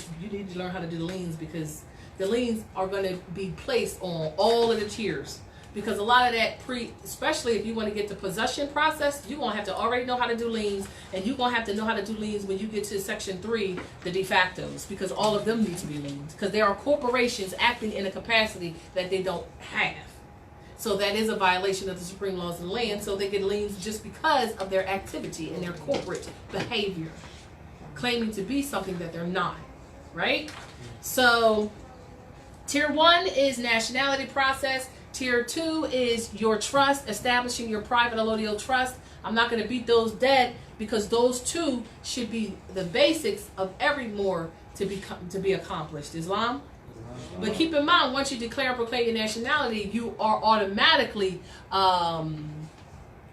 learn how to do the liens, because the liens are going to be placed on all of the tiers. because a lot of that especially if you want to get the possession process, you're going to have to already know how to do liens, and you're going to have to know how to do liens when you get to Section 3, the de factos, because all of them need to be liens, because there are corporations acting in a capacity that they don't have. So that is a violation of the supreme laws of the land, so they get liens just because of their activity and their corporate behavior, claiming to be something that they're not, right? So Tier 1 is nationality process. Tier 2 is your trust, establishing your private allodial trust. I'm not going to beat those dead because those two should be the basics of every more to be accomplished. Islam? But keep in mind, once you declare and proclaim your nationality, you are automatically a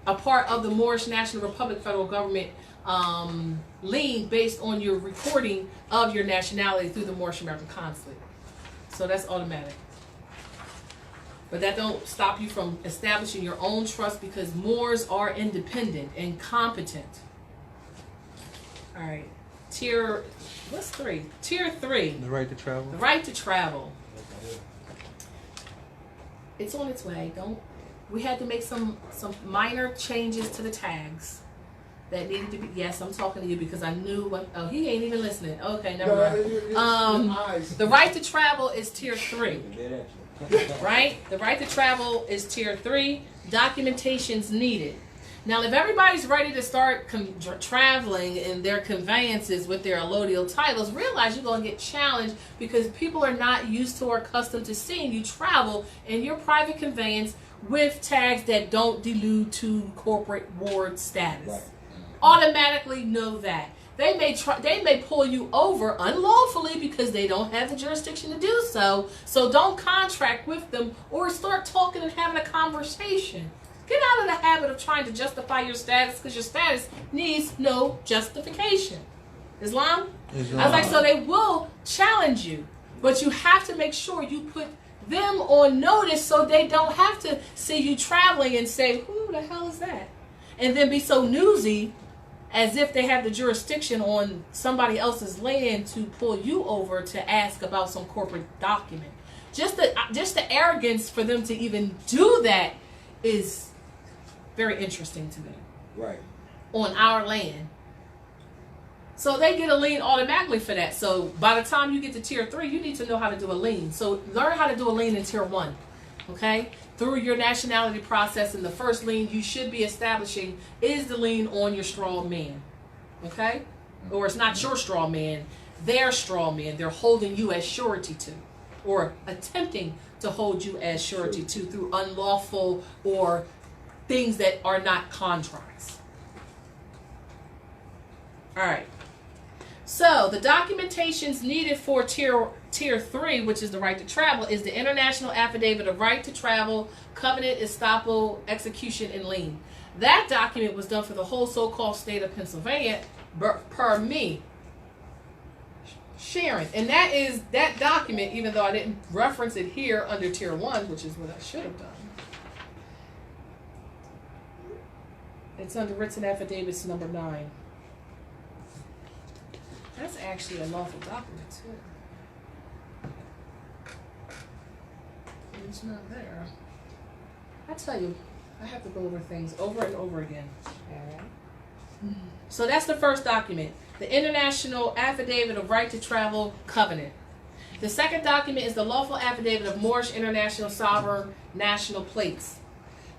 part of the Moorish National Republic federal government lien based on your recording of your nationality through the Moorish American Consulate. So that's automatic. But that don't stop you from establishing your own trust because Moors are independent and competent. All right. What's 3? Tier 3. The right to travel. The right to travel. It's on its way. We had to make some minor changes to the tags that needed to be. Yes, I'm talking to you because I knew what. Oh, he ain't even listening. Okay, never mind. The right to travel is Tier 3. Right? The right to travel is Tier 3. Documentation's needed. Now, if everybody's ready to start traveling in their conveyances with their allodial titles, realize you're going to get challenged because people are not used to or accustomed to seeing you travel in your private conveyance with tags that don't delude to corporate ward status. Right. Automatically know that. They may pull you over unlawfully because they don't have the jurisdiction to do so. So don't contract with them or start talking and having a conversation. Get out of the habit of trying to justify your status because your status needs no justification. Islam? I was like, so they will challenge you, but you have to make sure you put them on notice so they don't have to see you traveling and say, who the hell is that? And then be so newsy as if they have the jurisdiction on somebody else's land to pull you over to ask about some corporate document. Just the arrogance for them to even do that is very interesting to me. Right. On our land. So they get a lien automatically for that. So by the time you get to Tier 3, you need to know how to do a lien. So learn how to do a lien in Tier 1. Okay? Through your nationality process, and the first lien you should be establishing is the lien on your straw man. Okay? Or it's not your straw man, their straw man. They're holding you as surety to, or attempting to hold you as surety to through unlawful or things that are not contracts. All right. So the documentations needed for Tier 3, which is the right to travel, is the International Affidavit of Right to Travel, Covenant, Estoppel, Execution, and Lien. That document was done for the whole so-called state of Pennsylvania per me, Sharon. And that document, even though I didn't reference it here under Tier 1, which is what I should have done. It's under written affidavits number 9. That's actually a lawful document too. It's not there. I tell you, I have to go over things over and over again. Alright. So that's the first document. The International Affidavit of Right to Travel Covenant. The second document is the Lawful Affidavit of Moorish International Sovereign National Plates.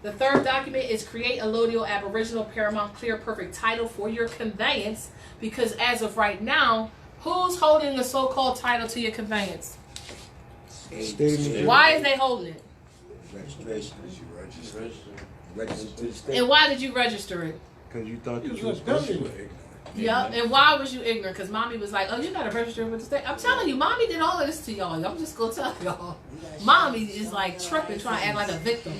The third document is create a allodial aboriginal paramount clear perfect title for your conveyance, because as of right now, who's holding the so-called title to your conveyance? Why is they holding it? Registration. And why did you register it? Because you thought this was special. Yeah, and why was you ignorant? Because mommy was like, oh, you got to register with the state. I'm telling you, mommy did all of this to y'all. I'm just going to tell y'all. Mommy is like tripping, trying to act like a victim.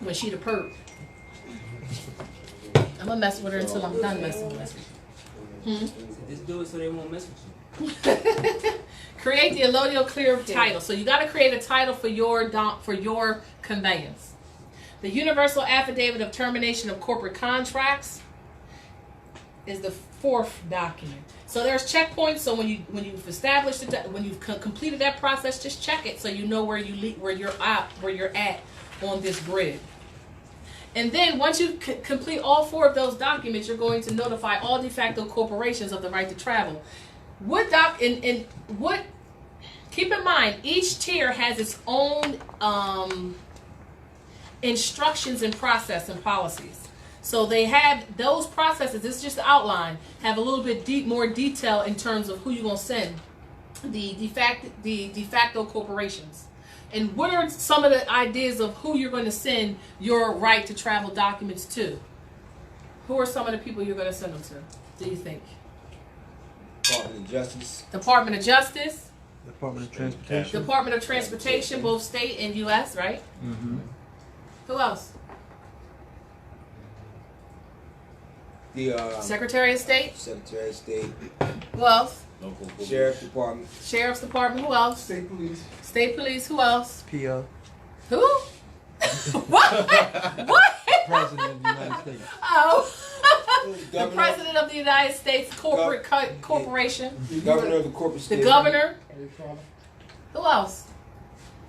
When she the perp. I'm gonna mess with her until I'm done messing with her. Just do it so they won't mess with you. Create the allodial clear title. So you got to create a title for your conveyance. The Universal Affidavit of Termination of Corporate Contracts. is the fourth document. So there's checkpoints. So when you've established it, when you've completed that process, just check it so you know where you're at on this grid. And then once you complete all four of those documents, you're going to notify all de facto corporations of the right to travel. Keep in mind, each tier has its own instructions and process and policies. So they have those processes. This is just the outline. Have a little bit more detail in terms of who you're gonna send the de facto corporations. And what are some of the ideas of who you're going to send your right to travel documents to? Who are some of the people you're going to send them to, do you think? Department of Justice. Department of Justice. Department of Transportation. Department of Transportation, both state and U.S., right? Mm-hmm. Who else? The Secretary of State. Secretary of State. Who else? Sheriff Department. Sheriff's Department. Who else? State police. State Police. Who else? PO. Who? What? What? President of the United States. Oh. The Governor. President of the United States Corporation. The governor of the corporate The state. governor. Who else?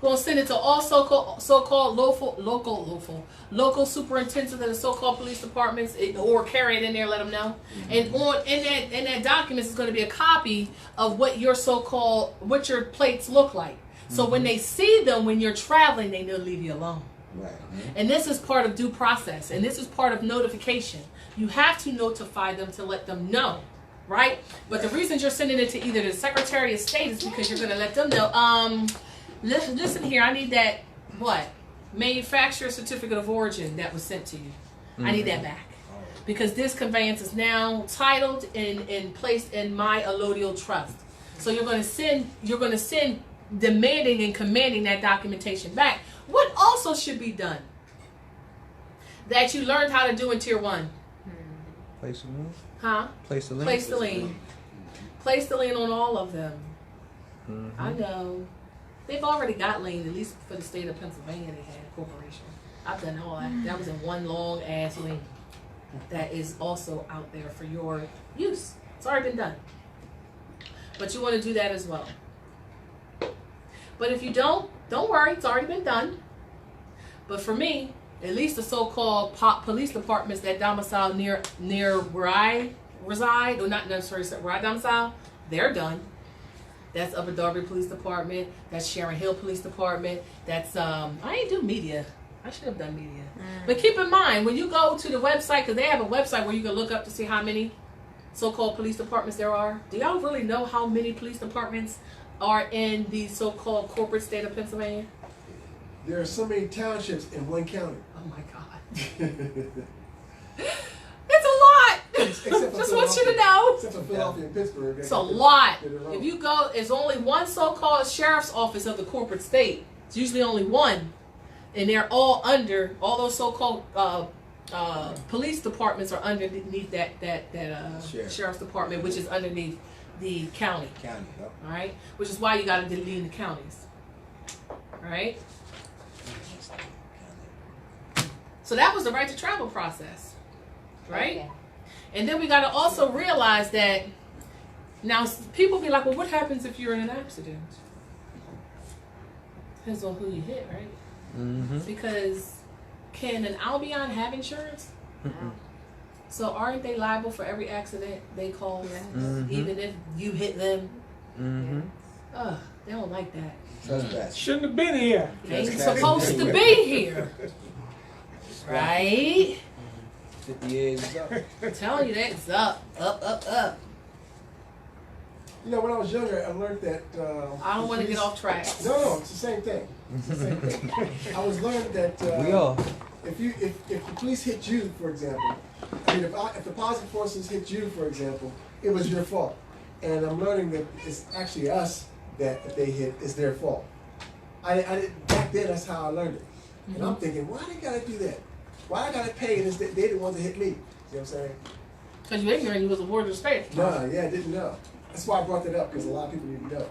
We'll send it to all so-called local superintendents of the so-called police departments, or carry it in there, let them know. And in that document is going to be a copy of what your what your plates look like. So when they see them when you're traveling, they know to leave you alone. Right. And this is part of due process, and this is part of notification. You have to notify them to let them know, right? But the reason you're sending it to either the Secretary of State is because you're going to let them know. Listen here, I need that, manufacturer certificate of origin that was sent to you. I need that back. Because this conveyance is now titled and placed in my allodial trust. So you're going to send demanding and commanding that documentation back. What also should be done that you learned how to do in Tier 1? Place a lien. Huh? Place a lien. Place the lien. Place the lien on all of them. Mm-hmm. I know. They've already got lien, at least for the state of Pennsylvania, they had a corporation. I've done all that. That was in one long ass lien. That is also out there for your use. It's already been done. But you want to do that as well. But if you don't worry, it's already been done. But for me, at least the so-called police departments that domicile near where I reside, or not necessarily where I domicile, they're done. That's Upper Darby Police Department. That's Sharon Hill Police Department. That's I ain't do media. I should have done media. But keep in mind, when you go to the website, because they have a website where you can look up to see how many so-called police departments there are. Do y'all really know how many police departments are in the so-called corporate state of Pennsylvania? There are so many townships in one county. Oh my God. It's a lot. Except for Just want you to know. Except for Philadelphia and Pittsburgh. It's a lot. If you go, it's only one so-called sheriff's office of the corporate state. It's usually only one. And they're all under, all those so-called police departments are underneath that sheriff's department, which is underneath the county. County, yep. All right? Which is why you got to delete the counties. All right? So that was the right to travel process. Right? Okay. And then we got to also realize that now people be like, well, what happens if you're in an accident? Depends on who you hit, right? Mm-hmm. Because can an Albion have insurance? Mm-mm. So aren't they liable for every accident they cause, Mhm. even if you hit them? Mm-hmm. Ugh, they don't like that. Trespass. Shouldn't have been here. They ain't Trespassing supposed to anywhere. be here, right? 50 years is up. I'm telling you, that's up. You know, when I was younger, I learned that. I don't want to get off track. No, it's the same thing. It's the same thing. I was learning that We all. if the police hit you, for example, I mean, if the positive forces hit you, for example, it was your fault. And I'm learning that it's actually us that if they hit, it's their fault. Back then, that's how I learned it. And I'm thinking, why they gotta do that? Why I gotta pay and they the ones that hit me? See what I'm saying? Because you're ignorant, you was a ward of the state. No, I didn't know. That's why I brought that up, because a lot of people need to know.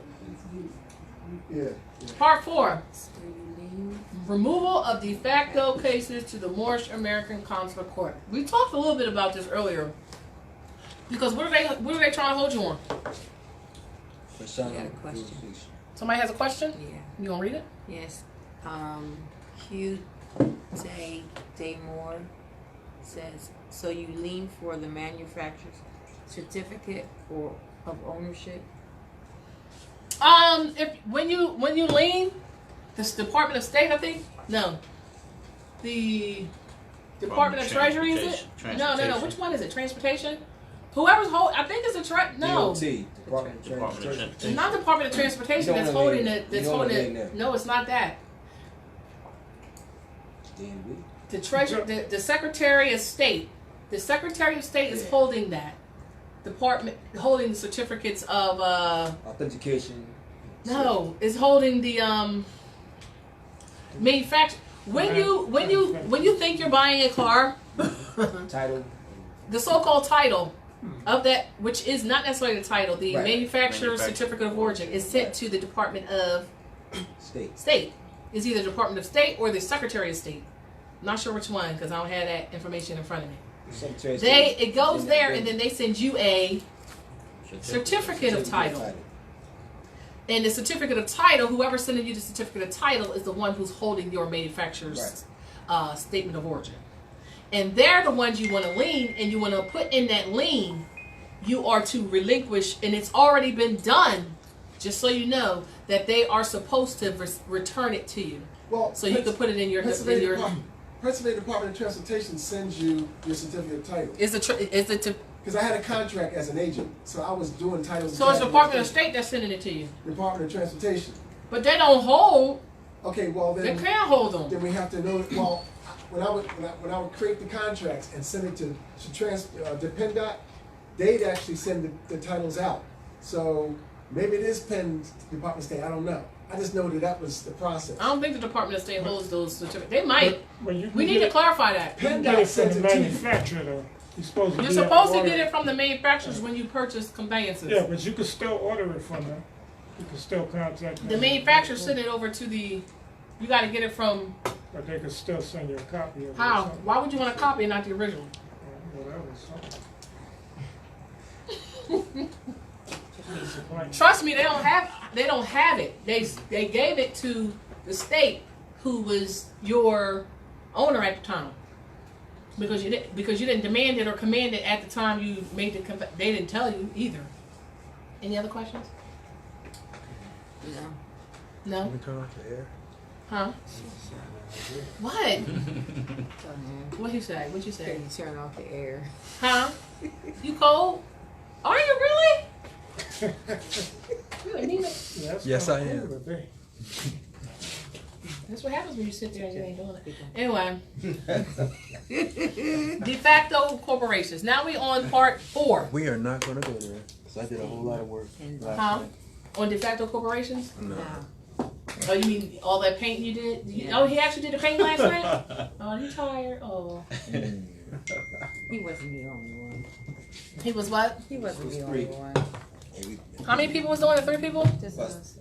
Yeah. Part 4. Removal of de facto cases to the Moorish American Consular Court. We talked a little bit about this earlier. Because what are they trying to hold you on? For some I got a question. jurisdiction. Somebody has a question? Yeah. You gonna read it? Yes. Q Day Moore says, so you lien for the manufacturer's certificate or of ownership? If when you lien, this Department of State, I think. No. The Department of Treasury, is it? No. Which one is it? Transportation? Whoever's I think it's a no. DOT, Department of Transportation. It's not Department of Transportation You don't that's wanna holding name it. it. That's You don't wanna holding name it. that. No, it's not that. DMV. The Treasury, the Secretary of State. The Secretary of State is holding that. Department holding the certificates of Authentication. no, it's holding the manufacture. When you think you're buying a car, Title. the so-called title of that, which is not necessarily the title, the Right. manufacturer certificate of origin, is sent to the Department of State. It's either Department of State or the Secretary of State. I'm not sure which one because I don't have that information in front of me. Secretary of State. It goes In that there building. and then they send you a certificate of title. And the certificate of title, whoever's sending you the certificate of title is the one who's holding your manufacturer's statement of origin. And they're the ones you want to lien, and you want to put in that lien, you are to relinquish, and it's already been done, just so you know, that they are supposed to return it to you. Well, So you can put it in your... Pennsylvania Department of Transportation sends you your certificate of title. Is it Because I had a contract as an agent, so I was doing titles. so it's the Department of State that's sending it to you. Department of Transportation. But they don't hold. Okay, well They then, can't hold them. then we have to know. Well, when I would create the contracts and send it to Dependot, they'd actually send the titles out. So maybe it is Penn Department of State. I don't know. I just know that was the process. I don't think the Department of State holds those certificates. They might. But you can We need get to it- clarify that. You can get it from the manufacturer though. You're supposed to You're be supposed to order- get it from the manufacturers when you purchase conveyances. Yeah, but you can still order it from them. You can still contact them. The manufacturer send it over to the. You got to get it from. But they can still send you a copy of it. or How? something. Why would you want a copy and not the original? Whatever. Something. Trust me, they don't have it. They gave it to the state, who was your owner at the time, because you didn't demand it or command it at the time you made the. They didn't tell you either. Any other questions? No. No. Can we turn off the air? Huh? What? What you say? What you say? Can you turn off the air? Huh? You cold? Are you really? You anemic. Yes, I kinda am. cool today. That's what happens when you sit there and you ain't doing it. Anyway. De facto corporations. Now we on part 4. We are not going to go there because I did a whole lot of work last Huh? night. On de facto corporations? No. Oh, you mean all that painting you did? Yeah. Oh, he actually did the painting last night? Oh, you tired? Oh. He wasn't the only one. He was what? He wasn't the It was only 3. one. How many people was doing it? 3 people? Just us.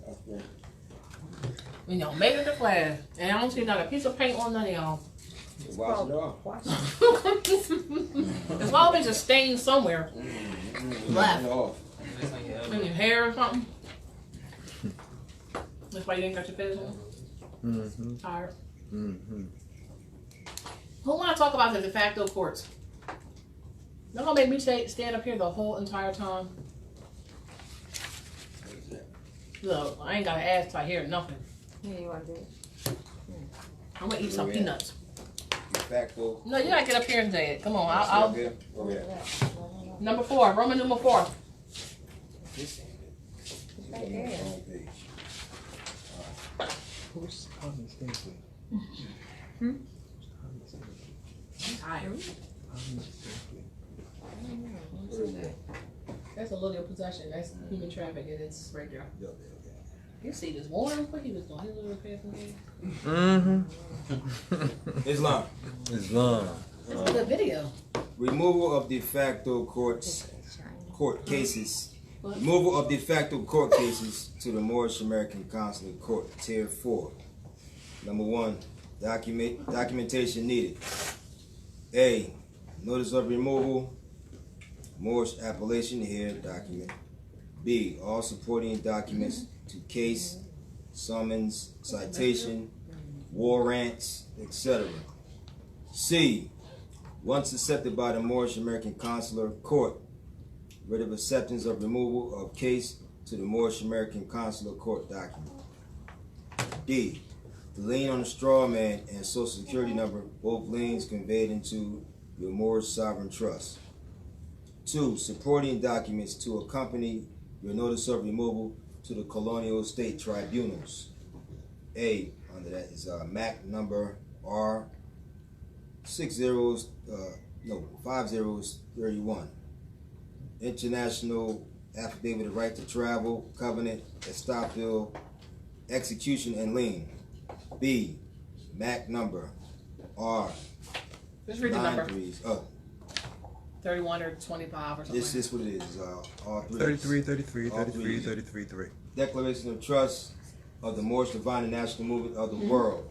And y'all made it to class. And I don't see not a piece of paint on none of y'all. Wash it off. Watch. There's always a stain somewhere. Left. Wash it off. In your hair or something. That's why you didn't got your fizz on? Mm-hmm. Tired. Mm-hmm. Who want to talk about the de facto courts? They're going to make me stand up here the whole entire time. Look, I ain't got to ask till I hear nothing. Yeah, you want to do it? I'm going to eat some Yeah. peanuts. De facto. No, you got to get up here and say it. Come on. Where I'll we at? number 4. Roman numeral 4. It's right there. Who's on the stage? Tired. That's a little possession. That's human trafficking. It's right there. You see this warm? What he was doing? He was little passing Mm-hmm. Islam. Islam. That's a good video. Removal of de facto court cases. What? Removal of de facto court cases to the Moorish American Consulate Court, Tier 4. Number 1, documentation needed. A, notice of removal, Morse appellation here document. B, all supporting documents to case, summons, citation, warrants, etc. C, once accepted by the Moorish American Consular Court, writ of acceptance of removal of case to the Moorish American Consular Court document. D, the lien on the straw man and social security number, both liens conveyed into your Moorish sovereign trust. 2, supporting documents to accompany your notice of removal to the colonial state tribunals. A, under that is MAC number R 5031. International Affidavit of Right to Travel, Covenant, Estopel, Execution, and Lien. B, MAC number R. Just read the number. 31 or 25 or something. This is what it is. All three. 33, 33, All 33, three. 33, 3. Declaration of Trust of the Moorish Divine and National Movement of the World.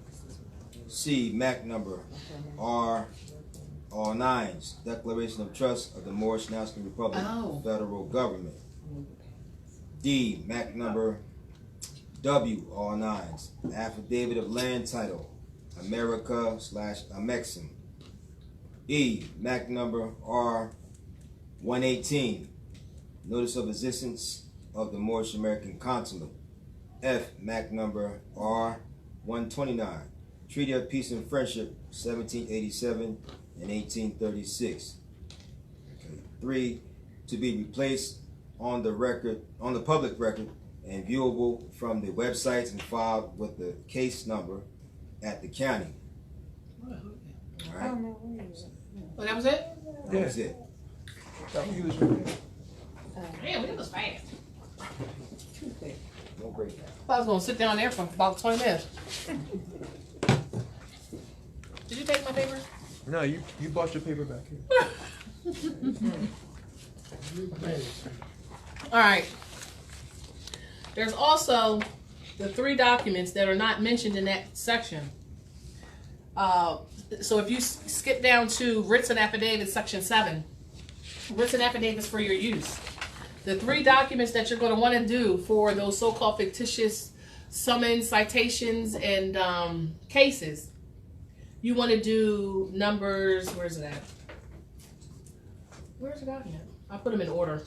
C, MAC number R. All nines. Declaration of Trust of the Moorish National Republic Federal Government. D, MAC number W. All nines. Affidavit of Land Title America/Amexim. E, MAC number R 118, notice of existence of the Moorish American Consulate. F, MAC number R 129, Treaty of Peace and Friendship 1787 and 1836. Okay. 3, to be replaced on the public record and viewable from the websites and filed with the case number at the county. All right. Oh, that was it? That was it. Damn, it was fast. Don't break that. I was gonna sit down there for about 20 minutes. Did you take my paper? No, you bought your paper back here. All right. There's also the 3 documents that are not mentioned in that section. So if you skip down to writs and affidavits, section 7, writs and affidavits for your use. The 3 documents that you're going to want to do for those so-called fictitious summons, citations, and cases, you want to do numbers. Where's it at? Where's the document? I put them in order.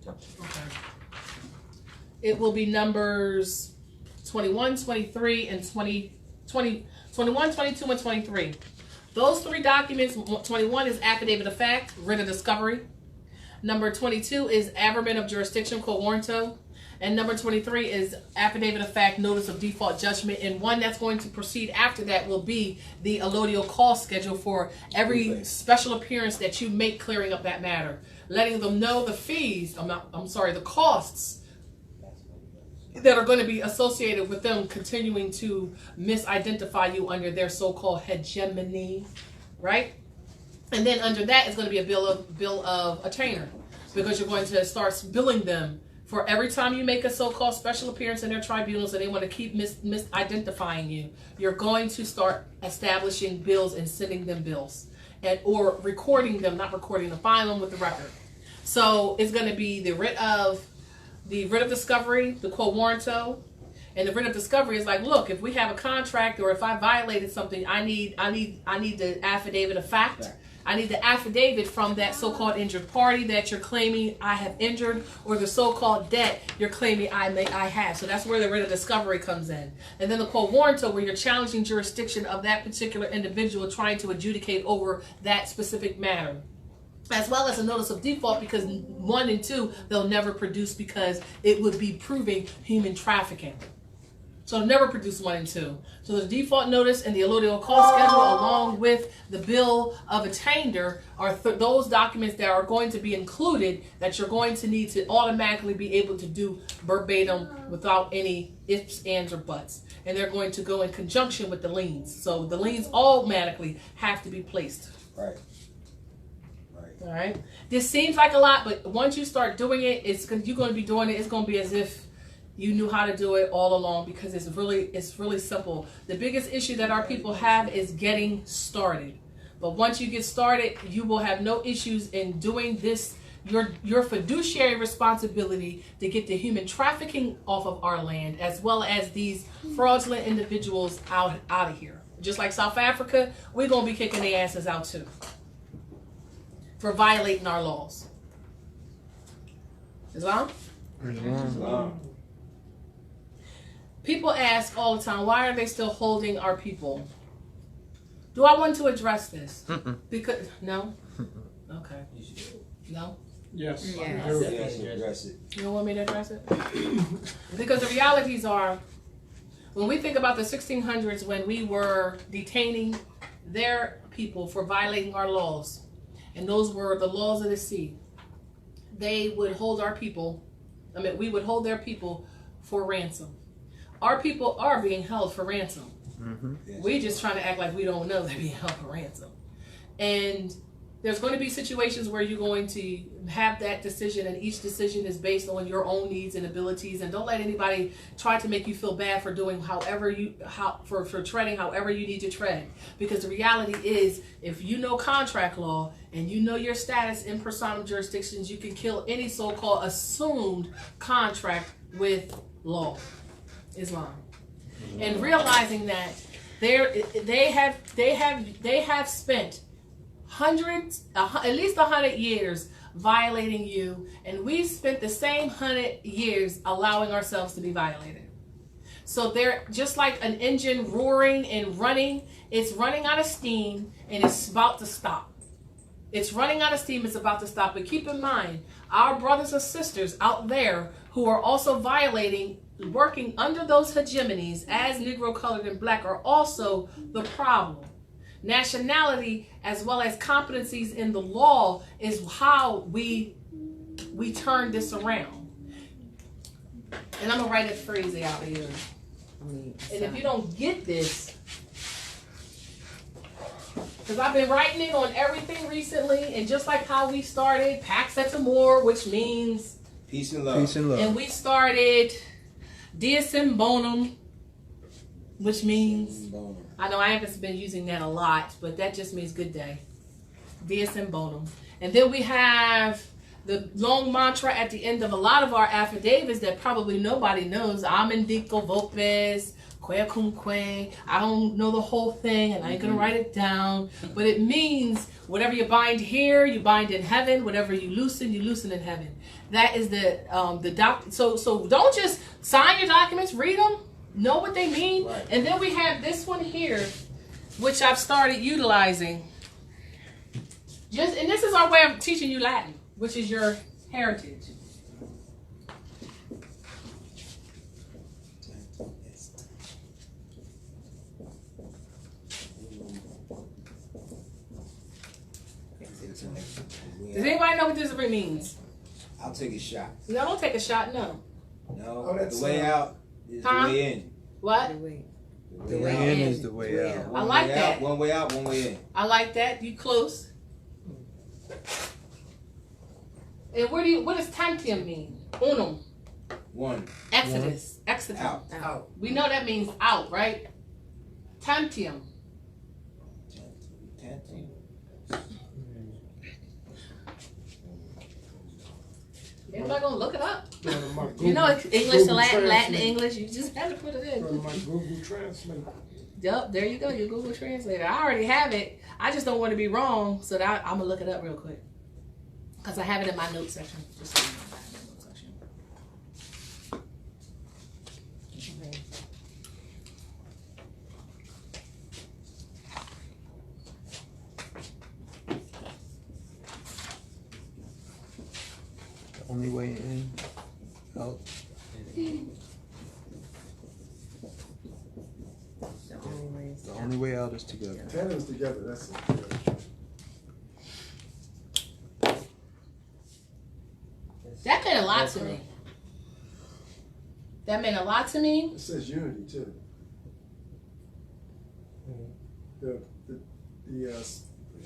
Okay. It will be numbers 21, 23, and 21, 22, and 23. Those 3 documents, 21 is affidavit of fact, writ of discovery. Number 22 is averment of jurisdiction, quo warranto. And number 23 is affidavit of fact, notice of default judgment. And one that's going to proceed after that will be the allodial cost schedule for every special appearance that you make clearing up that matter. Letting them know the fees, the costs that are going to be associated with them continuing to misidentify you under their so-called hegemony, right? And then under that is going to be a bill of attainder, because you're going to start billing them for every time you make a so-called special appearance in their tribunals and they want to keep misidentifying you. You're going to start establishing bills and sending them bills, or recording them, not recording them, filing them with the record. So it's going to be the writ of discovery, the quo warranto. And the writ of discovery is like, look, if we have a contract or if I violated something, I need the affidavit of fact. I need the affidavit from that so-called injured party that you're claiming I have injured, or the so-called debt you're claiming I have. So that's where the writ of discovery comes in. And then the quo warranto, where you're challenging jurisdiction of that particular individual trying to adjudicate over that specific matter. As well as a notice of default, because 1 and 2 they'll never produce because it would be proving human trafficking. So they'll never produce 1 and 2. So the default notice and the allodial cost schedule, along with the bill of attainder, are those documents that are going to be included that you're going to need to automatically be able to do verbatim without any ifs, ands, or buts. And they're going to go in conjunction with the liens. So the liens automatically have to be placed. Right. All right. This seems like a lot, but once you start doing it, you're going to be doing it. It's going to be as if you knew how to do it all along, because it's really simple. The biggest issue that our people have is getting started. But once you get started, you will have no issues in doing this, your fiduciary responsibility to get the human trafficking off of our land, as well as these fraudulent individuals out of here. Just like South Africa, we're going to be kicking their asses out too for violating our laws. Islam? People ask all the time, why are they still holding our people? Do I want to address this? Because, no? Okay. No? Yes. Yes. I do. Yes, address it. You don't want me to address it? Because the realities are, when we think about the 1600s, when we were detaining their people for violating our laws, and those were the laws of the sea, they would hold our people, we would hold their people for ransom. Our people are being held for ransom. Yes. We're just trying to act like we don't know they're being held for ransom. And there's going to be situations where you're going to have that decision, and each decision is based on your own needs and abilities. And don't let anybody try to make you feel bad for doing for treading however you need to tread. Because the reality is, if you know contract law and you know your status in personam jurisdictions, you can kill any so-called assumed contract with law, Islam. And realizing that they have spent at least 100 years violating you, and we've spent the same 100 years allowing ourselves to be violated. So they're just like an engine roaring and running. It's running out of steam and it's about to stop. It's running out of steam, it's about to stop. But keep in mind, our brothers and sisters out there who are also violating, working under those hegemonies as Negro, colored, and black are also the problem. Nationality as well as competencies in the law is how we turn this around. And I'm gonna write a phrase out here. And if you don't get this, because I've been writing it on everything recently, and just like how we started Pax et Amor, which means Peace and love. Peace and love. and we started Dies in Bonum, which means, I know I haven't been using that a lot, but that just means good day. Dies in Bonum. And then we have the long mantra at the end of a lot of our affidavits that probably nobody knows. Amen dico vopes, que cum que. I don't know the whole thing, and I ain't gonna write it down. But it means whatever you bind here, you bind in heaven. Whatever you loosen in heaven. That is the doc. So don't just sign your documents, read them, know what they mean. Right. And then we have this one here, which I've started utilizing. And this is our way of teaching you Latin, which is your heritage. Does anybody know what this means? I'll take a shot. No, don't take a shot, no. No, Oh, that's, the way out is Huh? the way in. What? The way in is the way out. I like way that. Out, one way out, one way in. I like that. You close. And what does tantium mean? Unum. One. Exodus. Exodus. Out. We know that means out, right? Tantium. Everybody gonna look it up. You know English to Latin, Latin to English. You just have to put it in. My Google Translate. Yep, there you go. Your Google Translator. I already have it. I just don't want to be wrong, so that I'm gonna look it up real quick because I have it in my notes section. Just so you know, I have it in my notes section. The only way in, out. The only way out is together. Tandem's together, that's it. That meant a lot to me. That meant a lot to me. It says unity too. The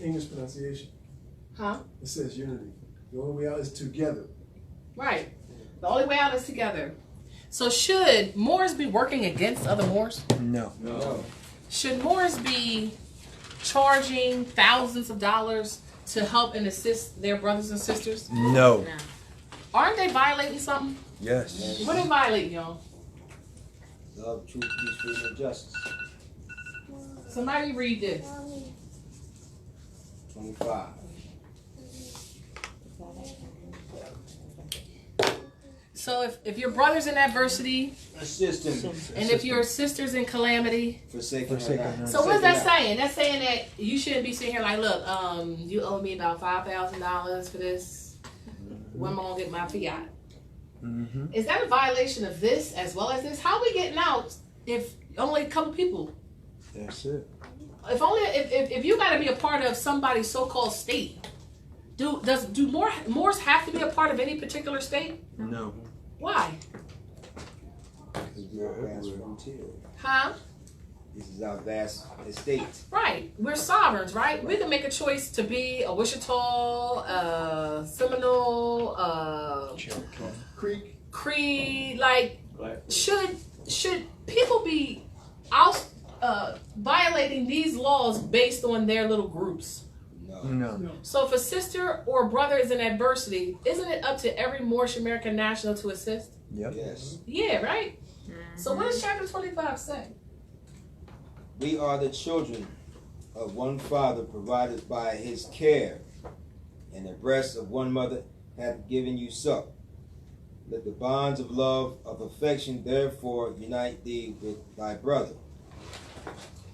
English pronunciation. Huh? It says unity. The only way out is together. Right. The only way out is together. So should Moors be working against other Moors? No. No. Should Moors be charging thousands of dollars to help and assist their brothers and sisters? No. No. Aren't they violating something? Yes. What are they violating, y'all? Love, truth, peace, freedom, and justice. Somebody read this. 25. So if your brother's in adversity, Assist him. and if your sister's in calamity, Forsaken Forsaken her her. not. so what's Forsaken that not. saying? That's saying that you shouldn't be sitting here like, look, you owe me about $5,000 for this. When am I gonna get my fiat? Mm-hmm. Is that a violation of this as well as this? How are we getting out if only a couple people? That's it. If you got to be a part of somebody's so-called state, do Moors have to be a part of any particular state? No. Why? This is our vast frontier. Huh? This is our vast estate. Right. We're sovereigns, right? We can make a choice to be a Wichita, Seminole, Creek. Cree. Like, Black. should people be out violating these laws based on their little groups? No. No. So if a sister or brother is in adversity, isn't it up to every Moorish American national to assist? Yep. Yes. Yeah, right? So what does chapter 25 say? We are the children of one father, provided by his care, and the breast of one mother hath given you suck. Let the bonds of love, of affection, therefore unite thee with thy brother,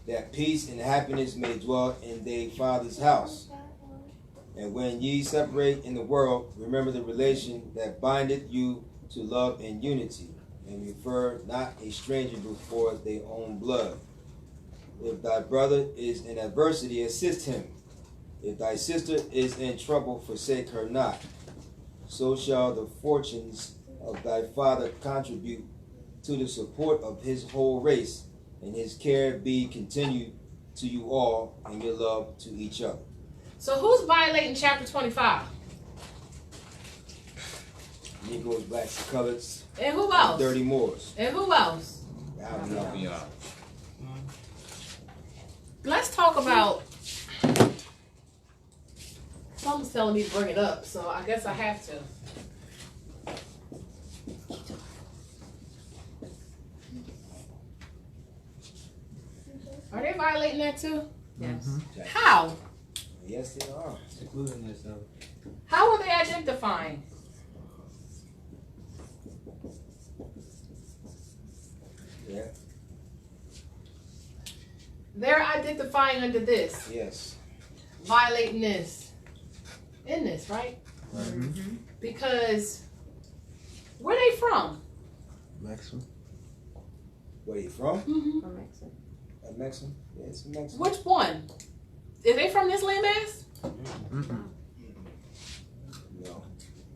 that peace and happiness may dwell in thy father's house. And when ye separate in the world, remember the relation that bindeth you to love and unity, and refer not a stranger before their own blood. If thy brother is in adversity, assist him. If thy sister is in trouble, forsake her not. So shall the fortunes of thy father contribute to the support of his whole race, and his care be continued to you all, and your love to each other. So who's violating chapter 25? Negroes, blacks, and colors, And who and else? dirty Moors. And who else? I don't know. Let's talk about. Someone's telling me to bring it up, so I guess I have to. Are they violating that too? Yes. How? Yes, they are. Including yourself. How are they identifying? Yeah. They're identifying under this, Yes. violating this, in this, right? Mm-hmm. Because where they from? Maximum. Where you from? Mm-hmm. A Mexican? Yeah, it's a Mexican. Which one? Is they from this landmass? Mm-mm. No.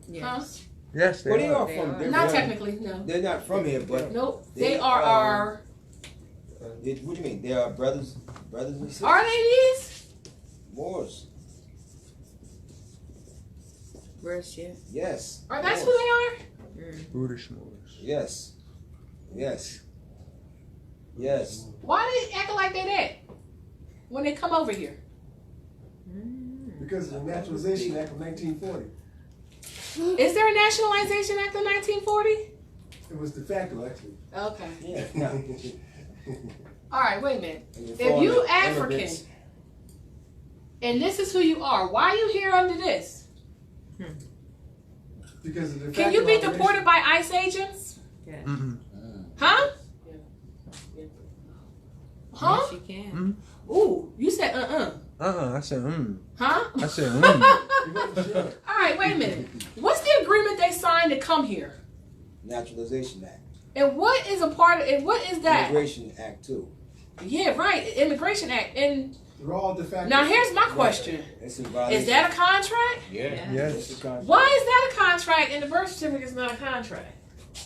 Yes. Yes, they Well, they are. are They from. are. They're Not from- technically, no. They're not from here, but Nope. They They are are- our. what do you mean? They are brothers and sisters. Are they these? Moors. Where's you? Yes. Are that Moors. who they are? Brutish Moors. Yes. Yes. Yes. Why they acting like they that when they come over here? Because of the Naturalization Act of 1940. Is there a Nationalization Act of 1940? It was de facto, actually. Okay. Yeah. No. All right. Wait a minute. And the If you foreign African immigrants- and this is who you are, why are you here under this? Because of the Can you be facto deported by ICE agents? Yes. Mm-mm. Huh? Huh? Yes, you can. Ooh, you said I said Huh? I said obligation. All right, wait a minute. What's the agreement they signed to come here? Naturalization Act. And what is a part of it? What is that? Immigration Act too. Yeah, right. Immigration Act. And They're all de facto. now here's my question. It's in violation. Is that a contract? Yeah. yes, It's a contract. Why is that a contract and the birth certificate is not a contract?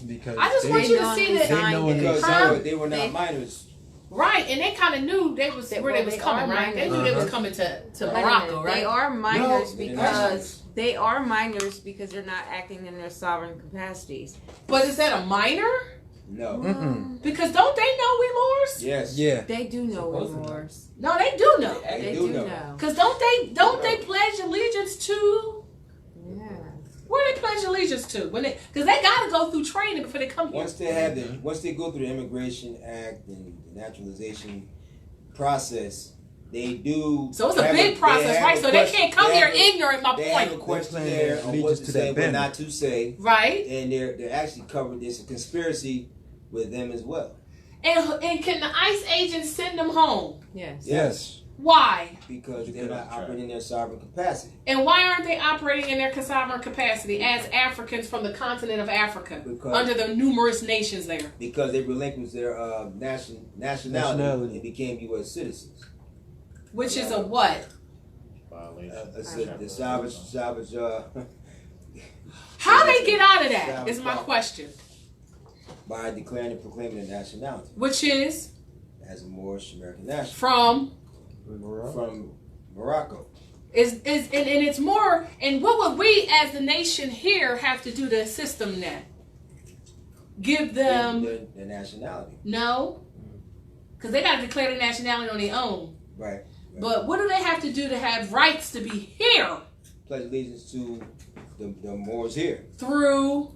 because I just they, want you to know see they that. they know when Because Huh? they were not They- minors. Right, and they kind of knew they was where they was They coming, are right? They knew minors. they was Uh-huh. coming to Wait a Morocco, minute. right? They are minors No, because they are minors because they're not acting in their sovereign capacities. But is that a minor? No. Mm-mm. Because don't they know we Moors? Yes. Yeah. They do know Supposed to know. remorse. No, they do know. They do do know. know. Because don't they pledge allegiance to? Yeah. Where they pledge allegiance to? Because they got to go through training before they come here. Once they go through the Immigration Act and the naturalization process, they do. So it's a have big process, right? So they can't come here ignorant. My They have a point, questionnaire on what to say, what not to say, right? and they're actually covered. There's a conspiracy with them as well. And can the ICE agents send them home? Yes. Yes. Why? Because they're not operating in their sovereign capacity. And why aren't they operating in their sovereign capacity as Africans from the continent of Africa Because- under the numerous nations there? Because they relinquished their nationality and became U.S. citizens. Which is a what? The salvage. How they get out of that is my question. By declaring and proclaiming their nationality Which is as a Moorish American national from Morocco. and it's more. And what would we as the nation here have to do to assist them in that? Give them Their nationality. no, because they got to declare their nationality on their own. Right. But what do they have to do to have rights to be here Pledge allegiance to the Moors here. through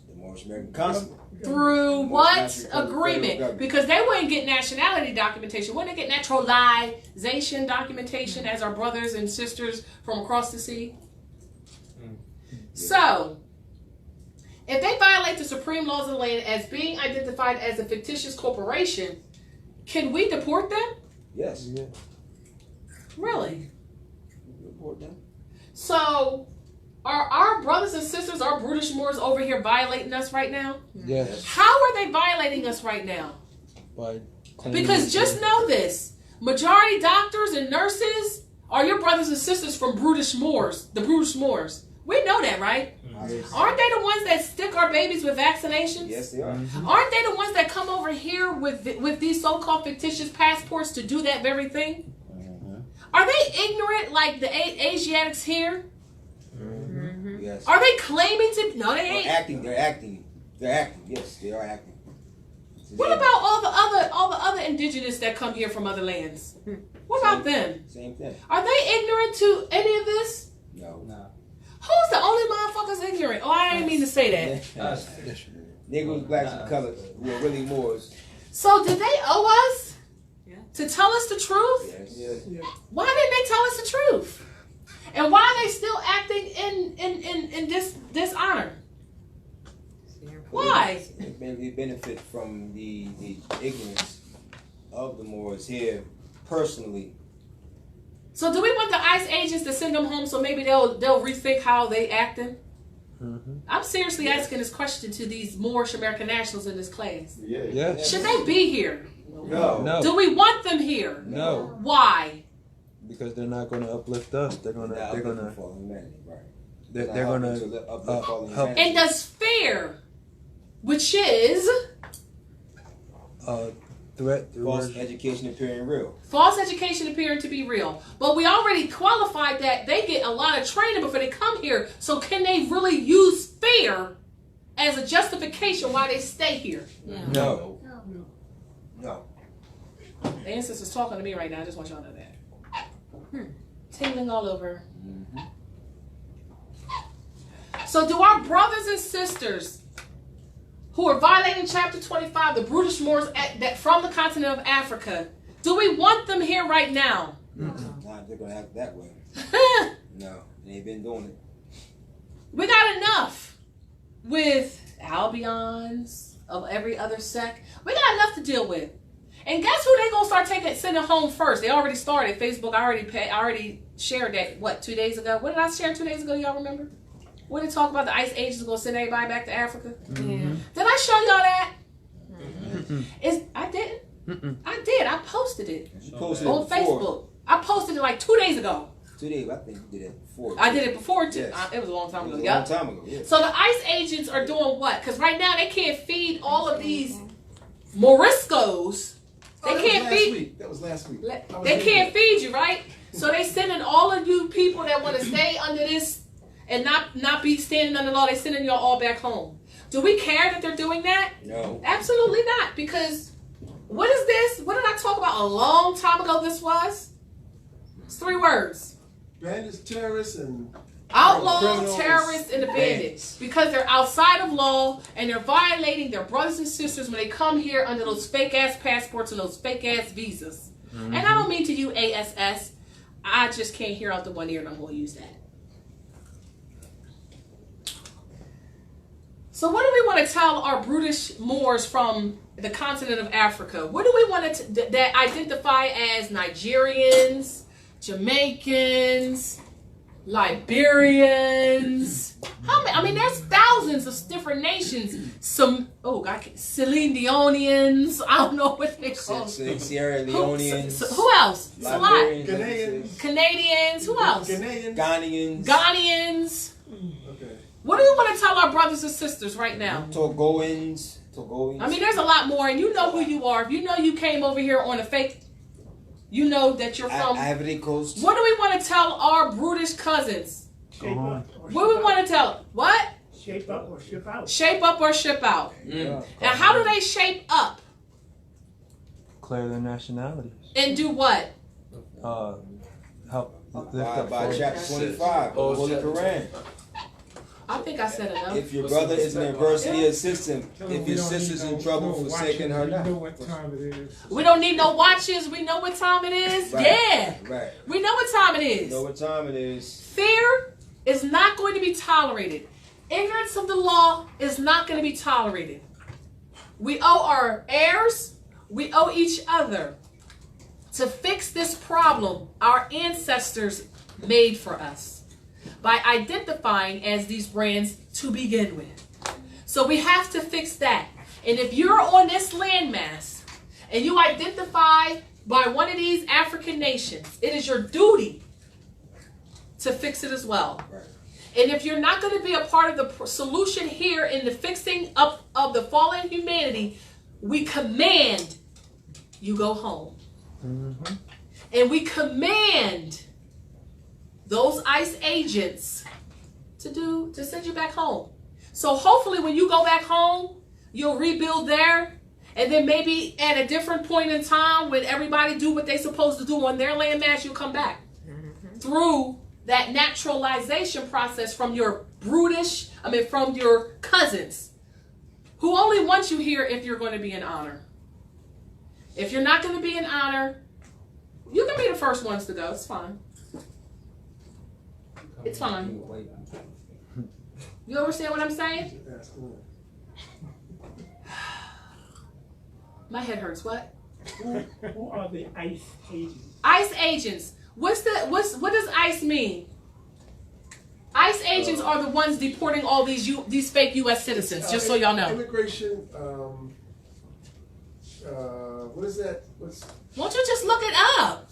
The Moorish American consulate. through Moorish what National Federal agreement? Government. Because they wouldn't get nationality documentation. Wouldn't they get naturalization documentation as our brothers and sisters from across the sea? So, if they violate the supreme laws of the land as being identified as a fictitious corporation, can we deport them? Yes. Really? Report them. So, are our brothers and sisters, our British Moors over here violating us right now? Yes. How are they violating us right now? By claiming Because just know this, majority doctors and nurses are your brothers and sisters from British Moors, the British Moors. We know that, right? Yes. Aren't they the ones that stick our babies with vaccinations? Yes, they are. Aren't they the ones that come over here with these so-called fictitious passports to do that very thing? Are they ignorant like the Asiatics here? Yes. Are they claiming to? No, they ain't. They're acting. Yes, they are acting. What about all the other indigenous that come here from other lands? What about them? Same thing. Are they ignorant to any of this? No. Who's the only motherfuckers ignorant? Oh, I didn't mean to say that. Negroes, blacks, and colors who are really Moors. So did they owe us Yeah. to tell us the truth? Yes. Why didn't they tell us the truth? And why are they still acting in dishonor? Why? They benefit from the ignorance of the Moors here personally. So do we want the ICE agents to send them home so maybe they'll rethink how they acting? I'm seriously asking this question to these Moorish American nationals in this class. Yes. Should they be here? No. No. Do we want them here? No. Why? Because they're not going to uplift us. They're gonna for humanity, right? they're gonna help. And does fear, which is Threat. false education appearing real. false education appearing to be real. But we already qualified that they get a lot of training before they come here. So can they really use fear as a justification why they stay here? No. The ancestors talking to me right now. I just want y'all to know that. Tingling all over. So do our brothers and sisters who are violating chapter 25, the British Moors from the continent of Africa, do we want them here right now? Not they're gonna act that way. No, they ain't been doing it. We got enough with Albions of every other sect. We got enough to deal with. And guess who they gonna start sending home first? They already started. Facebook, I already shared that, 2 days ago? What did I share 2 days ago, y'all remember? What did it talk about the ICE agents gonna send everybody back to Africa? Did I show y'all that? I didn't. I did. I posted it You posted on it before. Facebook. I posted it like 2 days ago. 2 days. I think you did it before. I did it before too. Yes. It was a long time It ago. was a Yup. long time ago. Yeah. So the ICE agents are doing what? Because right now they can't feed all of these Moriscos. They can't feed. That was last week. They can't feed you, right? So they sending all of you people that want to stay under this and not be standing under law. They sending y'all all back home. Do we care that they're doing that? No. Absolutely not. Because what is this? What did I talk about a long time ago this was? It's 3 words. Bandits, terrorists, and Outlaw, Criminals, terrorists, and the bandits. bandits. Because they're outside of law and they're violating their brothers and sisters when they come here under those fake ass passports and those fake ass visas. And I don't mean to you ASS. I just can't hear out the one ear and I'm going to use that. So what do we want to tell our brutish Moors from the continent of Africa? What do we want to that identify as Nigerians, Jamaicans, Liberians? How many? I mean, there's thousands of different nations. Some, Celine Dionians. I don't know what they call. Sierra Leoneans. Who else? It's a lot. Liberians, Canadians. Who else? Ghanaians. Ghanaians. Okay. What do we want to tell our brothers and sisters right now? Togoans. I mean, there's a lot more, and you know who you are. If you know you came over here on a fake, you know that you're from. Ivory Coast. What do we want to tell our brutish cousins? Shape up or What do we want to tell them? What? shape up or ship out. Shape up or ship out. Mm. Now, how do they shape up Declare their nationalities. and do what? Help lift up By foreign- chapter 25 of the Holy Quran. I think I said enough. If your brother is in adversity, assist him. If your sister's in trouble, forsaken her We know not. what time it is. We don't need no watches. We know what time it is. Right. Yeah. Right. We know what time it You is. know what time it is. Fear is not going to be tolerated. Ignorance of the law is not going to be tolerated. We owe our heirs, we owe each other to fix this problem our ancestors made for us by identifying as these brands to begin with. So we have to fix that. And if you're on this landmass and you identify by one of these African nations, it is your duty to fix it as well. Right. And if you're not going to be a part of the solution here in the fixing up of the fallen humanity, we command you go home. Mhm. And we command those ICE agents to send you back home. So hopefully when you go back home, you'll rebuild there. And then maybe at a different point in time when everybody do what they're supposed to do on their landmass, you'll come back. Through that naturalization process from your from your cousins, who only want you here if you're going to be in honor. If you're not going to be in honor, you can be the first ones to go. It's fine. It's fine. You understand what I'm saying? My head hurts. What? Who are the ICE agents? ICE agents. What does ICE mean? ICE agents are the ones deporting all these fake U.S. citizens. Just so y'all know. Immigration. What is that? Won't you just look it up?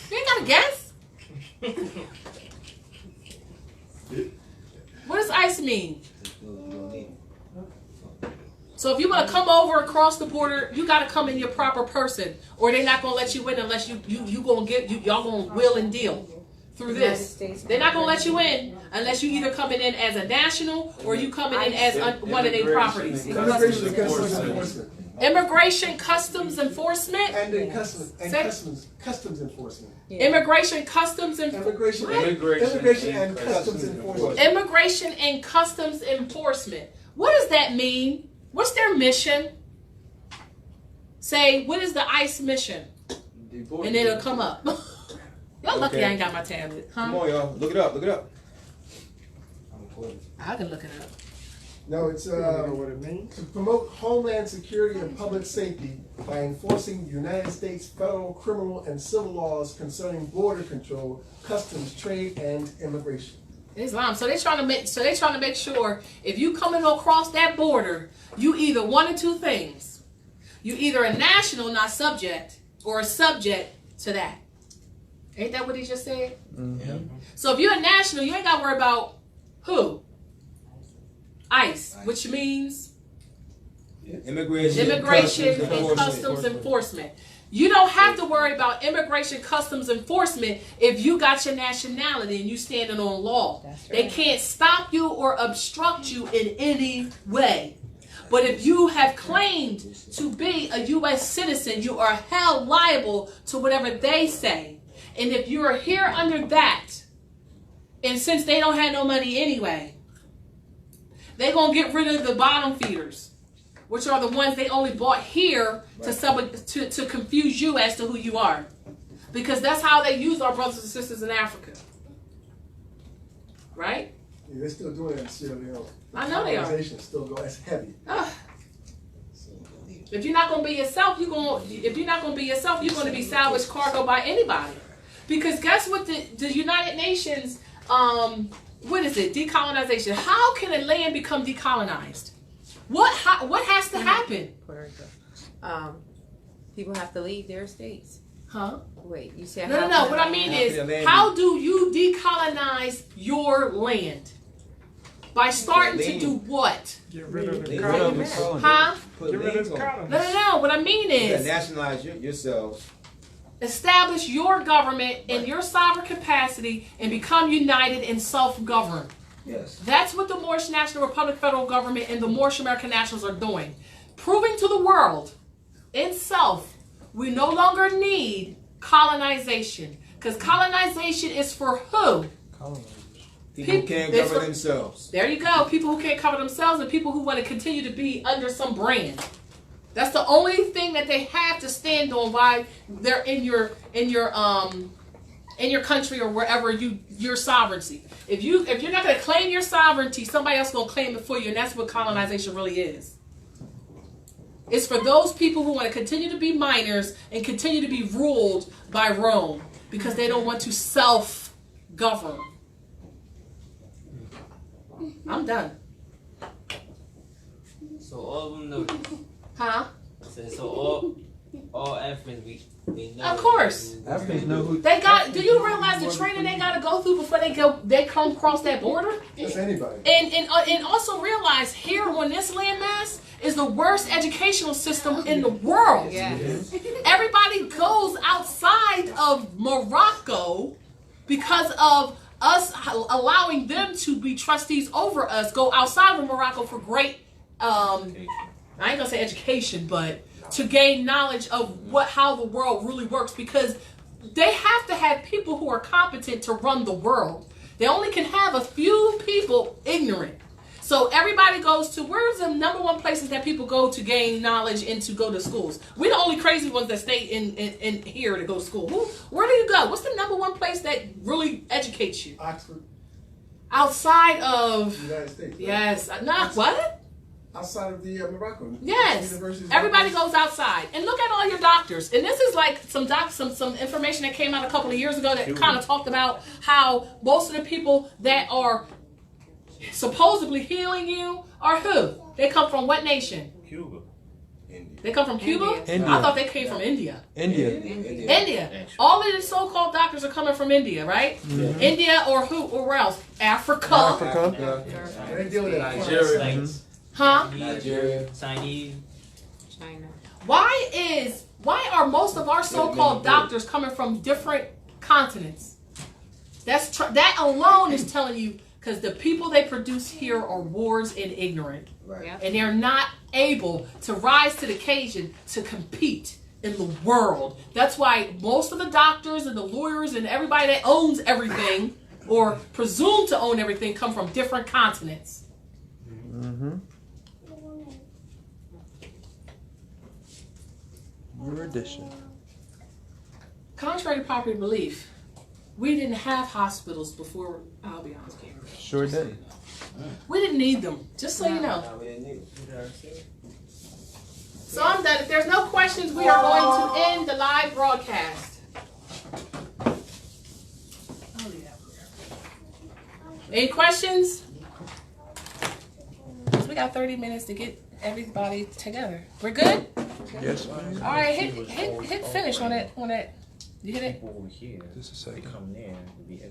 You ain't gotta guess. What does ICE mean? So if you want to come over across the border, you got to come in your proper person, or they're not gonna let you in unless you y'all gonna will and deal through this. They're not gonna let you in unless you either coming in as a national or you coming in as one of their properties. Immigration and customs enforcement. Immigration customs enforcement. And then customs enforcement. Immigration customs Immigration and customs enforcement. Immigration and customs enforcement. What does that mean? What's their mission? Say, what is the ICE mission? And it'll come up. Y'all lucky Okay. I ain't got my tablet. Come Huh? on, y'all. Look it up. Look it up. I can look it up. No, it's You don't know what it means? to promote homeland security and public safety by enforcing United States federal, criminal, and civil laws concerning border control, customs, trade, and immigration. Islam. So they're trying to make sure if you coming across that border, you either one of two things. You either a national, not subject, or a subject to that. Ain't that what he just said? Mhm. So if you're a national, you ain't got to worry about who? ICE, which means Immigration immigration and customs enforcement. You don't have to worry about immigration customs enforcement if you got your nationality and you standing on law. That's They right. can't stop you or obstruct you in any way. But if you have claimed to be a U.S. citizen, you are held liable to whatever they say. And if you are here under that, and since they don't have no money anyway, they're going to get rid of the bottom feeders, which are the ones they only bought here to confuse you as to who you are. Because that's how they use our brothers and sisters in Africa. Right? Yeah, they're still doing that in Sierra Leone. I know they are. Colonization still going. It's heavy. If you're not going to be yourself, you're going to be salvaged cargo by anybody. Because guess what the United Nations, what is it? Decolonization. How can a land become decolonized? What has to happen? Puerto Rico. People have to leave their states. Huh? Wait, you said No. What I mean is, how do you decolonize your land? By starting to do what? Get rid of the Get colony. rid of the Huh? Put Get rid of liens the on it. colony. No. What I mean You is, gotta nationalize yourselves. establish your government in your sovereign capacity and become united and self-govern. Yes. That's what the Moorish National Republic federal government and the Moorish American Nationals are doing. Proving to the world, in self, we no longer need colonization. Because colonization is for who? People who can't It's govern for- themselves. There you go. People who can't cover themselves and people who want to continue to be under some brand. That's the only thing that they have to stand on while they're in your country or wherever your sovereignty. If you're not going to claim your sovereignty, somebody else is going to claim it for you, and that's what colonization really is. It's for those people who want to continue to be minors and continue to be ruled by Rome because they don't want to self-govern. I'm done. So all of them know this. Huh? So all Africans they know. Of course. Africans know who. They got. Do you realize the training they got to go through before they come across that border? That's anybody. And also realize here on this landmass is the worst educational system in the world. Yes. Everybody goes outside of Morocco because of us allowing them to be trustees over us. Go outside of Morocco for great. I ain't gonna say education, but to gain knowledge of how the world really works, because they have to have people who are competent to run the world. They only can have a few people ignorant. So everybody goes to, where's the number one places that people go to gain knowledge and to go to schools? We're the only crazy ones that stay in here to go to school. Where do you go? What's the number one place that really educates you? Oxford, Outside of, the United States. Right? yes, not what? Outside of the Morocco. Yes, Universities. everybody goes outside, and look at all your doctors. And this is like some information that came out a couple of years ago that kind of talked about how most of the people that are supposedly healing you are who? They come from what nation? Cuba. They come from Cuba? India. I thought they came from India. India. India. All of the so-called doctors are coming from India, right? Mm-hmm. India or who? Or where else? Africa. Africa. They deal with that. Nigeria. Huh? Nigeria, Chinese. China. Why are most of our so-called doctors coming from different continents? That alone is telling you, because the people they produce here are wards and ignorant. Right. Yep. And they're not able to rise to the occasion to compete in the world. That's why most of the doctors and the lawyers and everybody that owns everything or presumed to own everything come from different continents. Mm-hmm. Your addition. Contrary to popular belief, we didn't have hospitals before Albion's came. Sure did. We didn't need them, just so you know. No, we didn't need it. So I'm done. If there's no questions, we are going to end the live broadcast. Any questions? We got 30 minutes to get everybody together. We're good? Yes. All right, hit finish on that. You hit it? Over here, Just a second. come there to be